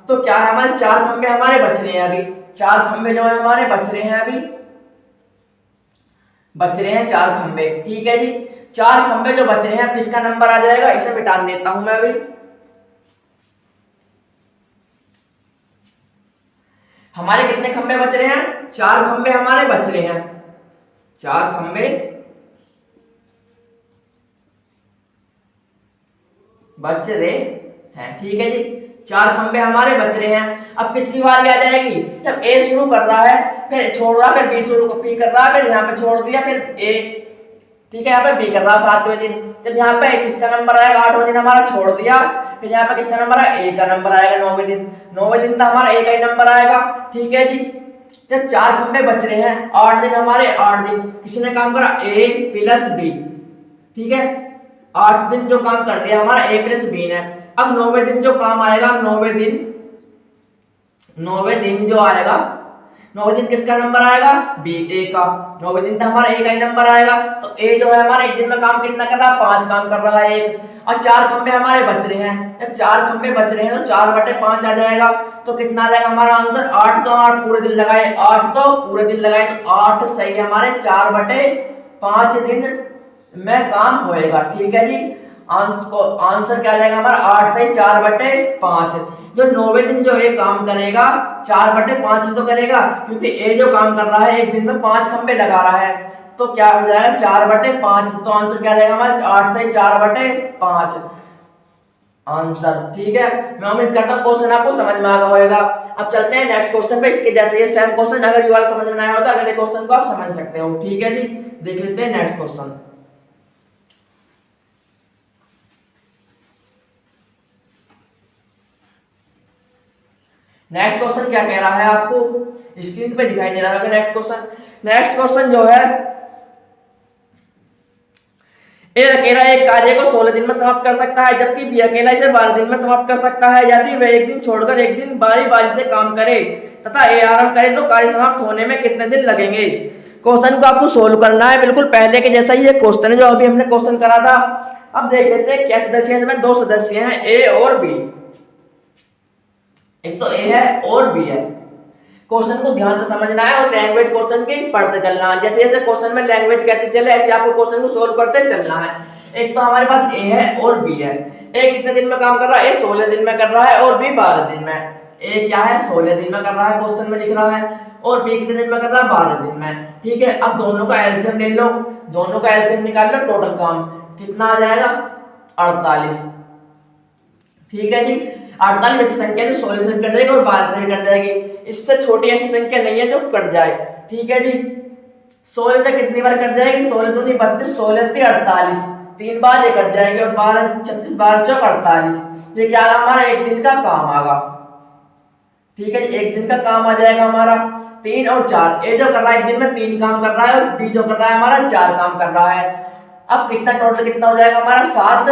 तो क्या है हमारे 4 खंबे हमारे बच रहे हैं अभी, 4 खंबे जो है हमारे बच रहे हैं अभी, बच रहे हैं 4 खंबे। ठीक है जी, 4 खंबे जो बच रहे हैं, किसका नंबर आ जाएगा, इसे मिटा देता हूं मैं अभी। हमारे कितने खंबे बच रहे हैं, 4 खंबे हमारे बच रहे हैं, 4 खंबे बच रहे हैं। ठीक है जी, 4 खंबे हमारे बच रहे हैं। अब किसकी बारी आ जाएगी, जब ए शुरू कर रहा है, फिर छोड़ रहा है, फिर बी शुरू बी कर रहा है, फिर यहाँ पे छोड़ दिया, फिर ए, ठीक है, यहाँ पे बी कर रहा है 7वें दिन, जब यहाँ पे किसका नंबर आएगा, 8वां दिन हमारा छोड़ दिया, फिर यहाँ पे किसका नंबर आएगा, ए का नंबर आएगा 9वें दिन, 9वें दिन तो हमारा ए का ही नंबर आएगा। ठीक है जी, जब 4 खंबे बच रहे हैं, 8 दिन हमारे, 8 दिन किसने काम करा, ए प्लस बी। ठीक है, 8 दिन जो काम कर लिया हमारा ए प्लस बी ने। अब 9वें दिन जो काम आएगा, 9वें दिन जो आएगा, 9वें दिन किसका नंबर आएगा, बी, ए का, 9वें दिन तो हमारा ए का ही नंबर आएगा, तो ए जो है हमारा एक दिन में काम कितना कर रहा है, 5 काम कर रहा है एक, और 4 खंबे हमारे बच रहे हैं, जब 4 खंबे बच रहे हैं तो 4/5 आ जाएगा, तो कितना आ जाएगा हमारा आंसर, 8, तो 8 पूरे दिन लगाए, 8 तो पूरे दिन लगाए, तो 8 सही हमारे 4/5 दिन में काम होएगा। ठीक है जी, आंसर क्या आ जाएगा हमारा, 8 से 4/5। जो 9वें दिन जो ये काम करेगा 4/5 ही तो करेगा, क्योंकि ए जो काम कर रहा है एक दिन में 5 खंबे लगा रहा है, तो क्या हो जाएगा 4/5, तो आंसर क्या आ जाएगा हमारा, 8 से 4/5 आंसर। ठीक है, मैं उम्मीद करता हूँ क्वेश्चन आपको समझ में आ गया होगा। अब चलते हैं नेक्स्ट क्वेश्चन पे। इसके जैसे ये सेम क्वेश्चन अगर ये वाला समझ में आया हो तो अगले क्वेश्चन को आप समझ सकते हो। ठीक है जी, देख लेते हैं नेक्स्ट क्वेश्चन। नेक्स्ट क्वेश्चन क्या कह रहा है, आपको स्क्रीन पे दिखाई दे रहा है नेक्स्ट क्वेश्चन जो है, ए अकेला एक कार्य को 16 दिन में समाप्त कर सकता है, जबकि बी अकेला इसे 12 दिन में समाप्त कर सकता है। यदि वह एक दिन छोड़कर एक दिन बारी बारी से काम करे तथा ए आरंभ करे तो कार्य समाप्त होने में कितने दिन लगेंगे। क्वेश्चन को आपको सोल्व करना है, बिल्कुल पहले के जैसा ही ये क्वेश्चन है जो अभी हमने क्वेश्चन करा था। अब देख लेते हैं क्या सदस्य है इसमें, 2 सदस्य हैं, ए और बी, एक तो ए है और बी है। क्वेश्चन को ध्यान से समझना है और लैंग्वेज क्वेश्चन की पढ़ते चलना है, जैसे जैसे क्वेश्चन में लैंग्वेज कहते चले ऐसे आपको क्वेश्चन को सोल्व करते चलना है। एक तो हमारे पास ए है और बी है, ए कितने दिन में काम कर रहा है, ए 16 दिन में कर रहा है और बी 12 दिन में। ए क्या है 16 दिन में कर रहा है, क्वेश्चन में लिख रहा है, और बी कितने दिन में कर रहा है, 12 दिन में। ठीक है, अब दोनों का एलसीएम ले लो, दोनों का एलसीएम निकाल लो, टोटल काम कितना आ जाएगा, 48। ठीक है जी, 48 ऐसी संख्या जो 16 से कट जाएगी और 12 से कट जाएगी, इससे छोटी ऐसी संख्या नहीं है जो कट जाए। ठीक है जी, 16 से कितनी बार कट जाएगी, 16 दूनी 32, 16 × 48, 3 बार ये कट जाएगी, और 12 36 12 चौक 48, ये क्या हमारा एक दिन का काम आएगा। ठीक है जी, एक दिन का काम आ जाएगा हमारा। 3 और 4, ए जो कर रहा है एक दिन में 3 काम कर रहा है, और बी जो कर रहा है हमारा 4 काम कर रहा है। अब कितना टोटल कितना हो जाएगा हमारा, 7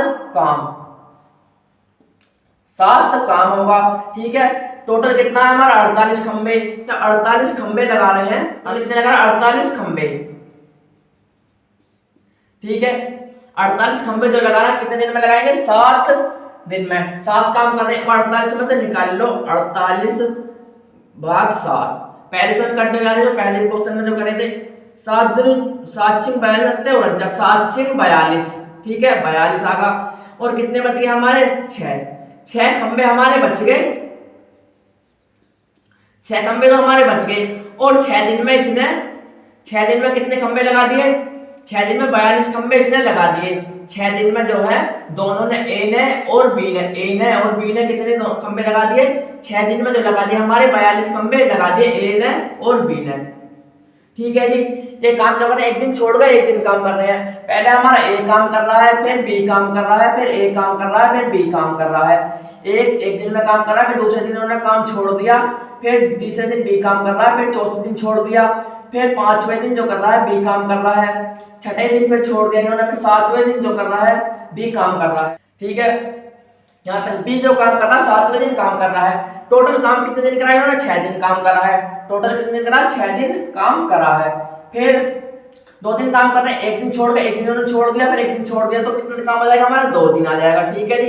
काम होगा। ठीक है, टोटल कितना है हमारा, 48 खंबे, तो 48 खंबे लगा रहे हैं, तो कितने लगा रहे हैं, 48 खंबे। ठीक है, 48 खंबे जो लगा रहे हैं कितने दिन में लगाएंगे, 7 दिन में। 7 काम कर रहे हैं, 48 में से निकाल लो 48/7, पहले से कट जा रहे जो पहले क्वेश्चन में जो करे थे, 7 दिन 7 6 42 7 6 42। ठीक है, 42 आगा, और कितने बच गए हमारे, 6 खंबे हमारे बच गए, 6 खंबे तो हमारे बच गए। और 6 दिन में इसने 6 दिन में कितने खंबे लगा दिए, 6 दिन में 42 खंबे इसने लगा दिए। 6 दिन में जो है दोनों ने, ए ने और बी ने कितने खंबे लगा दिए, 6 दिन में जो लगा दिए हमारे 42 खंबे लगा दिए ए ने और बी ने। ठीक है जी, ये काम जो कर रहे हैं एक दिन छोड़ गए एक दिन काम कर रहे हैं, पहले हमारा ए काम कर रहा है, फिर बी काम कर रहा है, फिर ए काम कर रहा है, फिर बी काम कर रहा है। एक दिन में काम कर रहा है, फिर दूसरे दिन उन्होंने काम छोड़ दिया, फिर तीसरे दिन बी काम कर रहा है, फिर चौथे दिन छोड़ दिया, फिर पांचवें दिन जो कर रहा है बी काम कर रहा है, छठे दिन फिर छोड़ दिया इन्होंने, फिर सातवें दिन जो कर रहा है बी काम कर रहा है। ठीक है, यहाँ तक बी जो काम कर रहा है 7वें दिन काम कर रहा है। टोटल काम कितने दिन करा है इन्होंने? 6 दिन काम करा है। टोटल कितने दिन करा? 6 दिन काम करा है। फिर 2 दिन काम कर रहे हैं, एक दिन छोड़ के, एक दिन उन्होंने छोड़ दिया, फिर एक दिन छोड़ दिया, तो कितना काम आ जाएगा हमारा? 2 दिन आ जाएगा। ठीक है जी,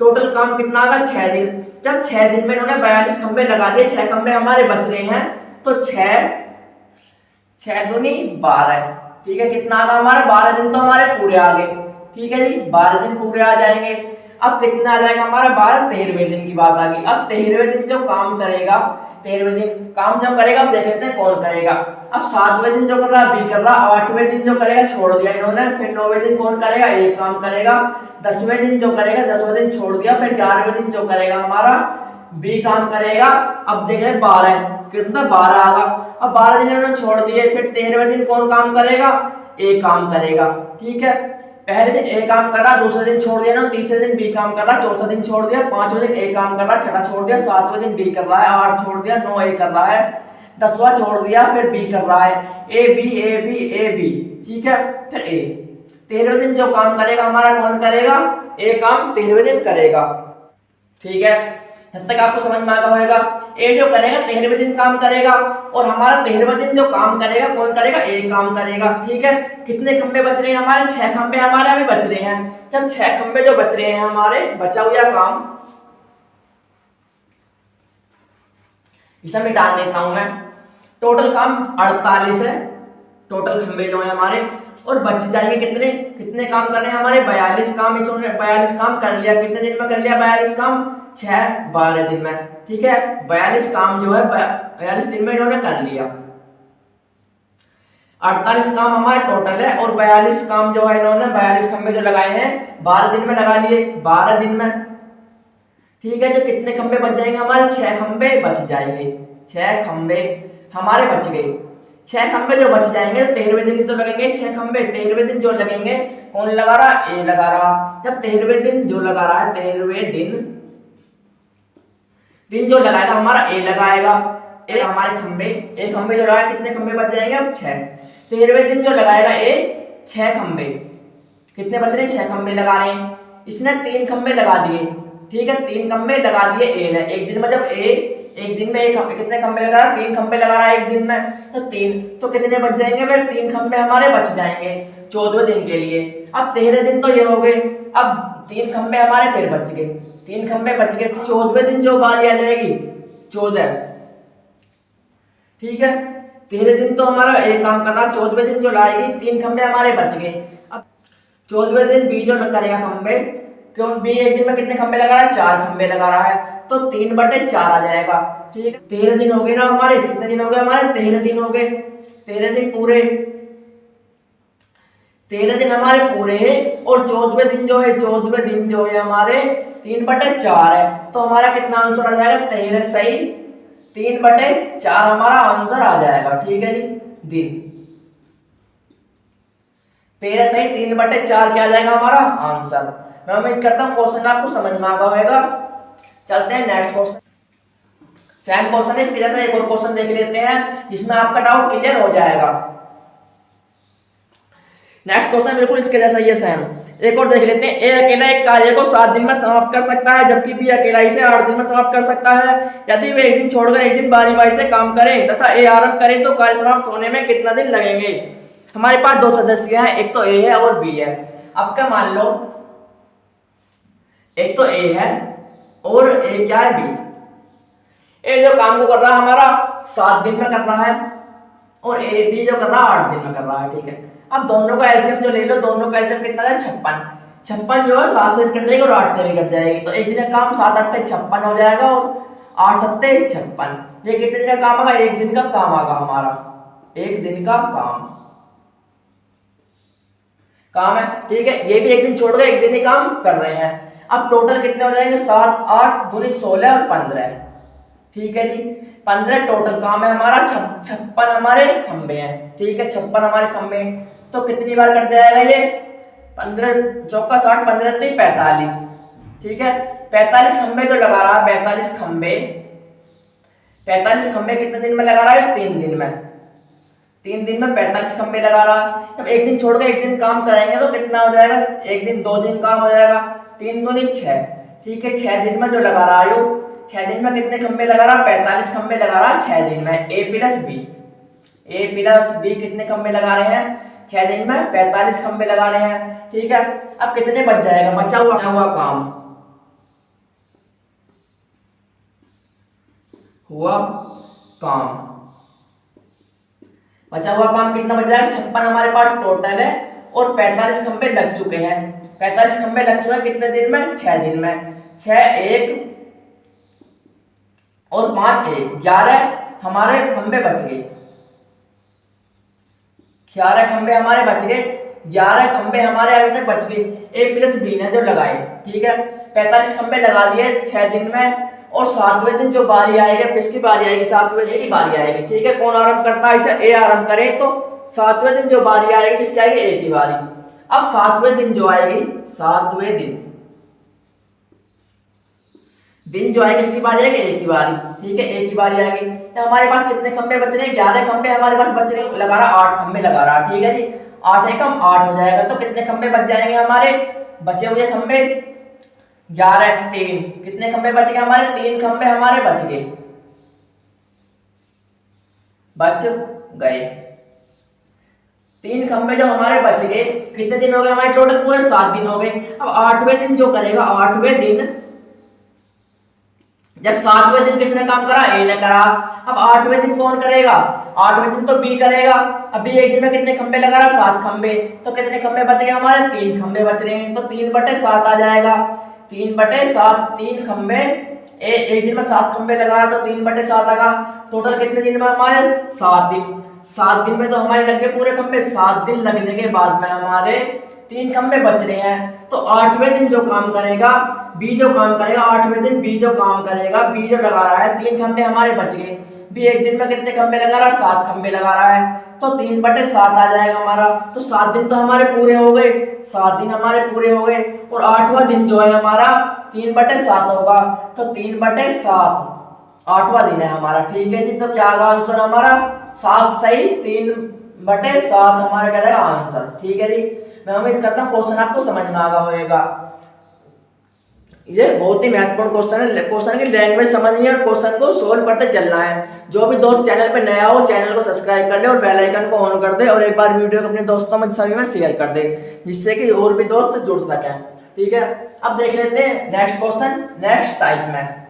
टोटल काम कितना आ गया? 6 दिन। जब 6 दिन में इन्होंने 42 खंबे लगा दिए, 6 खंबे हमारे बच रहे हैं, तो 6 दूनी 12। ठीक है, कितना आ गया हमारा? 12 दिन तो हमारे पूरे आ गए। ठीक है जी, 12 दिन पूरे आ जाएंगे। अब कितना आ जाएगा हमारा? 12, 13वें दिन की बात आ गई। अब 13वें दिन जो काम करेगा, 13वें दिन काम जो करेगा, अब देख लेते हैं कौन करेगा। अब 7वें दिन जो कर रहा है बी कर रहा, 8वें दिन जो करेगा छोड़ दिया इन्होंने, फिर 9वें दिन कौन करेगा? ए काम करेगा, 10वें दिन जो करेगा, 10वें दिन छोड़ दिया, फिर 11वें दिन जो करेगा हमारा बी काम करेगा। अब देख ले 12 कितना? 12 आ गया। अब 12 दिन इन्होंने छोड़ दिए, फिर 13वें दिन कौन काम करेगा? ए काम करेगा। ठीक है, पहले दिन ए काम कर रहा, दूसरे दिन छोड़ दिया ना, तीसरे दिन बी काम कर रहा, चौथा दिन छोड़ दिया, पांचवें दिन ए काम कर रहा, छठा छोड़ दिया, 7वें दिन बी कर रहा है, 8 छोड़ दिया, 9 ए कर रहा है, 10वां छोड़ दिया, फिर बी कर रहा है, A B A B A B. ठीक है, फिर ए। 13वें दिन जो काम करेगा हमारा कौन करेगा? ए काम 13वें दिन करेगा। ठीक है, जब तक आपको समझ में आ गया होगा। ए जो करेगा 13वें दिन काम करेगा, और हमारा 13वें दिन जो काम करेगा कौन करेगा? ए काम करेगा। ठीक है, कितने खंबे बच रहे हैं हमारे? 6 खंबे हमारे अभी बच रहे हैं। जब 6 खंबे जो बच रहे हैं हमारे, बचा हुआ काम इसे मिटा देता हूं मैं। टोटल काम 48 है, टोटल खंबे जो है हमारे, और बच जाएंगे कितने? कितने काम कर रहे हैं हमारे? 42 काम। इन्होंने 42 काम कर लिया। कितने दिन में कर लिया 42 काम? 12 दिन में। ठीक है, 42 काम जो है 42 दिन में इन्होंने कर लिया। 48 काम हमारा टोटल है, और 42 काम जो है इन्होंने 42 खंबे जो लगाए हैं 12 दिन में लगा लिए, 12 दिन में। ठीक है, जो कितने खंबे बच जाएंगे हमारे? 6 खंबे बच जाएंगे। 6 खंबे हमारे बच गए। 6 खंबे जो बच जाएंगे, 13वें दिन ही तो लगेंगे 6 खंबे। 13वें दिन जो लगेंगे कौन लगा रहा? ए लगा रहा। जब 13वें दिन जो लगा रहा है, 13वें दिन जो लगाएगा हमारा ए लगाएगा। ए हमारे खंबे, ए खंबे जो लगाए, कितने खंबे बच जाएंगे? अब 6। 13वें दिन जो लगाएगा ए 6 खंबे। कितने बच रहे हैं? 6 खंबे लगा रहे हैं। इसने 3 खंबे लगा दिए। ठीक है, 3 खंबे लगा दिए ए ने एक दिन में। जब ए एक दिन में कितने खंबे लगा रहा है? 3 खंबे लगा रहा है एक दिन में, तो 3 तो कितने बच जाएंगे? फिर 3 खंबे हमारे बच जाएंगे 14वें दिन के लिए। अब 13 दिन तो ये हो गए, अब 3 खंबे हमारे फिर बच गए। 3 खंबे बच गए, 14वें दिन जो बारी आ जाएगी 14। ठीक है, 13 दिन तो हमारा एक काम करना, 14वें दिन जो लाएगी 3 खंबे हमारे बच गए। अब 14वें दिन बी जो करेगा खंबे, क्यों? बी एक दिन में कितने खंबे लगा रहा है? 4 खंबे लगा रहा है, तो 3/4 आ जाएगा। ठीक है, 13 दिन हो गए ना हमारे। कितने दिन हो गए हमारे? 13 दिन हो गए। 13 दिन पूरे, 13 दिन हमारे पूरे हैं, और 14वें दिन जो है, 14वें दिन जो है हमारे 3/4 है, तो हमारा कितना आंसर आ जाएगा? 13 सही 3/4 हमारा आंसर आ जाएगा। ठीक है जी, दिन 13 सही 3/4 क्या आ जाएगा हमारा आंसर। मैं उम्मीद करता हूँ क्वेश्चन आपको समझ में आ गया होगा। चलते हैं नेक्स्ट क्वेश्चन। सेम क्वेश्चन है, इसके जैसा एक और क्वेश्चन देख लेते हैं जिसमें आपका डाउट क्लियर हो जाएगा। नेक्स्ट क्वेश्चन बिल्कुल इसके जैसा ही है, सेम। एक और देख लेते हैं। ए अकेला एक कार्य को 7 दिन में समाप्त कर सकता है, जबकि बी अकेला इसे 8 दिन में समाप्त कर सकता है। यदि वे एक दिन छोड़कर एक दिन बारी बारी से काम करें तथा ए आरंभ करे, तो कार्य समाप्त होने में कितना दिन लगेंगे? हमारे पास 2 सदस्य हैं, एक तो ए है और बी है। अब क्या मान लो, एक तो ए है और ए क्या है? बी। ए जो काम को कर रहा है हमारा 7 दिन में कर रहा है, और ए बी जो कर रहा है 8 दिन में कर रहा है। ठीक है, अब दोनों का एलसीएम जो ले लो, दोनों का एलसीएम कितना है? 56। 56 जो है 7 से कट जाएगी और 8 से भी कट जाएगी, तो एक दिन का काम 7 8 56 हो जाएगा, और 8 7 56। ये कितने दिन का काम आगा? एक दिन का काम आगा हमारा, एक दिन का काम है। ठीक है, ये भी एक दिन छोड़ के एक दिन ही काम कर रहे हैं। अब टोटल कितने हो जाएंगे? 7 8 दूनी 16 और 15। ठीक है जी, 15 टोटल काम है हमारा। 56 हमारे खंबे हैं। ठीक है, 56 हमारे खंबे, तो कितनी बार कट जाएगा ये? 15 चौका 60, 15 3 45। ठीक है, 45 खंबे जो लगा रहा है, 45 खंबे 45 खंबे कितने दिन में लगा रहा है? 3 दिन में। 3 दिन में 45 खंबे लगा रहा है। जब एक दिन छोड़ के एक दिन काम करेंगे तो कितना हो जाएगा? एक दिन 2 दिन काम हो जाएगा। 3 दूनी 6। ठीक है, 6 दिन में जो लगा रहा है 6 दिन में कितने खंबे लगा रहा है? 45 खंबे लगा रहा है 6 दिन में। ए प्लस बी कितने खंबे लगा रहे हैं? 6 दिन में 45 खंबे लगा रहे हैं। ठीक है, अब कितने बच जाएगा? बचा हुआ काम कितना बच जाएगा? 56 हमारे पास टोटल है और 45 खंबे लग चुके हैं। 45 खंबे लग चुके हैं कितने दिन में? 6 दिन में। 6 1 और 5 1 11 हमारे खंबे बच गए। 11 खंबे हमारे बच गए। 11 खंबे हमारे अभी तक बच गए ए प्लस बी ने जो लगाए। ठीक है, 45 खंबे लगा दिए 6 दिन में और 7वें दिन जो बारी आएगी, किसकी बारी आएगी? 7वें दिन की बारी आएगी। ठीक है, कौन आरंभ करता है? इसे ए आरंभ करे तो 7वें दिन जो बारी आएगी किसकी आएगी? ए की बारी। अब 7वें दिन जो आएगी, 7वें दिन जो आएगी किसकी बारी आएगी? ए की बारी। ठीक है, ए की बारी आएगी। तो हमारे पास कितने खंबे बच रहे हैं? 11 खंबे हमारे पास बच रहे हैं। लगा रहा 8 खंबे लगा रहा। ठीक है जी, 8 एकम 8 हो जाएगा। तो कितने खंबे बच जाएंगे हमारे? बचे हुए खंबे 11 3 कितने खंबे बच गए हमारे? 3 खंबे हमारे बच गए। 3 खंबे जो हमारे बच गए, कितने दिन हो गए हमारे? टोटल पूरे 7 दिन हो गए। अब 8वें दिन जो करेगा, 8वें दिन जब 7वें दिन किसने काम करा? ए ने करा। अब 8वें दिन कौन करेगा? 8वें दिन तो बी करेगा। अभी एक दिन में कितने खंबे लगा रहा? 7 खंबे। तो कितने खंबे बच गए हमारे? 3 खंबे बच रहे हैं। तो 3/7 आ जाएगा। 3/7 3 खंबे। एक दिन में 7 खंबे लगा रहा तो 3/7 आएगा। टोटल कितने दिन में हमारे? 7 दिन। 7 दिन में तो हमारे लग गए पूरे खंबे। 7 दिन लगने के बाद में हमारे 3 खंबे बच रहे हैं। तो 8वें दिन जो काम करेगा बी, जो काम करेगा 8वें दिन बी जो काम करेगा, बी जो लगा रहा है 3 खंबे हमारे बच गए। बी एक दिन में कितने खंबे लगा रहा है? 7 खंबे लगा रहा है। तो 3/7 आ जाएगा हमारा। तो 7 दिन तो हमारे पूरे हो गए। 7 दिन हमारे पूरे हो गए और 8वां दिन जो है हमारा 3/7 होगा। तो 3/7 8वां दिन है हमारा। ठीक है जी, तो क्या आएगा आंसर हमारा? 7 सही 3/7 हमारा क्या रहेगा आंसर। ठीक है जी, मैं उम्मीद करता हूँ क्वेश्चन आपको समझ में आ गया होगा। ये बहुत ही महत्वपूर्ण क्वेश्चन है। क्वेश्चन की लैंग्वेज समझनी है और क्वेश्चन को सोल्व करते चलना है। जो भी दोस्त चैनल पे नया हो, चैनल को सब्सक्राइब कर ले और बेल आइकन को ऑन कर दे और एक बार वीडियो को अपने दोस्तों में सभी में शेयर कर दे, जिससे कि और भी दोस्त जुड़ सकें। ठीक है, अब देख लेते हैं नेक्स्ट क्वेश्चन नेक्स्ट टाइप में।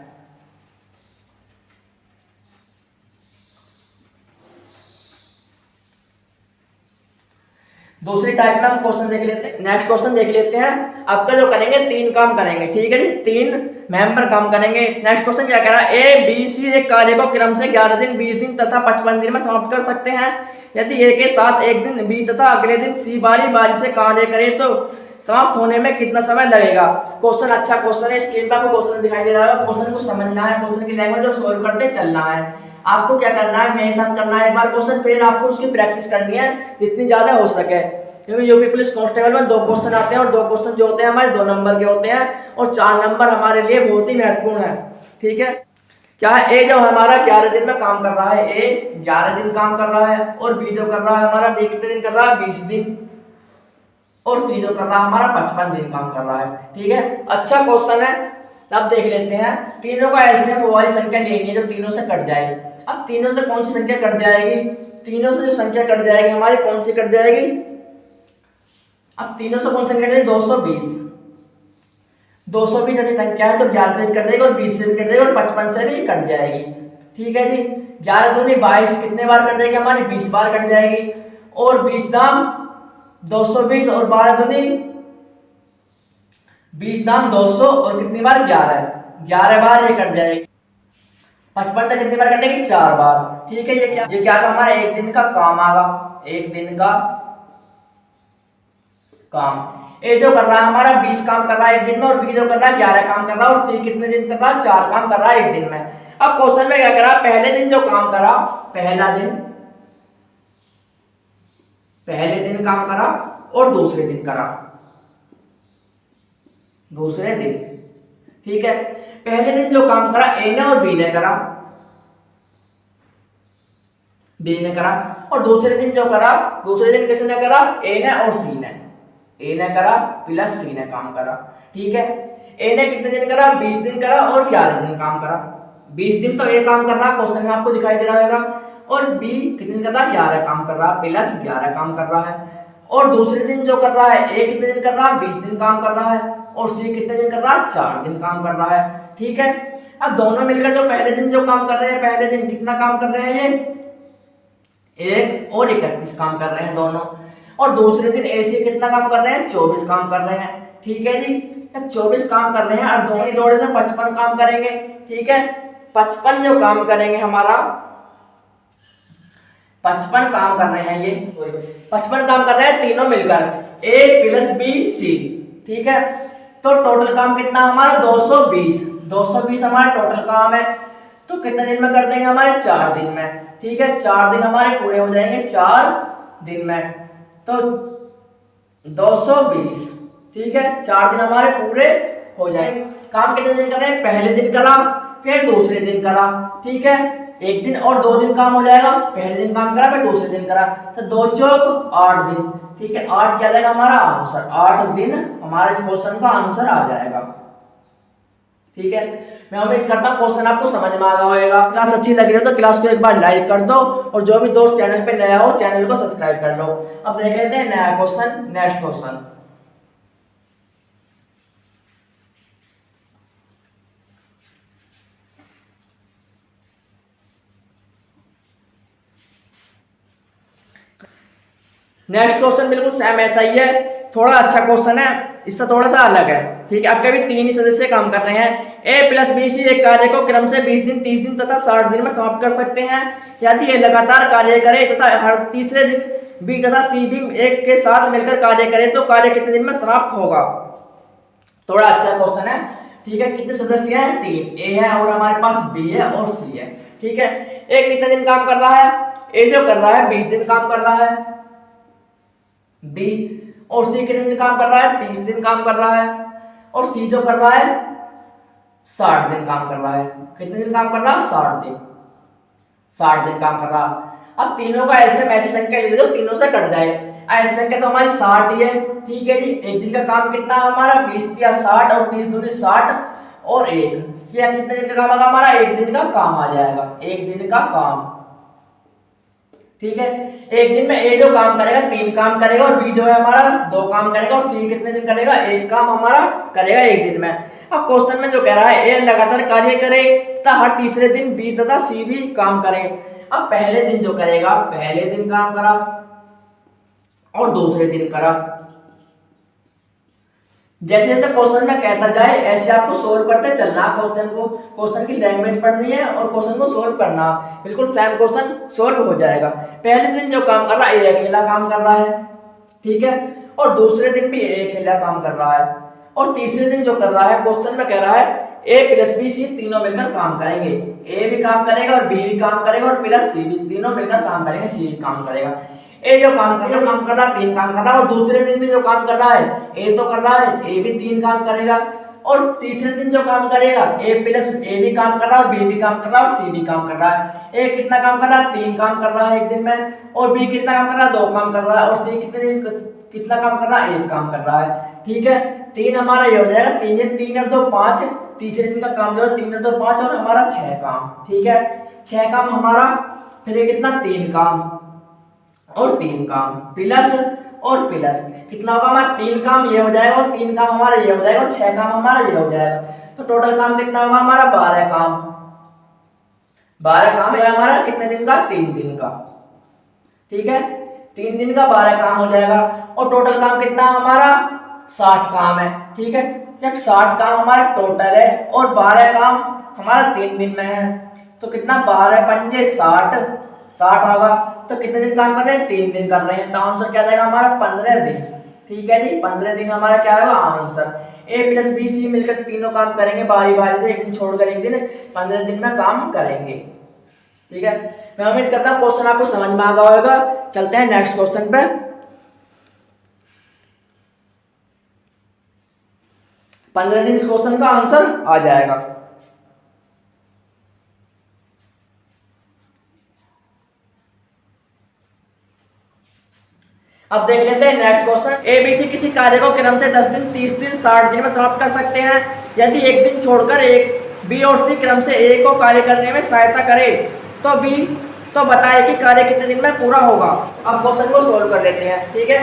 दूसरी टाइप में हम क्वेश्चन देख लेते हैं। नेक्स्ट क्वेश्चन देख लेते हैं। आपका जो करेंगे 3 काम करेंगे। ठीक है जी, 3 मेंबर काम करेंगे। नेक्स्ट क्वेश्चन क्या कह रहा है? ए बी सी एक कार्य को क्रम से 11 दिन 20 दिन तथा 55 दिन में समाप्त कर सकते हैं। यदि ए के साथ एक दिन बी तथा अगले दिन सी बारी से कार्य करे तो समाप्त होने में कितना समय लगेगा? क्वेश्चन अच्छा क्वेश्चन है। स्क्रीन पर आपको क्वेश्चन दिखाई दे रहा है। क्वेश्चन को समझना है, क्वेश्चन की लैंग्वेज और सोल्व करते चलना है। आपको क्या करना है? मेहनत करना है एक बार क्वेश्चन, फिर आपको उसकी प्रैक्टिस करनी है जितनी ज्यादा हो सके। क्योंकि यूपी पुलिस कांस्टेबल में 2 क्वेश्चन आते हैं और 2 क्वेश्चन जो होते हैं हमारे 2 नंबर के होते हैं और 4 नंबर हमारे लिए बहुत ही महत्वपूर्ण है। ठीक है, क्या है? ए जो हमारा 11 दिन में काम कर रहा है, ए 11 दिन काम कर रहा है और बी जो कर रहा है हमारा, बी कितने दिन कर रहा है? 20 दिन और सी जो कर रहा है हमारा 55 दिन काम कर रहा है। ठीक है, अच्छा क्वेश्चन है। अब देख लेते हैं। तीनों का एलसीएम वो वाली संख्या लेनी है जो तीनों से कट जाएगी। अब तीनों से कौन सी संख्या कट जाएगी? तीनों से जो संख्या कट जाएगी हमारी कौन सी कट जाएगी? अब तीनों से कौन सी संख्या कट जाएगी? 220। 220 ऐसी संख्या है जो 11 से भी कट जाएगी और 20 से भी कट जाएगी और 55 से भी कट जाएगी। ठीक है जी, 11 दूनी 22 कितने बार कट जाएगी हमारी? 20 बार कट जाएगी। और 20 दाम 220 और 12 दूनी 20 दाम 200 और कितनी बार? 11 बार ये कट जाएगी। 55 से कितनी बार कटेगी? 4 बार। ठीक है, ये क्या था हमारा? एक दिन का काम आगा। एक दिन का काम। ए जो कर रहा है हमारा 20 काम कर रहा है एक दिन में और बी जो कर रहा है 11 काम कर रहा है और सी कितने दिन कर रहा है? 4 काम कर रहा है एक दिन में। अब क्वेश्चन में क्या करा? पहले दिन जो काम करा, पहले दिन काम करा और दूसरे दिन करा। दूसरे दिन। ठीक है, पहले दिन जो काम करा ए ने और बी ने करा। बी ने करा। और दूसरे दिन जो करा, दूसरे दिन किसने करा, ए ने और सी ने। ए ने करा प्लस सी ने काम करा, ठीक है। ए ने कितने दिन करा, 20 दिन करा और 11 दिन काम करा। 20 दिन तो ए काम कर रहा, क्वेश्चन में आपको दिखाई दे रहा होगा। और बी कितने दिन कर रहा, 11 काम कर रहा, प्लस 11 काम कर रहा है। और दूसरे दिन जो कर रहा है, ए कितने दिन कर रहा है, 20 दिन काम कर रहा है। और सी कितने दिन कर रहा है, 4 दिन काम कर रहा है, ठीक है। अब दोनों मिलकर जो पहले दिन जो काम कर रहे हैं, पहले दिन कितना काम कर रहे हैं, ये 1 और 31 काम कर रहे हैं दोनों। और दूसरे दिन ऐसे कितना काम कर रहे हैं, 24 काम कर रहे हैं, ठीक है जी। अब 24 काम कर रहे हैं और दोनों जोड़े से 55 काम करेंगे, ठीक है। 55 जो काम करेंगे हमारा, 55 काम कर रहे हैं, ये 55 काम कर रहे हैं तीनों मिलकर, ए प्लस बी सी, ठीक है। तो टोटल काम कितना हमारा 220 हमारा टोटल काम है। तो कितने दिन में कर देंगे, हमारे 4 दिन में, ठीक है। 4 दिन हमारे पूरे हो जाएंगे 4 दिन में। तो 220, ठीक है, 4 दिन हमारे पूरे हो जाएंगे। काम कितने दिन कर रहे हैं, पहले दिन करा फिर दूसरे दिन करा, ठीक है। 1 दिन और 2 दिन काम हो जाएगा, पहले दिन काम करा फिर दूसरे दिन करा, तो 2 चौक 8 दिन, ठीक है। 8 क्या जाएगा हमारा आंसर, 8 दिन हमारे इस क्वेश्चन का आंसर आ जाएगा, ठीक है। मैं उम्मीद करता हूँ क्वेश्चन आपको समझ में आ गया होगा। क्लास अच्छी लग रही है तो क्लास को एक बार लाइक कर दो, और जो भी दोस्त चैनल पे नया हो चैनल को सब्सक्राइब कर लो। अब देख लेते हैं नया question, next question. Next question बिल्कुल सेम ऐसा ही है, थोड़ा अच्छा क्वेश्चन है, इससे थोड़ा सा अलग है, ठीक है। आपके भी 3 ही सदस्य काम कर रहे हैं। ए प्लस बी सी एक कार्य को क्रम से 20 दिन, 30 दिन तथा 60 दिन में समाप्त कर सकते हैं। यदि ये लगातार कार्य करे तथा हर तीसरे दिन बी तथा सी भी एक के साथ मिलकर कार्य करे तो कार्य कितने दिन में समाप्त होगा। थोड़ा अच्छा क्वेश्चन है, ठीक है। कितने सदस्य हैं, 3, ए है और हमारे पास बी है और सी है, ठीक है। एक कितने दिन काम कर रहा है, ए जो कर रहा है 20 दिन काम कर रहा है, बी और सी कितने दिन काम कर रहा है, 30 दिन काम कर रहा है। और सी जो कर रहा है 60 दिन काम कर रहा है। कितने दिन काम कर रहा है, 60 दिन, 60 दिन काम कर रहा। अब तीनों का एलसीएम ऐसी संख्या ले लो तीनों से कट जाए। ऐसी संख्या तो हमारी 60 ही है, ठीक है जी। एक दिन का काम कितना है हमारा, 20 या 60 और 30 दूनी 60 और 1, यह कितने दिन का काम होगा हमारा, 1 दिन का काम आ जाएगा, 1 दिन का काम, ठीक है। एक दिन में ए जो काम करेगा 3 काम करेगा और बी जो है हमारा 2 काम करेगा। और सी कितने दिन करेगा, 1 काम हमारा करेगा 1 दिन में। अब क्वेश्चन में जो कह रहा है ए लगातार कार्य करे तथा हर तीसरे दिन बी तथा सी भी काम करें। अब पहले दिन जो करेगा, पहले दिन काम करा और दूसरे दिन करा। जैसे जैसे क्वेश्चन में कहता जाए ऐसे आपको सोल्व करते चलना क्वेश्चन को, क्वेश्चन की लैंग्वेज पढ़नी है और क्वेश्चन को सोल्व करना, बिल्कुल सेम क्वेश्चन सोल्व हो जाएगा। पहले दिन जो काम कर रहा है ए अकेला काम कर रहा है, ठीक है। और दूसरे दिन भी ए अकेला काम कर रहा है। और तीसरे दिन जो कर रहा है, क्वेश्चन में कह रहा है ए प्लस बी सी तीनों मिलकर काम करेंगे। ए भी काम करेगा और बी भी काम करेगा और प्लस सी भी, तीनों मिलकर काम करेंगे, सी भी काम करेगा। ए जो काम कर रहा है 3 काम कर रहा है। और दूसरे दिन भी जो काम कर रहा है, ए तो कर रहा है, ए भी 3 काम करेगा। और तीसरे दिन जो काम करेगा, ए प्लस ए भी काम कर रहा है और बी भी काम कर रहा है और सी भी काम कर रहा है। ए कितना काम कर रहा है, 3 काम कर रहा है 1 दिन में। और बी कितना काम कर रहा है, 2 काम कर रहा है। और सी कितने दिन कितना काम कर रहा है, 1 काम कर रहा है, ठीक है। 3 हमारा ये हो जाएगा, 3 और 2 5, तीसरे दिन का काम जो है 3 और 2 5 और हमारा 6 काम, ठीक है। 6 काम हमारा, फिर ये कितना 3 काम और 3 काम प्लस और प्लस कितना होगा हमारा 3 काम ये हो जाएगा और 3 काम हमारा ये हो जाएगा और 6 काम हमारा ये हो जाएगा। तो टोटल काम कितना होगा हमारा 12 काम। 12 काम है हमारा कितने दिन का, 3 दिन का, ठीक है। 3 दिन का 12 काम हो जाएगा। और टोटल काम कितना हमारा 60 काम है, ठीक है। 60 काम हमारा टोटल है और 12 काम हमारा 3 दिन में है। तो कितना 12 पंजे 60 होगा। तो कितने दिन काम कर रहे हैं, 3 दिन कर रहे हैं। तो आंसर क्या जाएगा हमारा 15 दिन, ठीक है जी। 15 दिन हमारा क्या होगा आंसर। ए प्लस बी सी मिलकर तीनों काम करेंगे बारी बारी से, 1 दिन छोड़कर 1 दिन, 15 दिन में काम करेंगे, ठीक है। मैं उम्मीद करता हूँ क्वेश्चन आपको समझ में आ गया होगा। चलते हैं नेक्स्ट क्वेश्चन पे। 15 दिन से क्वेश्चन का आंसर आ जाएगा। अब देख लेते हैं next question. A B C किसी कार्य को क्रम से 10 दिन, 30 दिन, 60 दिन में समाप्त कर सकते हैं। यदि एक दिन छोड़कर एक बी और सी क्रम से ए को कार्य करने में सहायता करे तो बी तो बताए कि कार्य कितने दिन में पूरा होगा। अब क्वेश्चन को सोल्व कर लेते हैं। ठीक है,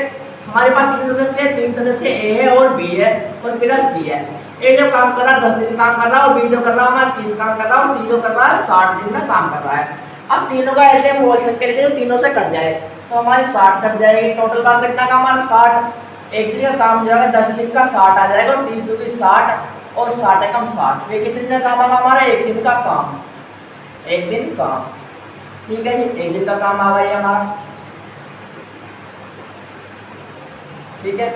हमारे पास कितने सदस्य हैं? 3 सदस्य, ए है और बी है और प्लस सी है। ए जो काम कर रहा है 10 दिन काम कर रहा है और बी जो कर रहा है हमारा 30 काम कर रहा है और सी जो कर रहा है 60 दिन में काम कर रहा है। अब तीनों का ऐसे हम होल संख्या लेते हैं तो तीनों से कट जाए तो हमारी 60 कट जाएगी। टोटल काम कितना का हमारा 60। एक दिन का काम जो है 10 छिक का 60 आ जाएगा और 30 दूनी 60 और 60 एकम 60। ये कितने दिन का काम आएगा हमारा? एक दिन का काम, एक दिन काम। ठीक है जी, एक दिन का काम आ गया हमारा। ठीक है,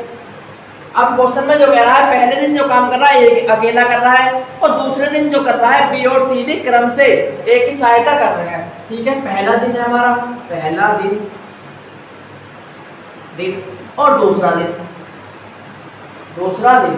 अब क्वेश्चन में जो कह रहा है पहले दिन जो काम कर रहा है एक अकेला कर रहा है और दूसरे दिन जो कर रहा है बी और सी भी क्रम से एक ही सहायता कर रहे हैं। ठीक है, पहला दिन है हमारा, पहला दिन और दूसरा दिन, दूसरा दिन।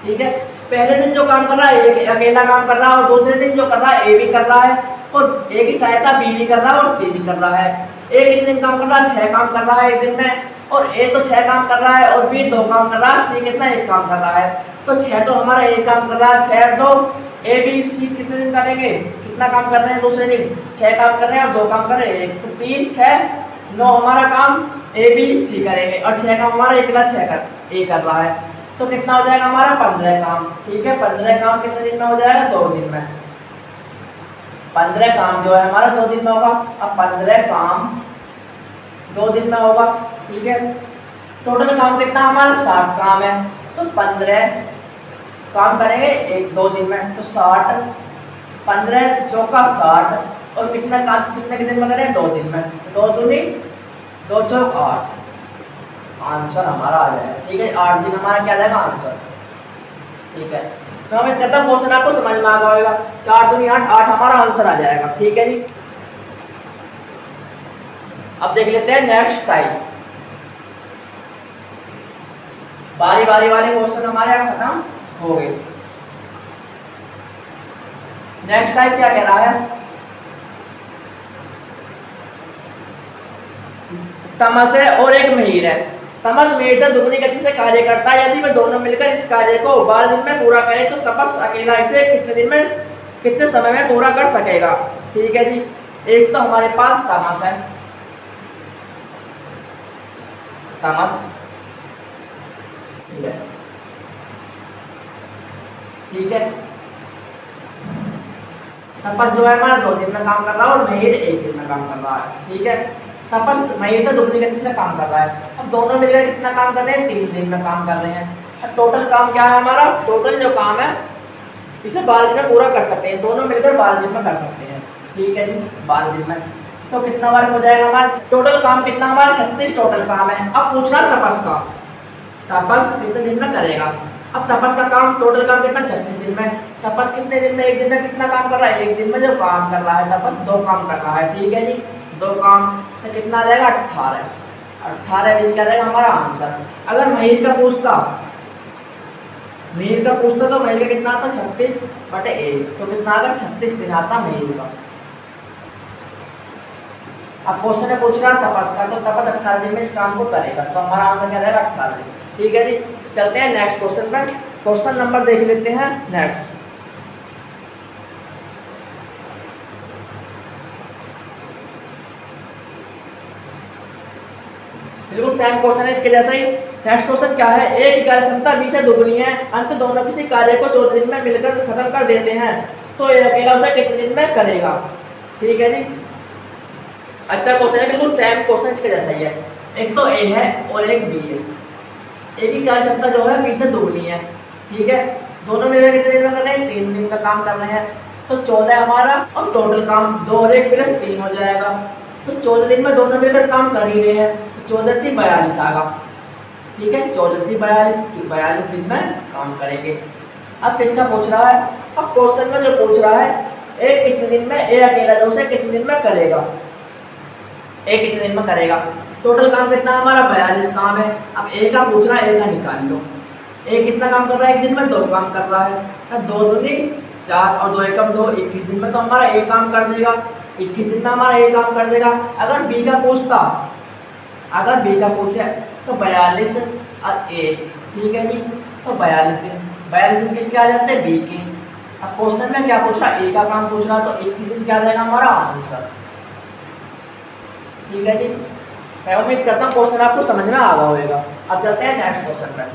ठीक है, पहले दिन जो काम कर रहा है एक अकेला काम कर रहा है और दूसरे दिन जो कर रहा है ए भी कर रहा है और एक ही सहायता बी भी कर रहा है और सी भी कर रहा है। ए कितने दिन काम कर रहा है? 6 काम कर रहा है एक दिन में और ए तो 6 काम कर रहा है और बी 2 काम कर रहा है, सी कितना 1 काम कर रहा है। तो 6 तो हमारा 1 काम कर रहा है, 6 और 2 ए बी सी कितने दिन करेंगे? कितना काम कर रहे हैं दूसरे दिन? 6 काम कर रहे हैं और 2 काम कर रहे हैं, 1 तो 3 6 9 हमारा काम ए बी सी करेंगे और 6 काम हमारा अकेला 6 कर रहा है। तो कितना हो जाएगा हमारा? 15 काम। ठीक है, 15 काम कितने दिन में हो जाएगा? 2 दिन में। 15 काम जो है हमारा 2 दिन में होगा। अब 15 काम 2 दिन में होगा। ठीक है, टोटल काम कितना हमारा? 60 काम है तो 15 काम करेंगे 2 दिन में तो 60, 15 चौका 60 और कितना काम कितने दिन में करें? 2 दिन में। 2 दूनी 2 चौक 8, आंसर हमारा आ जाएगा। ठीक है, 8 दिन हमारा क्या जाएगा? आंसर। ठीक है, मैं उम्मीद करता हूँ क्वेश्चन आपको समझ में आ गया होगा। 4 दूनी 8, 8 हमारा आंसर आ जाएगा। ठीक है जी, अब देख लेते हैं नेक्स्ट टाइप। बारी बारी वाले क्वेश्चन हमारे यहाँ खत्म हो गए। नेक्स्ट टाइप क्या कह रहा है? तमस है और एक महीर है। तमस महीर से दुगनी गति से कार्य करता है। यदि वे दोनों मिलकर इस कार्य को 12 दिन में पूरा करें तो तपस अकेला इसे कितने दिन में कितने समय में पूरा कर सकेगा? ठीक है जी, एक तो हमारे पास तमस है, तमस। ठीक है, तपस जो है हमारा 2 दिन में काम कर रहा है और महीर 1 दिन में काम कर रहा है। ठीक है, तपस महीर तो दुगनी गति से काम कर रहा है। अब दोनों मिलकर कितना काम कर रहे हैं? 3 दिन में काम कर रहे हैं। अब टोटल काम क्या है हमारा? टोटल जो काम है इसे 12 दिन में पूरा कर सकते हैं, दोनों मिलकर 12 दिन में कर सकते हैं। ठीक है जी, 12 दिन में तो कितना वर्क हो जाएगा हमारा? टोटल काम कितना हमारा? 36 टोटल काम है। अब पूछ रहा तपस का, तपस कितने दिन में करेगा? अब तपस का काम टोटल काम कितना? 36 दिन में। तपस कितने दिन में? एक दिन में कितना काम कर रहा है? एक दिन में जो काम कर रहा है तपस 2 काम कर रहा है। ठीक है जी, 2 काम तो कितना आ जाएगा? 18। 18 दिन क्या जाएगा हमारा आंसर? अगर महीर का पूछता तो महीर का कितना आता? 36/1 तो कितना आएगा? 36 दिन आता महीर का। अब क्वेश्चन है पूछ रहा तपस का, तो तपस 18 दिन में इस काम को करेगा तो हमारा आंसर क्या जाएगा? 18 दिन। ठीक है जी, चलते हैं नेक्स्ट क्वेश्चन पर। क्वेश्चन नंबर देख लेते हैं नेक्स्ट। बिल्कुल सेम क्वेश्चन है इसके जैसा ही। नेक्स्ट क्वेश्चन क्या है? एक की कार्य क्षमता 20 से दुगनी है, अंत दोनों किसी कार्य को 14 दिन में मिलकर खत्म कर देते हैं तो ये अकेला उसे कितने दिन में करेगा? ठीक है जी, अच्छा क्वेश्चन है, बिल्कुल सेम क्वेश्चन इसके जैसा ही है। एक तो ए है और एक बी है। ए की कार्य क्षमता जो है 20 से दुगनी है। ठीक है, दोनों मिलकर कितने दिन में कर रहे हैं? 3 दिन में काम कर रहे हैं तो 14 हमारा और टोटल काम 2 और 1 प्लस 3 हो जाएगा। तो 14 दिन में दोनों मिलकर काम कर ही रहे हैं, 14 × 3 = 42 आएगा। ठीक है, 14 × 3 = 42 दिन में काम करेंगे। अब किसका पूछ रहा है? अब क्वेश्चन में जो पूछ रहा है ए कितने दिन में, ए अकेला जो उसे कितने दिन में करेगा? ए कितने दिन में करेगा? टोटल काम कितना हमारा? 42 काम है। अब ए का पूछ रहा है, ए का निकाल लो। ए कितना काम कर रहा है? एक दिन में 2 काम कर रहा है। अब 2 दूनी 4 और 2 एकम 2, 21 दिन में तो हमारा 1 काम कर देगा। 21 दिन में हमारा 1 काम कर देगा। अगर बी का पूछता अगर बी का पूछे तो 42 और 1, ठीक है जी। तो 42 दिन किसके आ जाते हैं, बी के। अब क्वेश्चन में क्या पूछ रहा है, ए का काम पूछ रहा, तो 21 दिन क्या आ जाएगा हमारा आंसर, ठीक है जी। मैं उम्मीद करता हूँ क्वेश्चन आपको समझ में आ गया होगा। अब चलते हैं नेक्स्ट क्वेश्चन पर।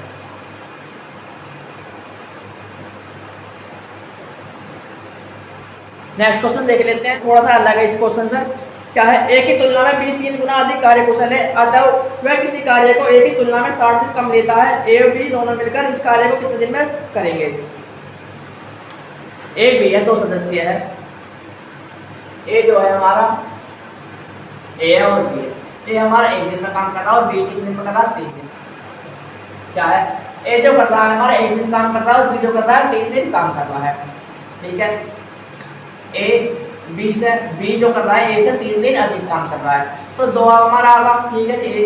नेक्स्ट क्वेश्चन देख लेते हैं, थोड़ा सा अलग है इस क्वेश्चन से। क्या है, ए की तुलना में बी 3 गुना अधिक कार्यकुशल है, अतः वह किसी कार्य को ए की तुलना में 60 दिन कम लेता है। ए और बी दोनों मिलकर इस कार्य को कितने दिन में करेंगे। ए बी है, 2 सदस्य है। ए जो है हमारा, ए है और बी है। ए हमारा 1 दिन में काम कर रहा है और बी कितने दिन में कर रहा है, 3 दिन। क्या है, ए जो कर रहा है हमारा 1 दिन काम कर रहा है और बी जो कर रहा है 3 दिन काम कर रहा है, ठीक है। ए बी से, बी जो कर रहा है ए से 3 दिन अधिक काम कर रहा है, तो 2 हमारा आगा, ठीक है जी।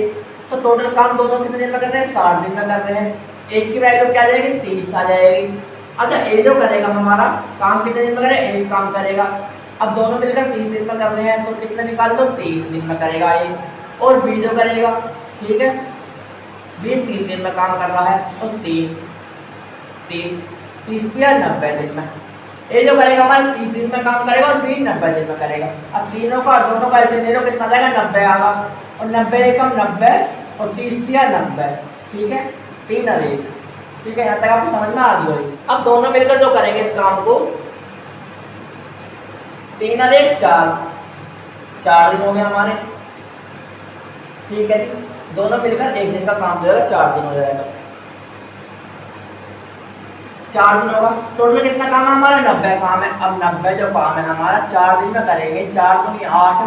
तो टोटल काम दोनों कितने दिन में कर रहे हैं, 60 दिन में कर रहे हैं। एक की वैल्यू क्या आ जाएगी, 30 आ जाएगी। अच्छा, ए जो करेगा हमारा काम कितने दिन में करेगा, एक काम करेगा। अब दोनों मिलकर 30 दिन में कर रहे हैं, तो कितने निकाल दो, 30 दिन में करेगा ए। और बी जो करेगा, ठीक है, बी 3 दिन में काम कर रहा है, तो 30 या 90 दिन में। ए जो करेगा हमारा 30 दिन में काम करेगा और बी 90 दिन में करेगा। अब तीनों का दोनों का अल्टरनेटिव कितना जाएगा, 90 आएगा। और 90 एकम 90 और 30 या 90, ठीक है, 3 और 1, ठीक है। यहाँ तक आपको समझ में आ गई होगी। अब दोनों मिलकर जो करेंगे इस काम को, 3 और 1 4 दिन हो गए हमारे, ठीक है जी। दोनों मिलकर 1 दिन का काम जो है 4 दिन हो जाएगा, 4 दिन होगा। टोटल कितना काम है हमारा, 90 काम है। अब 90 जो काम है हमारा 4 दिन में करेंगे, 4 दूनी 8,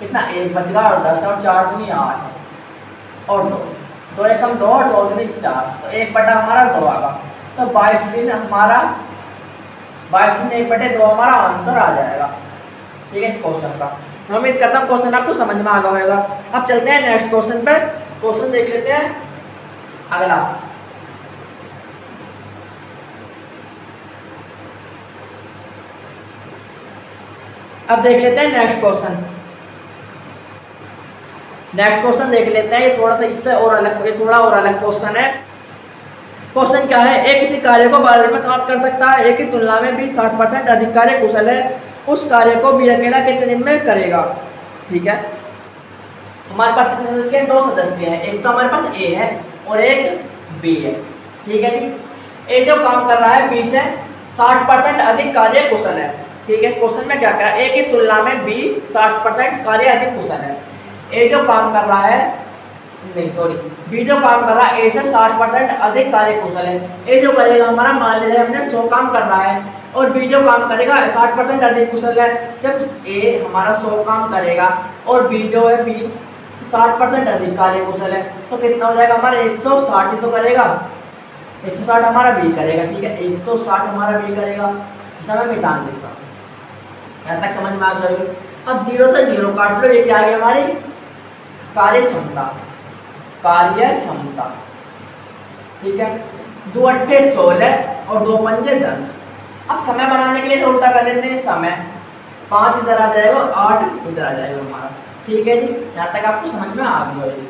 कितना 1 बच गया और 10 और 4 दूनी 8 और 2 एकम 2 और 2 दूनी 4, तो 1 बटा हमारा 2 आएगा। तो 22 दिन हमारा, 22 दिन 1/2 हमारा आंसर आ जाएगा, ठीक है, इस क्वेश्चन का। मैं उम्मीद करता हूँ क्वेश्चन आपको समझ में आ गया होगा। अब चलते हैं नेक्स्ट क्वेश्चन पर। क्वेश्चन देख लेते हैं अगला। अब देख लेते हैं नेक्स्ट क्वेश्चन। नेक्स्ट क्वेश्चन देख लेते हैं, ये थोड़ा सा इससे और अलग, ये थोड़ा और अलग क्वेश्चन है। क्वेश्चन क्या है, ए किसी कार्य को 12 दिन में समाप्त कर सकता है, ए की तुलना में बी 60% अधिक कार्य कुशल है, उस कार्य को बी अकेला कितने दिन में करेगा, ठीक है। हमारे पास कितने सदस्य हैं, 2 सदस्य हैं। एक तो हमारे पास ए है और एक बी है, ठीक है जी। ए जो काम कर रहा है बी से 60% अधिक कार्य कुशल है, ठीक है। क्वेश्चन में क्या करा, ए की तुलना में बी 60% कार्य अधिक कुशल है। ए जो काम कर रहा है, नहीं सॉरी, बी जो काम कर रहा है ए से 60% अधिक कार्य कुशल है। ए जो करेगा हमारा, मान लीजिए हमने 100 काम कर रहा है और बी जो काम करेगा 60% अधिक कुशल है। जब ए हमारा 100 काम करेगा और बी जो है, बी 60% अधिक कार्य कुशल है, तो कितना हो जाएगा हमारा, 160 ही तो करेगा, 160 हमारा बी करेगा, ठीक है, 160 हमारा बी करेगा। इसे मैं मिटान देता हूँ, यहाँ तक समझ में आ जाएगी। अब 0 से 0 काट लो, ये क्या आ गई हमारी कार्य क्षमता, कार्य क्षमता, ठीक है। 2 अट्ठे 16 और 2 पंजे 10। अब समय बनाने के लिए उल्टा कर लेते हैं, समय 5 इधर आ जाएगा और 8 इधर आ जाएगा हमारा, ठीक है जी। यहाँ तक आपको समझ में आ गई होगी।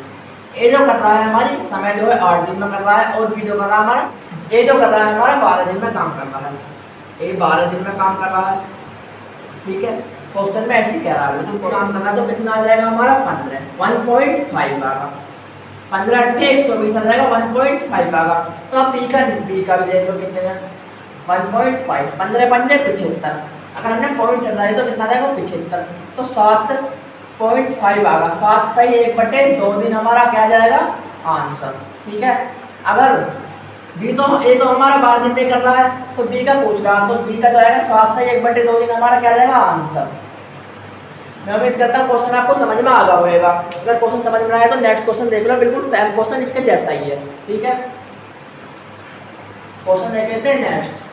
ए जो कर रहा है हमारी समय जो है 8 दिन में कर रहा है, और बी जो कर रहा है हमारा, ए जो कर रहा है हमारा 12 दिन में काम कर रहा है, ए 12 दिन में काम कर रहा है, ठीक है। क्वेश्चन में ऐसे कह रहा है तो काम करना, तो कितना आ जाएगा हमारा 15, 1.5 आएगा। 15 अट्ठे 120 आ जाएगा, 1.5 आएगा। तो आप बी का भी देख लो कितने हैं, 1.5, 15 पंजे 75, अगर हमने पॉइंट करना है तो कितना आ जाएगा 75, तो 7.5 आएगा। 7 सही 1/2 दिन हमारा क्या जाएगा आंसर, ठीक है। अगर बी तो ए तो हमारा 12 दिन पे कर रहा है, तो बी का पूछ रहा है, तो बी का जाएगा 7 से 1/2 दिन हमारा क्या जाएगा आंसर। मैं उम्मीद करता हूँ क्वेश्चन आपको समझ में आ गया होगा। अगर क्वेश्चन समझ में आया तो नेक्स्ट क्वेश्चन देख लो, बिल्कुल सेम क्वेश्चन इसके जैसा ही है, ठीक है। क्वेश्चन देख लेते हैं नेक्स्ट।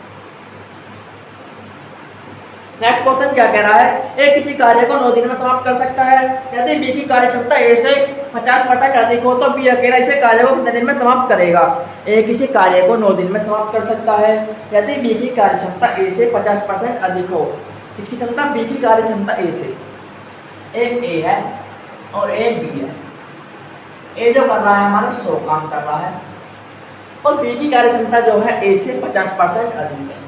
नेक्स्ट क्वेश्चन क्या कह रहा है, ए किसी कार्य को 9 दिन में समाप्त कर सकता है, यदि बी की कार्य क्षमता ए से 50% अधिक हो तो बी अकेला इसे कार्य को कितने दिन में समाप्त करेगा। ए किसी कार्य को 9 दिन में समाप्त कर सकता है, यदि बी की कार्य क्षमता ए से 50% अधिक हो। इसकी क्षमता, बी की कार्य क्षमता ए से, एक ए है और एक बी है, ए जो कर रहा है हमारा 100 काम कर रहा है और बी की कार्य क्षमता जो है ए से 50% अधिक है।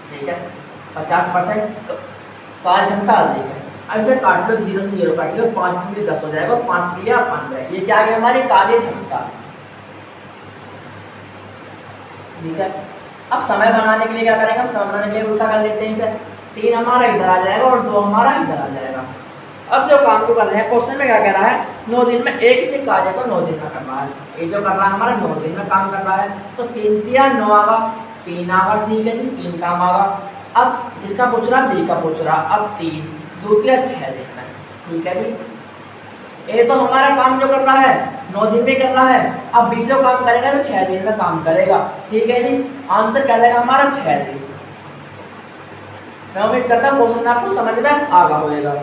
ठीक है, 50% कार्य क्षमता अधिक है। अब इसे काट लो, 0 से 0 काट लो, 5 के लिए 10 हो जाएगा, 5 के लिए 15। ये क्या आ गया हमारी कार्य क्षमता। ठीक है, अब समय बनाने के लिए क्या करेंगे, हम समय बनाने के लिए उल्टा कर लेते हैं इसे। 3 हमारा इधर आ जाएगा और 2 हमारा इधर आ जाएगा। अब जो काम को कर रहे हैं, क्वेश्चन में क्या कह रहा है, 9 दिन में एक ही कार्य को 9 दिन में करना है। ये जो कर रहा है हमारा 9 दिन में काम कर रहा है, तो 3 तिया 9 आगा, 3 आगा। ठीक है जी, 3 काम आगा। अब किसका पूछ रहा, बी का पूछ रहा। अब 3 2 तिया 6 दिन में। ठीक है जी, ये तो हमारा काम जो कर रहा है 9 दिन में कर रहा है। अब बी जो काम करेगा तो 6 दिन में काम करेगा। ठीक है जी, आंसर क्या जाएगा हमारा 6 दिन। मैं उम्मीद करता हूँ क्वेश्चन आपको समझ में आ गया होगा।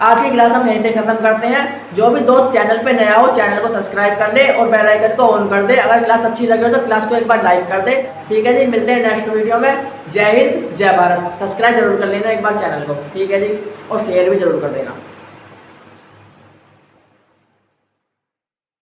आज की क्लास हम यहीं पे खत्म करते हैं। जो भी दोस्त चैनल पे नया हो चैनल को सब्सक्राइब कर ले और बेल आइकन को ऑन कर दे। अगर क्लास अच्छी लगे तो क्लास को एक बार लाइक कर दे। ठीक है जी, मिलते हैं नेक्स्ट वीडियो में। जय हिंद, जय भारत। सब्सक्राइब जरूर कर लेना एक बार चैनल को। ठीक है जी, और शेयर भी जरूर कर देना।